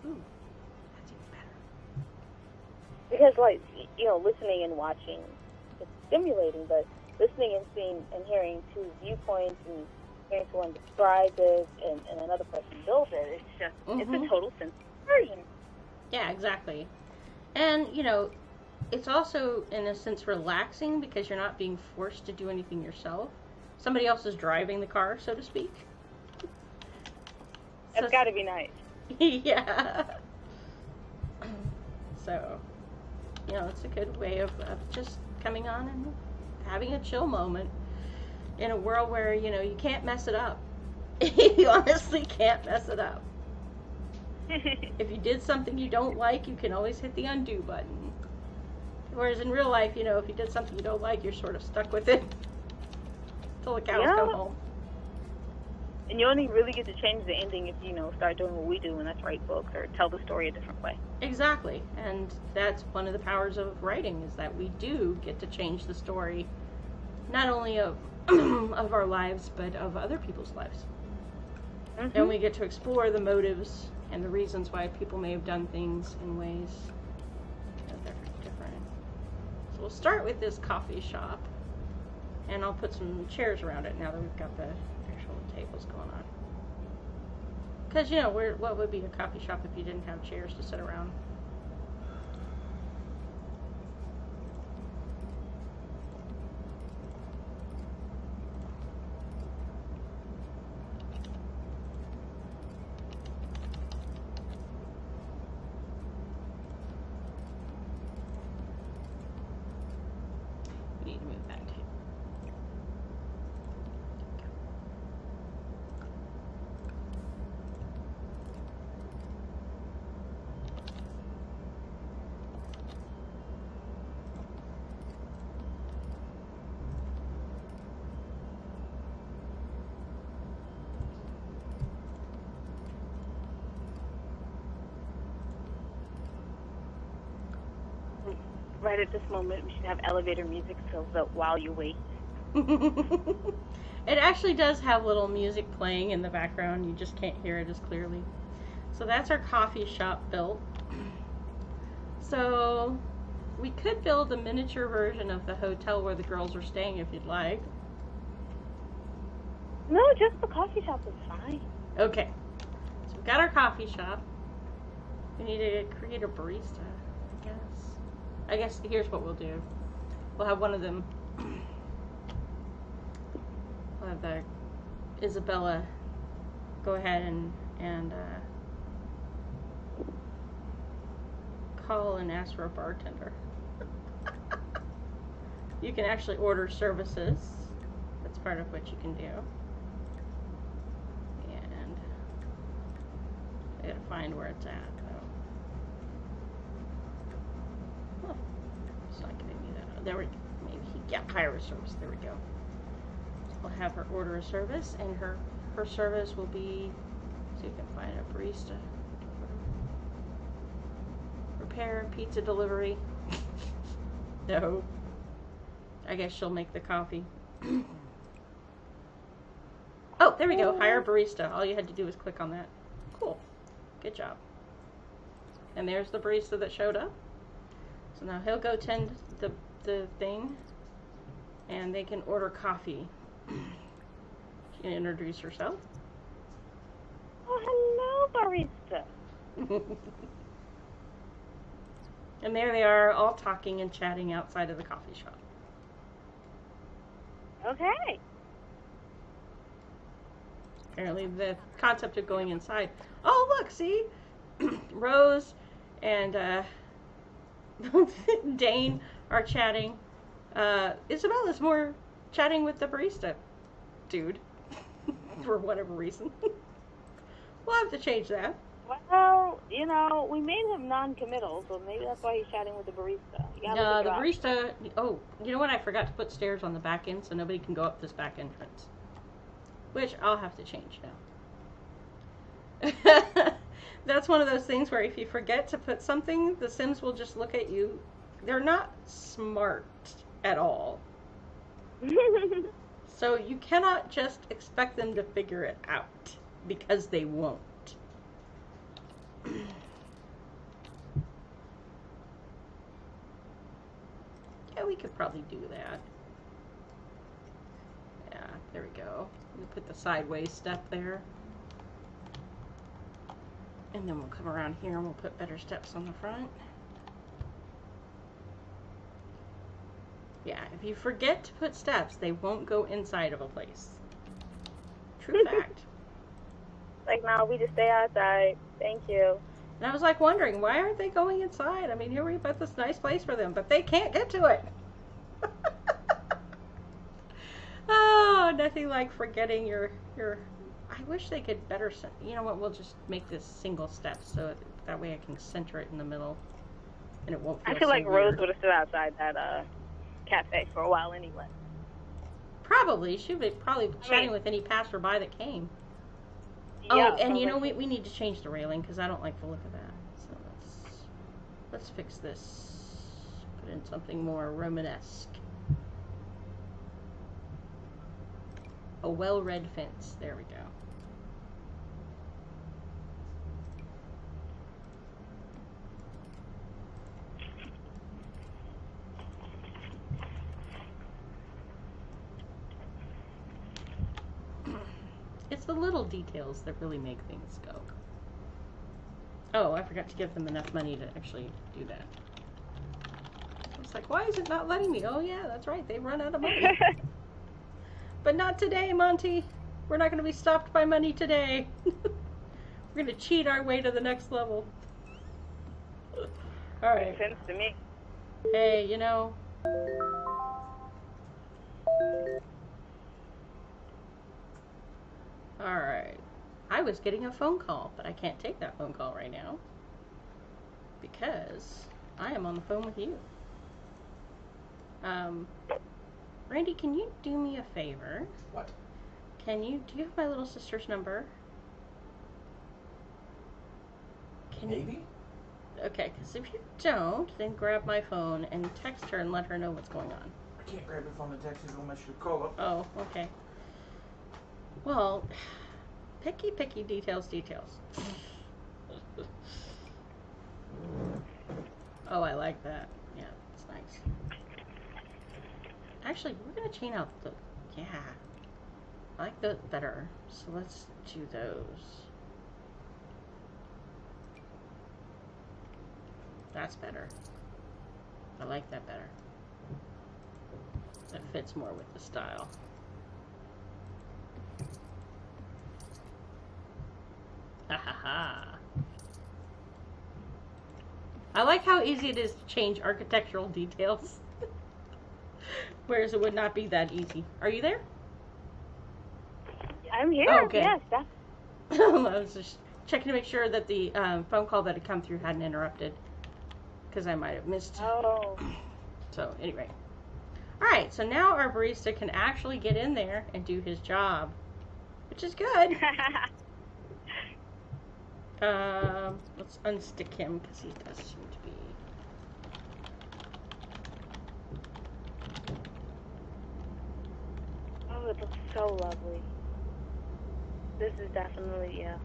Ooh, that's even better.
Because, like, you know, listening and watching, it's stimulating, but listening and seeing and hearing two viewpoints and hearing someone describe it and another person build it, it's just, it's a total sense of immersion.
Yeah, exactly. And, you know, it's also, in a sense, relaxing because you're not being forced to do anything yourself. Somebody else is driving the car, so to speak.
That's got to be nice.
Yeah. So, you know, it's a good way of just coming on and having a chill moment in a world where, you know, you can't mess it up. You honestly can't mess it up. If you did something you don't like, you can always hit the undo button. Whereas in real life, you know, if you did something you don't like, you're sort of stuck with it till the cows come home.
And you only really get to change the ending if, you know, start doing what we do, and that's write books or tell the story a different way.
Exactly. And that's one of the powers of writing, is that we do get to change the story, not only of of our lives, but of other people's lives. Mm-hmm. And we get to explore the motives and the reasons why people may have done things in ways that are different. So we'll start with this coffee shop, and I'll put some chairs around it now that we've got the actual tables going on. Because, you know, what would be a coffee shop if you didn't have chairs to sit around? We need to move that table.
Right at this moment, we should have elevator music so that while you wait.
It actually does have little music playing in the background. You just can't hear it as clearly. So that's our coffee shop built. So we could build a miniature version of the hotel where the girls are staying if you'd like.
No, just the coffee shop is fine.
Okay. So we've got our coffee shop. We need to create a barista, I guess. I guess here's what we'll do. We'll have one of them. We'll have the Isabella go ahead and call and ask for a bartender. You can actually order services. That's part of what you can do. And I gotta find where it's at. It's not giving me that. There we go. Maybe hire a service. There we go. So we'll have her order a service, and her service will be, so you can find a barista. Repair, pizza delivery. No. I guess she'll make the coffee. Oh, there we go. Hire a barista. All you had to do was click on that. Cool. Good job. And there's the barista that showed up. So now he'll go tend the thing, and they can order coffee. She can introduce herself.
Oh, hello, barista.
And there they are, all talking and chatting outside of the coffee shop.
Okay.
Apparently the concept of going inside. Oh, look, see? Rose and Dane are chatting. Isabella's more chatting with the barista dude for whatever reason. We'll have to change that.
Well, you know, we made him non-committal, so maybe that's why he's chatting with the barista.
The barista... Oh, you know what? I forgot to put stairs on the back end, so nobody can go up this back entrance. Which I'll have to change now. That's one of those things where if you forget to put something, the Sims will just look at you. They're not smart at all. So you cannot just expect them to figure it out, because they won't. Yeah, we could probably do that. Yeah, there we go. We put the sideways step there. And then we'll come around here and we'll put better steps on the front. Yeah, if you forget to put steps, they won't go inside of a place. True fact.
Like, no, we just stay outside. Thank you.
And I was like wondering, why aren't they going inside? I mean, here we put this nice place for them, but they can't get to it. Oh, nothing like forgetting your. I wish they could better. You know what? We'll just make this single step so that way I can center it in the middle, and it won't feel
I feel
so
like
weird.
Rose would have stood outside that cafe for a while anyway.
Probably. She'd be probably chatting with any passerby that came.
Yeah,
Oh, and you know, we need to change the railing because I don't like the look of that. So let's fix this. Put in something more Romanesque. A well-read fence. There we go. It's the little details that really make things go. Oh, I forgot to give them enough money to actually do that. It's like, why is it not letting me? Oh yeah, that's right, they run out of money. But not today, Monty. We're not going to be stopped by money today. We're going to cheat our way to the next level. Alright.
Makes sense to me.
Hey, you know. Alright. I was getting a phone call, but I can't take that phone call right now. Because I am on the phone with you. Randy, can you do me a favor?
What?
Do you have my little sister's number?
Maybe?
Okay, because if you don't, then grab my phone and text her and let her know what's going on.
I can't grab your phone and text you unless you call up.
Oh, okay. Well, picky details. Oh, I like that. Yeah, it's nice. Actually, we're going to chain out the... Yeah. I like that better. So let's do those. That's better. I like that better. That fits more with the style. Ha ha ha. I like how easy it is to change architectural details. Whereas it would not be that easy. Are you there?
I'm here.
Oh, okay.
Yes, that's...
I was just checking to make sure that the phone call that had come through hadn't interrupted. Because I might have missed.
Oh.
So, anyway. Alright, so now our barista can actually get in there and do his job. Which is good. Let's unstick him because he does seem to be...
Oh, it looks so lovely. This is definitely, yeah.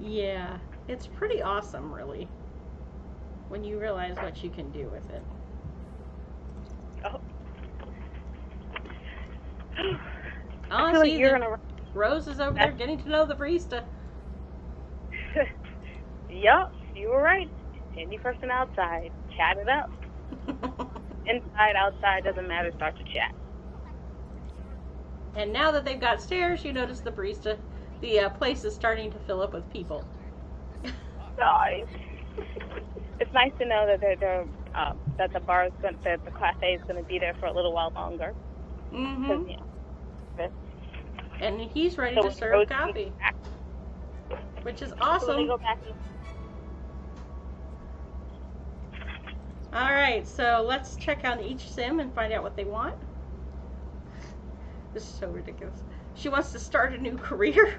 Yeah, it's pretty awesome, really. When you realize what you can do with it.
Oh.
Oh,
I feel like
see,
you're gonna...
Rose is over there getting to know the barista.
Yup, you were right. Any person outside, chat it up. Inside, outside, doesn't matter, start to chat.
And now that they've got stairs, you notice the barista, the place is starting to fill up with people.
Nice. It's nice to know that that the bar is that the cafe is going to be there for a little while longer.
Mm-hmm.
You know,
and he's ready
so
to serve coffee, which is awesome.
So we go back
All right, so let's check on each sim and find out what they want. This is so ridiculous. She wants to start a new career.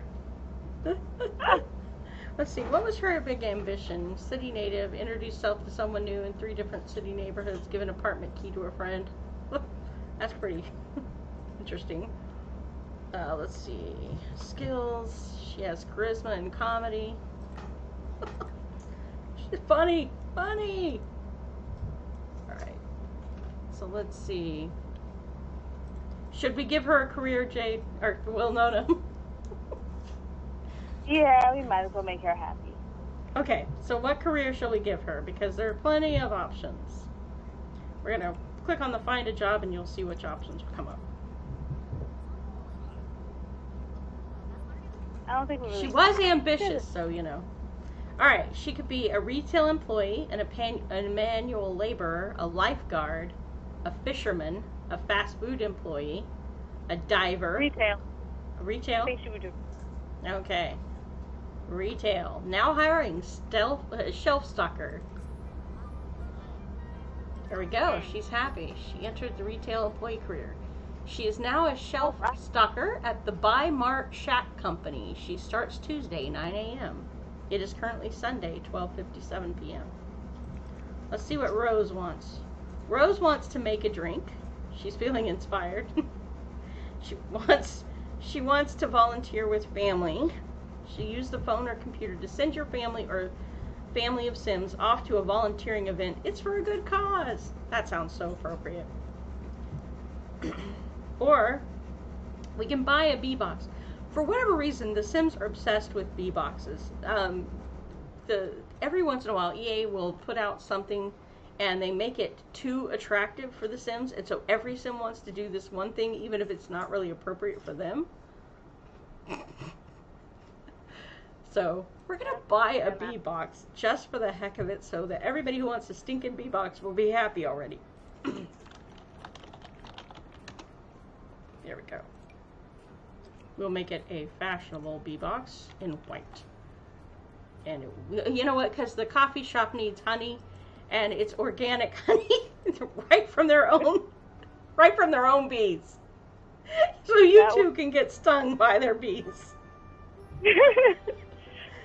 Let's see, what was her big ambition? City native, introduce self to someone new in 3 different city neighborhoods, give an apartment key to a friend. That's pretty interesting. Let's see, skills. She has charisma and comedy. She's funny. Alright, so let's see. Should we give her a career, Jade? Or, well, no.
Yeah, we might as well make her happy.
Okay, so what career shall we give her? Because there are plenty of options. We're going to click on the find a job and you'll see which options come up.
I don't think we really.
She was ambitious, so you know. Alright, she could be a retail employee, a manual laborer, a lifeguard, a fisherman, a fast food employee, a diver.
Retail.
Retail?
I think she would do.
Okay. Retail. Now hiring shelf stocker. There we go. She's happy. She entered the retail employee career. She is now a shelf stocker at the Buy Mart Shack Company. She starts Tuesday, 9 a.m. It is currently Sunday, 12:57 p.m. Let's see what Rose wants. Rose wants to make a drink. She's feeling inspired. She wants to volunteer with family. She used the phone or computer to send your family or family of Sims off to a volunteering event. It's for a good cause. That sounds so appropriate. Or we can buy a bee box. For whatever reason, the Sims are obsessed with bee boxes. Every once in a while, EA will put out something and they make it too attractive for the Sims, and so every Sim wants to do this one thing, even if it's not really appropriate for them. So we're gonna buy a bee box just for the heck of it, so that everybody who wants a stinking bee box will be happy already. There we go. We'll make it a fashionable bee box in white. And you know what? Because the coffee shop needs honey, and it's organic honey, right from their own bees. So you too can get stung by their bees.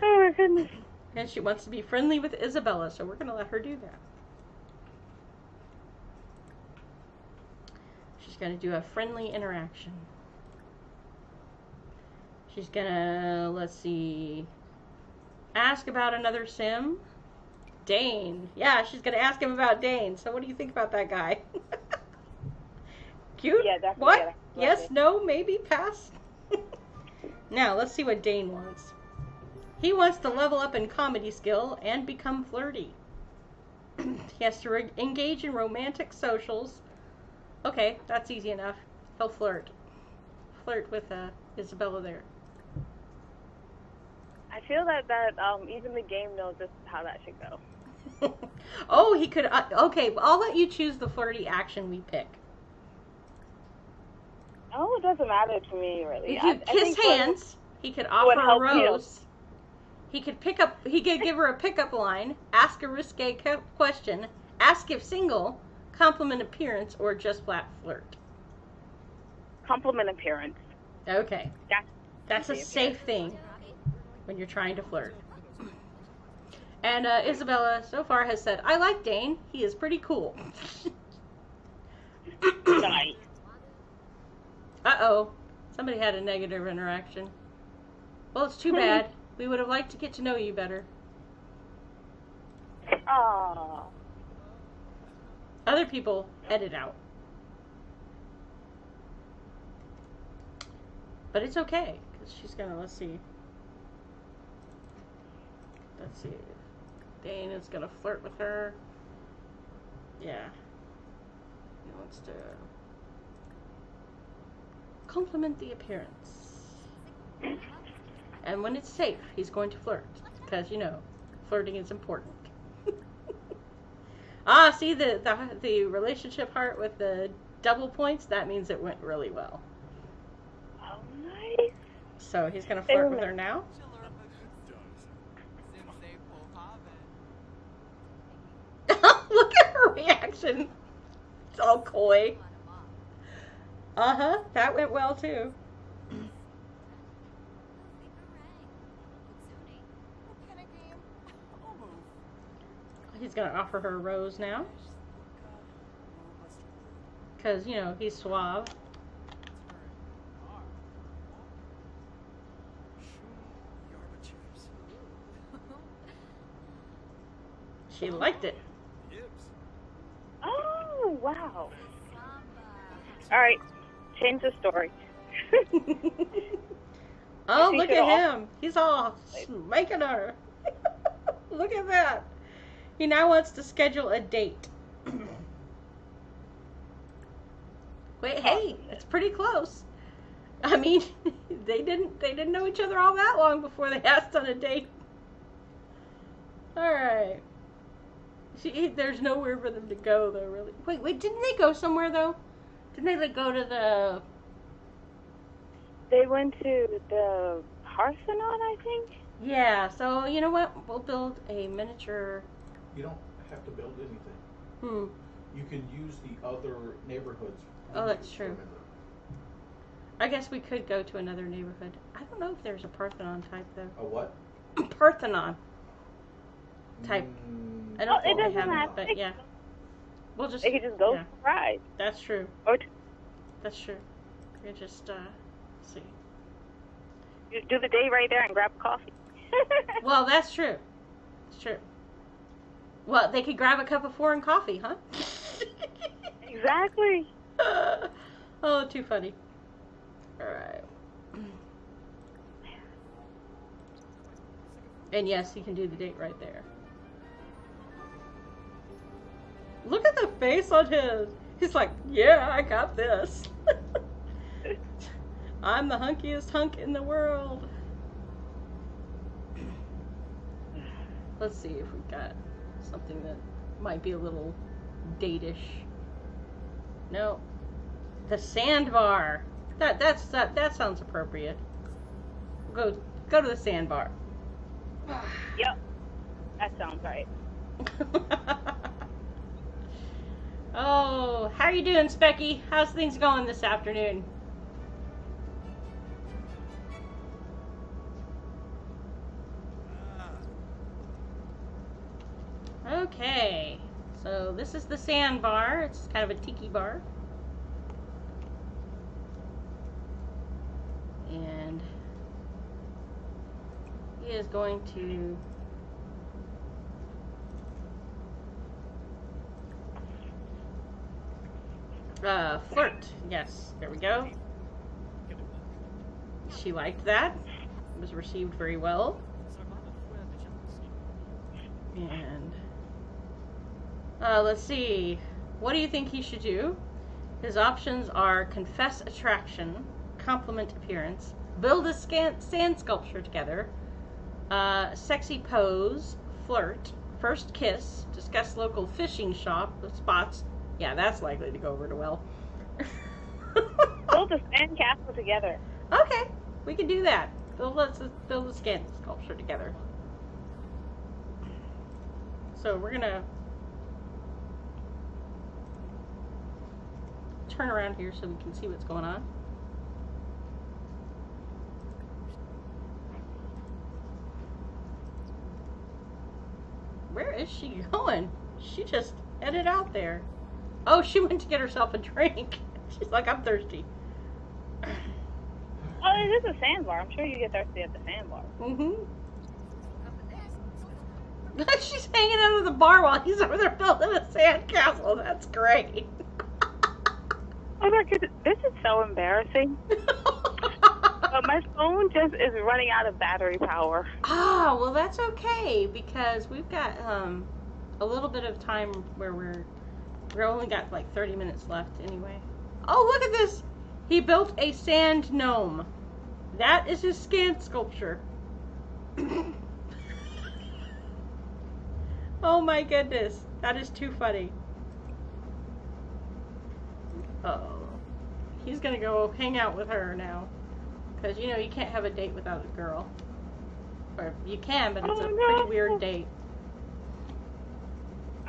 Oh my goodness.
And she wants to be friendly with Isabella, so we're going to let her do that. She's going to do a friendly interaction. She's going to, let's see, ask about another Sim. Dane. Yeah, she's going to ask him about Dane. So what do you think about that guy? Cute?
Yeah, definitely.
What? Yes, no, maybe, pass? Now, let's see what Dane wants. He wants to level up in comedy skill and become flirty. He has to engage in romantic socials. Okay, that's easy enough. He'll flirt. Flirt with Isabella there.
I feel that even the game knows this is how that should go.
Oh, he could... okay, I'll let you choose the flirty action we pick.
Oh, it doesn't matter to me, really.
If you kiss hands, he could offer a rose. He could give her a pickup line, ask a risque question, ask if single, compliment appearance, or just flat flirt.
Compliment appearance.
Okay. That's a safe thing when you're trying to flirt. And Isabella so far has said, I like Dane. He is pretty cool.
Nice.
Uh-oh. Somebody had a negative interaction. Well, it's too bad. We would have liked to get to know you better.
Aww.
Other people edit out. But it's okay, because she's gonna, let's see. Dane is gonna flirt with her. Yeah. He wants to compliment the appearance. And when it's safe, he's going to flirt. Because, you know, flirting is important. Ah, see the relationship heart with the double points? That means it went really well.
Oh, nice.
So he's going to flirt with her now? Look at her reaction. It's all coy. Uh-huh, that went well too. He's gonna offer her a rose now. Because, you know, he's suave. She liked it.
Oh, wow. Alright, change the story.
Oh, look at him. He's all smaking her. Look at that. He now wants to schedule a date. Wait, hey, it's pretty close. I mean, they didn't know each other all that long before they asked on a date. All right. There's nowhere for them to go though, really. Wait, didn't they go somewhere though? Didn't they like go to the?
They went to the Parthenon, I think.
Yeah. So you know what? We'll build a miniature.
You don't have to build anything.
Hmm.
You can use the other neighborhoods.
Oh, that's true. I guess we could go to another neighborhood. I don't know if there's a Parthenon type though.
A what?
Parthenon type. I don't think they have it,
have
but yeah. We'll just.
They could just go
yeah.
for a ride.
That's true.
Or
That's true. We just see.
just do the day right there and grab coffee.
Well, that's true. It's true. Well, they could grab a cup of foreign coffee, huh?
Exactly.
Oh, too funny. All right. And yes, you can do the date right there. Look at the face on his. He's like, yeah, I got this. I'm the hunkiest hunk in the world. Let's see if we've got something that might be a little date-ish. No. The sandbar. That sounds appropriate. Go to the sandbar.
Yep. That sounds right.
Oh, how are you doing, Specky? How's things going this afternoon? Okay, so this is the sandbar. It's kind of a tiki bar. And he is going to flirt. Yes, there we go. She liked that. It was received very well. And let's see. What do you think he should do? His options are confess attraction, compliment appearance, build a sand sculpture together, sexy pose, flirt, first kiss, discuss local fishing spots. Yeah, that's likely to go over to well.
Build a sand castle together.
Okay, we can do that. Let's build a sand sculpture together. So we're gonna turn around here so we can see what's going on. Where is she going? She just headed out there. Oh, she went to get herself a drink. She's like, I'm thirsty.
Oh, it is a sandbar. I'm sure you get thirsty at the sandbar.
Mm-hmm. She's hanging out of the bar while he's over there building a sandcastle. That's great.
Oh my goodness, this is so embarrassing. But my phone just is running out of battery power.
Ah, well that's okay because we've got a little bit of time where we're only got like 30 minutes left anyway. Oh, look at this! He built a sand gnome. That is his sand sculpture. Oh my goodness, that is too funny. Uh-oh. He's gonna go hang out with her now. Because, you know, you can't have a date without a girl. Or you can, but it's a pretty weird date.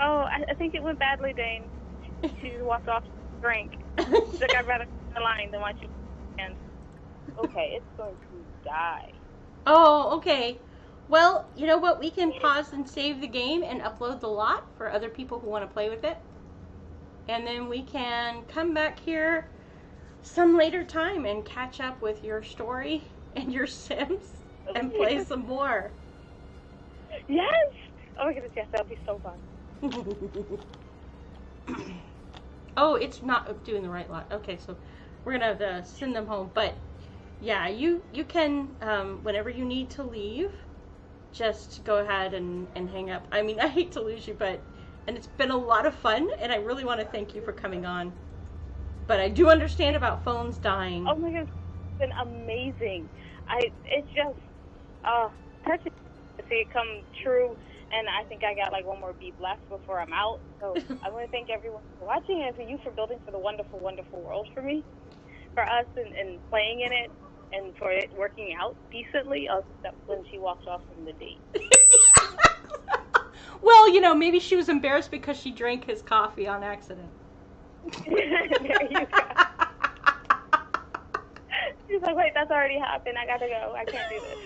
Oh, I think it went badly, Dane. She walked off to drink. She's like, I'd rather the line than watch you. And okay, it's going to die.
Oh, okay. Well, you know what? We can pause and save the game and upload the lot for other people who want to play with it. And then we can come back here some later time and catch up with your story and your Sims and play some more.
Yes! Oh my goodness, yes, that would be so fun.
Oh, it's not doing the right lot. Okay, so we're going to send them home. But yeah, you can, whenever you need to leave, just go ahead and hang up. I mean, I hate to lose you, and it's been a lot of fun, and I really want to thank you for coming on. But I do understand about phones dying.
Oh my gosh, it's been amazing. It's just, touching to see it come true. And I think I got like one more beat left before I'm out. So I want to thank everyone for watching and for you for building for the wonderful, wonderful world for me, for us, and playing in it, and for it working out decently. Except when she walked off from the date.
Well, you know, maybe she was embarrassed because she drank his coffee on accident.
There you go. She's like, wait, that's already happened. I gotta go. I can't do this.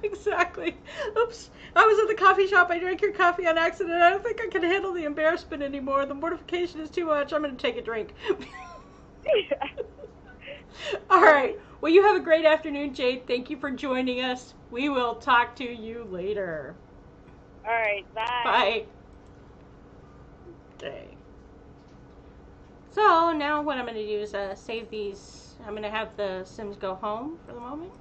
Exactly. Oops. I was at the coffee shop. I drank your coffee on accident. I don't think I can handle the embarrassment anymore. The mortification is too much. I'm going to take a drink. All right. Well, you have a great afternoon, Jade. Thank you for joining us. We will talk to you later.
All right. Bye.
Bye. Okay. So now what I'm going to do is save these. I'm going to have the Sims go home for the moment.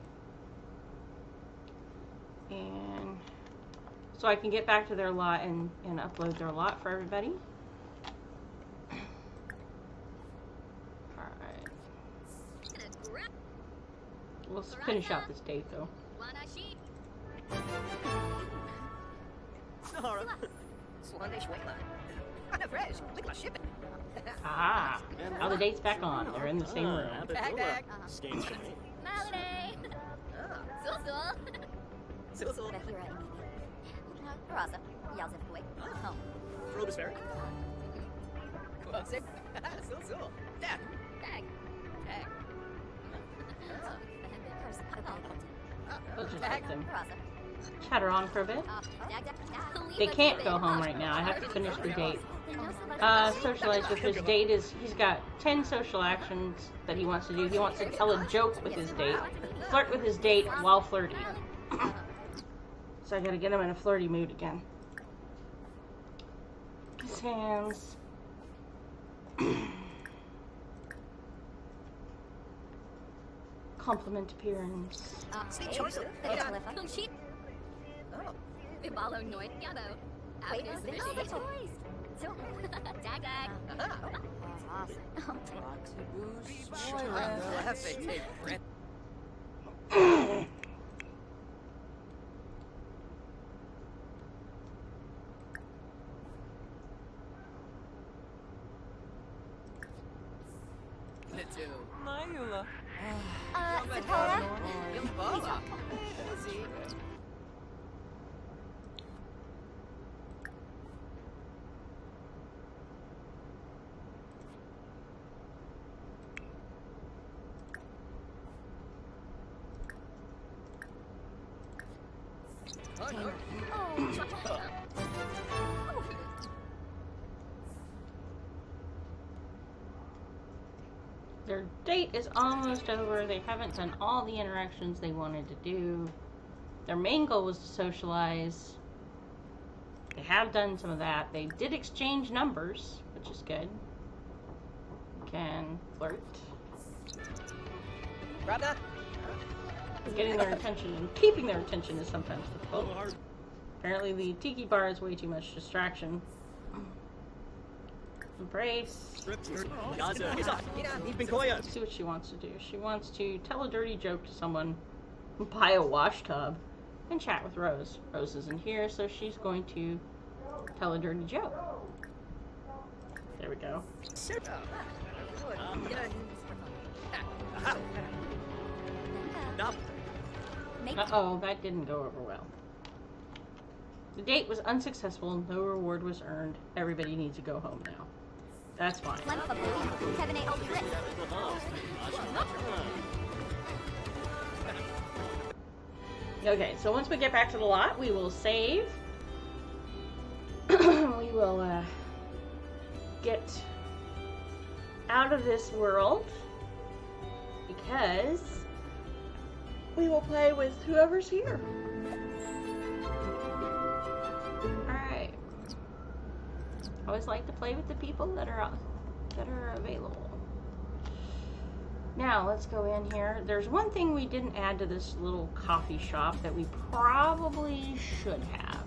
And so I can get back to their lot and upload their lot for everybody. Alright. We'll finish out this date though. Ah, now the date's back on. They're in the same room. We'll just let them chatter on for a bit. They can't go home right now. I have to finish the date. Socialize with his date is, he's got 10 social actions that he wants to do. He wants to tell a joke with his date, flirt with his date while flirting. So I gotta get him in a flirty mood again. His hands. Compliment appearance. Their date is almost over. They haven't done all the interactions they wanted to do. Their main goal was to socialize. They have done some of that. They did exchange numbers, which is good. Can flirt. Getting their attention and keeping their attention is sometimes difficult. Apparently the tiki bar is way too much distraction. Embrace. See what she wants to do. She wants to tell a dirty joke to someone, buy a wash tub, and chat with Rose. Rose isn't here, so she's going to tell a dirty joke. There we go. Uh-oh, that didn't go over well. The date was unsuccessful. No reward was earned. Everybody needs to go home now. That's fine. Okay, so once we get back to the lot, we will save. We will get out of this world because we will play with whoever's here. Alright. I always like to play with the people that are available. Now, let's go in here. There's one thing we didn't add to this little coffee shop that we probably should have.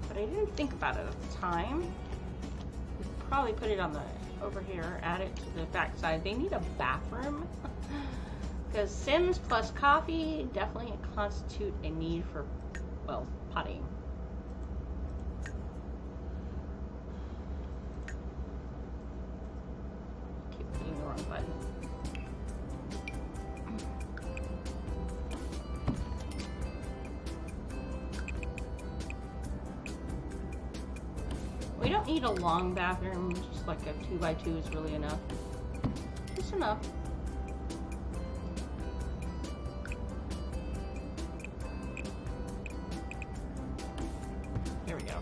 But I didn't think about it at the time. We could probably put it on the over here, add it to the backside. They need a bathroom. Because Sims plus coffee definitely constitute a need for, well, potting. Keep hitting the wrong button. We don't need a long bathroom, just like a 2x2 is really enough. Just enough. Here we go.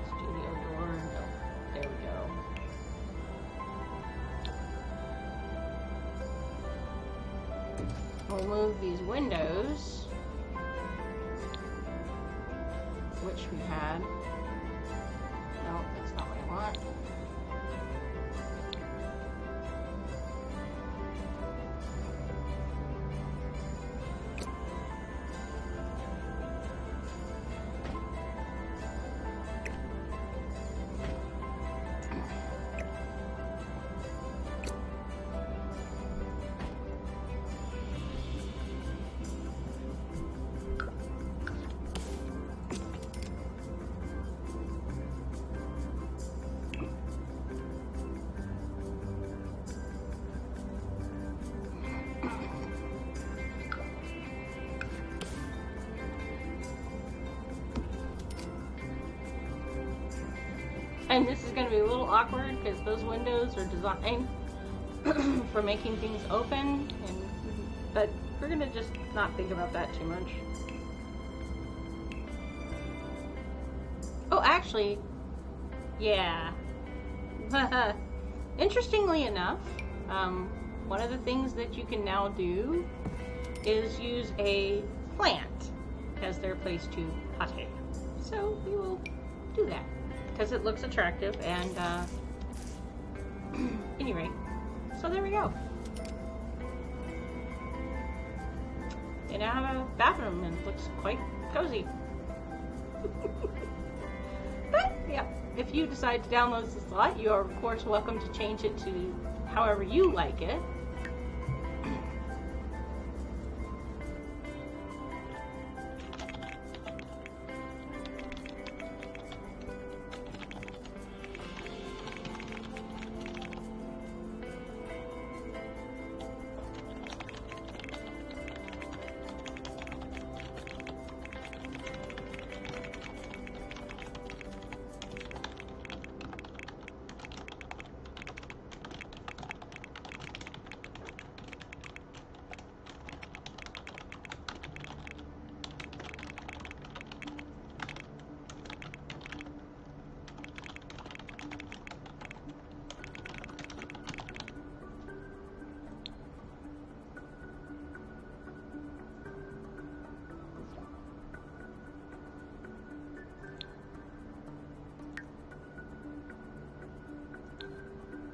Studio door, no. There we go. We'll move these windows, which we had. No, that's not what I want. And this is going to be a little awkward because those windows are designed for making things open, but we're going to just not think about that too much. Oh, actually, yeah. Interestingly enough, one of the things that you can now do is use a plant as their place to potty. So we will do that because it looks attractive, and anyway, so there we go. They now have a bathroom and it looks quite cozy. But yeah, if you decide to download this lot, you are of course welcome to change it to however you like it.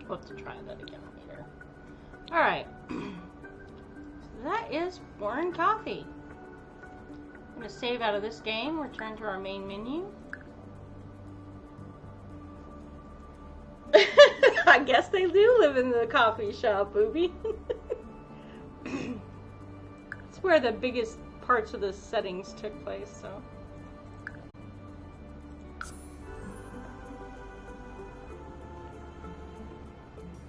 We'll have to try that again later. Alright. So that is Born Coffee. I'm going to save out of this game, return to our main menu. I guess they do live in the coffee shop, booby. It's where the biggest parts of the settings took place, so.